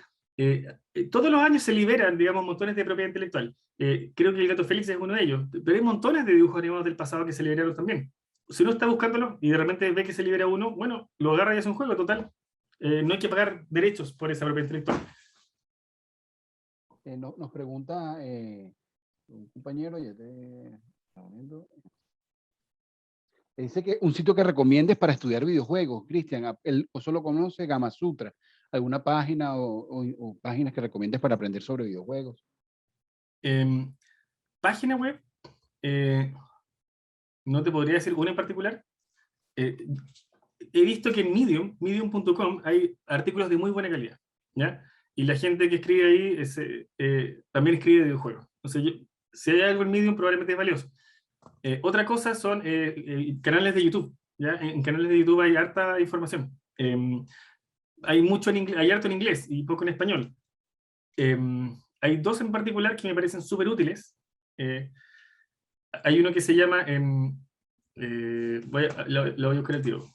Todos los años se liberan, digamos, montones de propiedad intelectual. Creo que el gato Félix es uno de ellos, pero hay montones de dibujos animados del pasado que se liberaron también. Si uno está buscándolo y de repente ve que se libera uno, bueno, lo agarra y hace un juego, total. No hay que pagar derechos por esa propiedad intelectual. Nos pregunta un compañero, dice que un sitio que recomiendes para estudiar videojuegos, Cristian, él solo conoce Gama Sutra, alguna página o páginas que recomiendes para aprender sobre videojuegos. Página web, no te podría decir una en particular. He visto que en medium.com hay artículos de muy buena calidad, ¿ya? Y la gente que escribe ahí también escribe de videojuegos. Entonces, si hay algo en Medium, probablemente es valioso. Otra cosa son canales de YouTube, ¿ya? En canales de YouTube hay harta información. Hay mucho en inglés, hay harto en inglés y poco en español. Hay dos en particular que me parecen súper útiles. Hay uno que se llama, lo voy a buscar el tiro.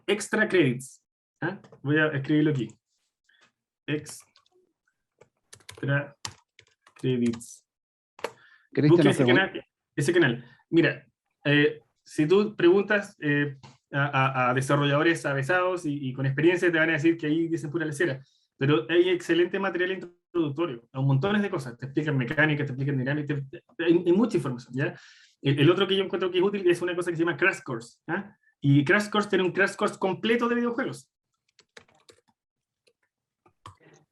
Extra Credits. ¿Ah? Voy a escribirlo aquí. Extra Credits. Busca ese canal. Mira, si tú preguntas a desarrolladores avesados y con experiencia te van a decir que ahí dicen pura lecera. Pero hay excelente material introductorio, a montones de cosas. Te explican mecánica, te explican dinámica, hay mucha información, ¿ya? El otro que yo encuentro que es útil es una cosa que se llama Crash Course, ¿ya? Y Crash Course tiene un Crash Course completo de videojuegos.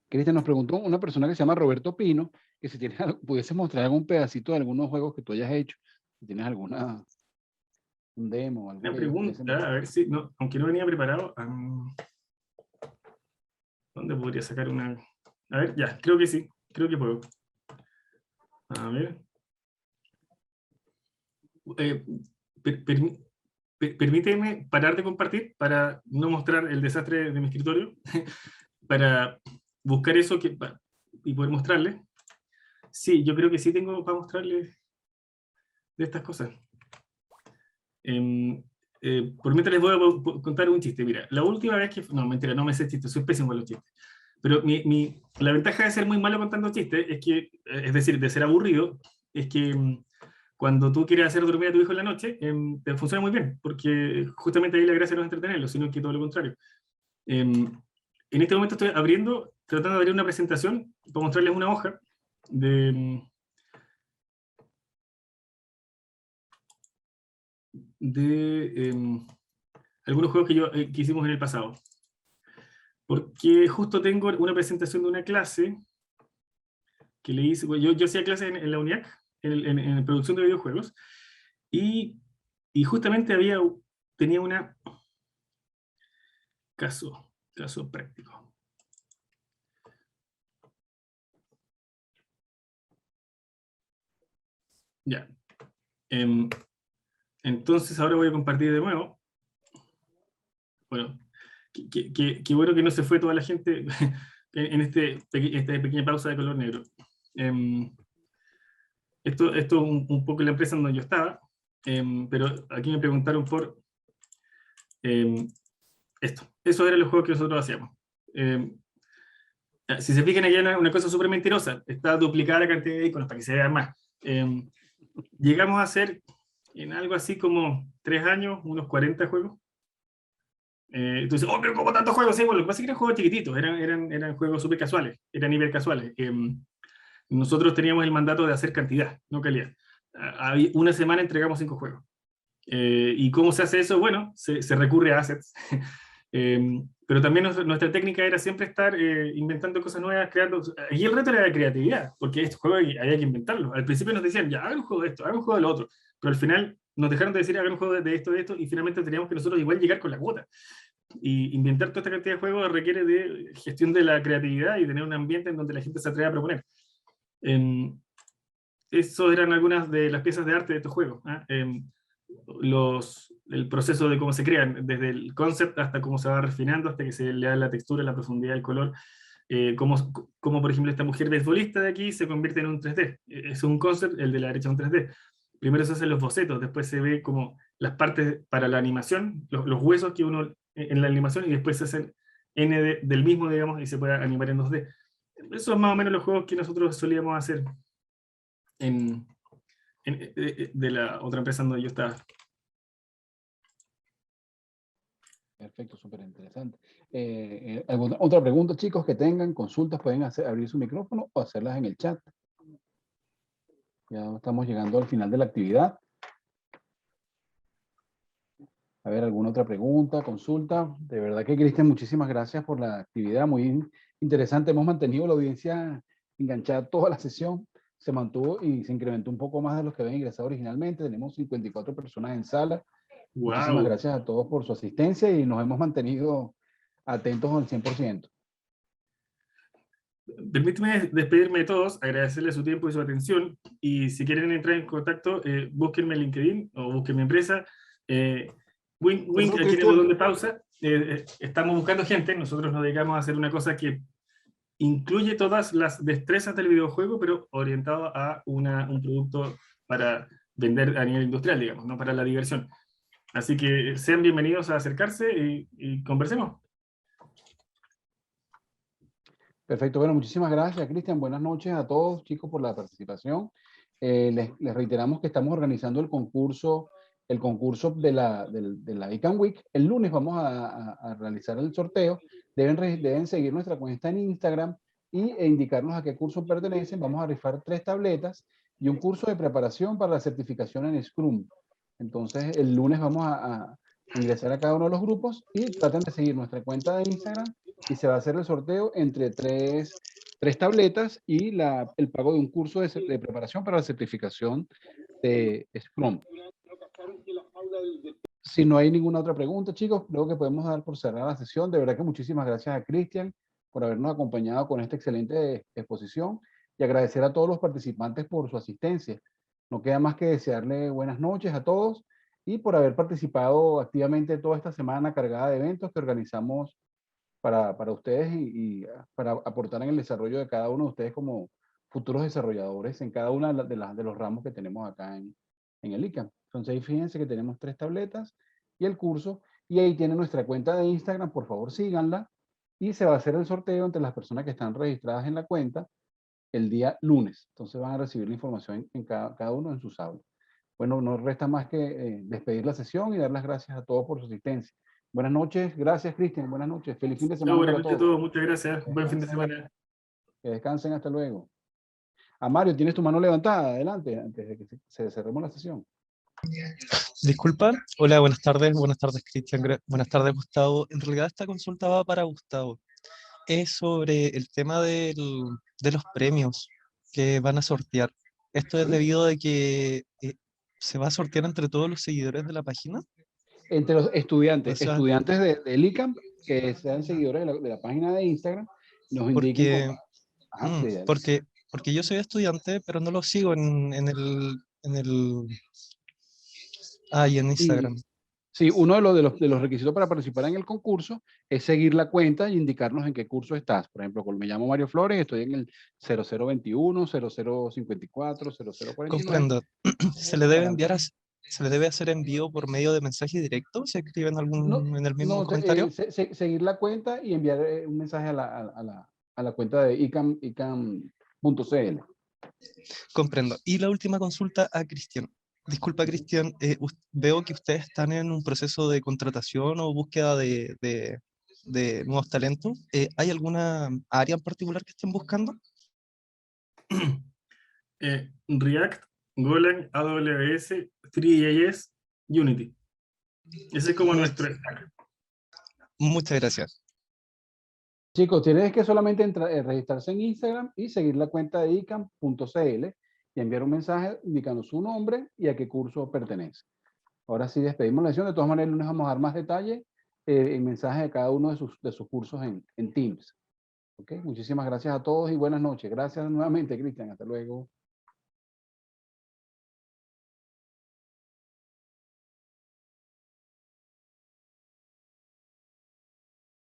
Cristian, nos preguntó una persona que se llama Roberto Pino, que si tienes, pudiese mostrar algún pedacito de algunos juegos que tú hayas hecho, si tienes alguna, un demo, algo Una que ellos pudiesen pregunta, a ver si, no, aunque no venía preparado, ¿dónde podría sacar una? A ver, ya, creo que sí, creo que puedo. A ver. Permíteme parar de compartir para no mostrar el desastre de mi escritorio, para buscar eso y poder mostrarles. Sí, yo creo que sí tengo para mostrarles de estas cosas. Por mientras les voy a contar un chiste. Mira, la última vez que... No, mentira, no me sé chistes, soy pésimo con los chistes. Pero la ventaja de ser muy malo contando chistes es que, es decir, de ser aburrido, es que cuando tú quieres hacer dormir a tu hijo en la noche, te funciona muy bien, porque justamente ahí la gracia no es entretenerlo, sino que todo lo contrario. En este momento estoy tratando de abrir una presentación para mostrarles una hoja de algunos juegos que hicimos en el pasado. Porque justo tengo una presentación de una clase que le hice, yo hacía clases en la UNIAC, en producción de videojuegos, y justamente tenía una caso práctico. Ya. Entonces ahora voy a compartir de nuevo. Bueno, qué bueno que no se fue toda la gente en esta pequeña pausa de color negro. Esto es un poco la empresa en donde yo estaba, pero aquí me preguntaron por esto. Esos eran los juegos que nosotros hacíamos. Si se fijan, aquí hay una cosa súper mentirosa. Está duplicada la cantidad de iconos para que se vean más. Llegamos a hacer en algo así como 3 años, unos 40 juegos. Entonces, oh, pero ¿cómo tantos juegos? Sí, bueno, lo que pasa es que eran juegos chiquititos, eran juegos súper casuales, eran nivel casuales. Nosotros teníamos el mandato de hacer cantidad, no calidad. Una semana entregamos 5 juegos. ¿Y cómo se hace eso? Bueno, se recurre a assets. Pero también nuestra técnica era siempre estar inventando cosas nuevas, creando. Y el reto era la creatividad, porque estos juegos había que inventarlos. Al principio nos decían, ya, hagan un juego de esto, hagan un juego de lo otro. Pero al final nos dejaron de decir, hagan un juego de esto, y finalmente teníamos que nosotros igual llegar con la cuota. Y inventar toda esta cantidad de juegos requiere de gestión de la creatividad y tener un ambiente en donde la gente se atreva a proponer. Eso eran algunas de las piezas de arte de estos juegos. El proceso de cómo se crean, desde el concept hasta cómo se va refinando, hasta que se le da la textura, la profundidad, el color. Como por ejemplo esta mujer beisbolista de aquí se convierte en un 3D. Es un concept, el de la derecha es un 3D. Primero se hacen los bocetos, después se ve como las partes para la animación, los huesos que uno en la animación, y después se hacen del mismo, digamos, y se puede animar en 2D. Esos son más o menos los juegos que nosotros solíamos hacer de la otra empresa donde yo estaba. Perfecto, súper interesante. ¿Alguna otra pregunta, chicos, que tengan consultas? Pueden abrir su micrófono o hacerlas en el chat. Ya estamos llegando al final de la actividad. A ver, ¿alguna otra pregunta, consulta? De verdad que, Cristian, muchísimas gracias por la actividad, muy interesante. Hemos mantenido la audiencia enganchada toda la sesión. Se mantuvo y se incrementó un poco más de los que habían ingresado originalmente. Tenemos 54 personas en sala. Wow. Muchísimas gracias a todos por su asistencia y nos hemos mantenido atentos al 100%. Permíteme despedirme de todos, agradecerles su tiempo y su atención, y si quieren entrar en contacto, búsquenme en LinkedIn o busquen mi empresa. Wink, aquí en el botón de pausa. Estamos buscando gente, nosotros nos dedicamos a hacer una cosa que incluye todas las destrezas del videojuego, pero orientado a un producto para vender a nivel industrial, digamos, no para la diversión. Así que sean bienvenidos a acercarse y conversemos. Perfecto, bueno, muchísimas gracias, Cristian. Buenas noches a todos, chicos, por la participación. Les reiteramos que estamos organizando el concurso el concurso de la ICANN Week. El lunes vamos a realizar el sorteo. Deben seguir nuestra cuenta en Instagram e indicarnos a qué curso pertenecen. Vamos a rifar 3 tabletas y un curso de preparación para la certificación en Scrum. Entonces, el lunes vamos a ingresar a cada uno de los grupos y traten de seguir nuestra cuenta de Instagram y se va a hacer el sorteo entre tres tabletas y el pago de un curso de preparación para la certificación de Scrum. Si no hay ninguna otra pregunta, chicos, creo que podemos dar por cerrada la sesión. De verdad que muchísimas gracias a Cristian por habernos acompañado con esta excelente exposición y agradecer a todos los participantes por su asistencia. No queda más que desearle buenas noches a todos y por haber participado activamente toda esta semana cargada de eventos que organizamos para ustedes y para aportar en el desarrollo de cada uno de ustedes como futuros desarrolladores en cada uno de los ramos que tenemos acá en el ICANN. Entonces, fíjense que tenemos 3 tabletas y el curso, y ahí tienen nuestra cuenta de Instagram, por favor síganla, y se va a hacer el sorteo entre las personas que están registradas en la cuenta el día lunes. Entonces van a recibir la información en cada uno en sus aulas. Bueno, no resta más que despedir la sesión y dar las gracias a todos por su asistencia. Buenas noches, gracias Cristian, buenas noches, feliz fin de semana Buenas para noches a todos. todos, muchas gracias. Buen fin de semana. Que descansen, hasta luego. A Mario, tienes tu mano levantada, adelante, antes de que cerremos la sesión. Disculpa. Hola, buenas tardes Cristian, buenas tardes Gustavo. En realidad esta consulta va para Gustavo. Es sobre el tema de los premios que van a sortear. Esto es debido a que se va a sortear entre todos los seguidores de la página. Entre los estudiantes, O sea, estudiantes del ICANN que sean seguidores de la página de Instagram, nos indiquen porque yo soy estudiante, pero no lo sigo en Instagram. Sí, uno de los requisitos para participar en el concurso es seguir la cuenta y indicarnos en qué curso estás. Por ejemplo, me llamo Mario Flores, estoy en el 0021, 0054, 0049. Comprendo. ¿Se le debe hacer envío por medio de mensaje directo? ¿Se escriben en el mismo comentario? Seguir la cuenta y enviar un mensaje a la cuenta de icam.cl. Comprendo. Y la última consulta a Cristian. Disculpa, Cristian, veo que ustedes están en un proceso de contratación o búsqueda de nuevos talentos. ¿Hay alguna área en particular que estén buscando? React, Golang, AWS, 3JS, Unity. Ese es como nuestro stack. Muchas gracias. Chicos, tienes que solamente registrarse en Instagram y seguir la cuenta de icam.cl y enviar un mensaje indicando su nombre y a qué curso pertenece. Ahora sí despedimos la sesión. De todas maneras, el lunes vamos a dar más detalle en mensaje de cada uno de sus cursos en Teams. ¿Okay? Muchísimas gracias a todos y buenas noches. Gracias nuevamente, Cristian. Hasta luego.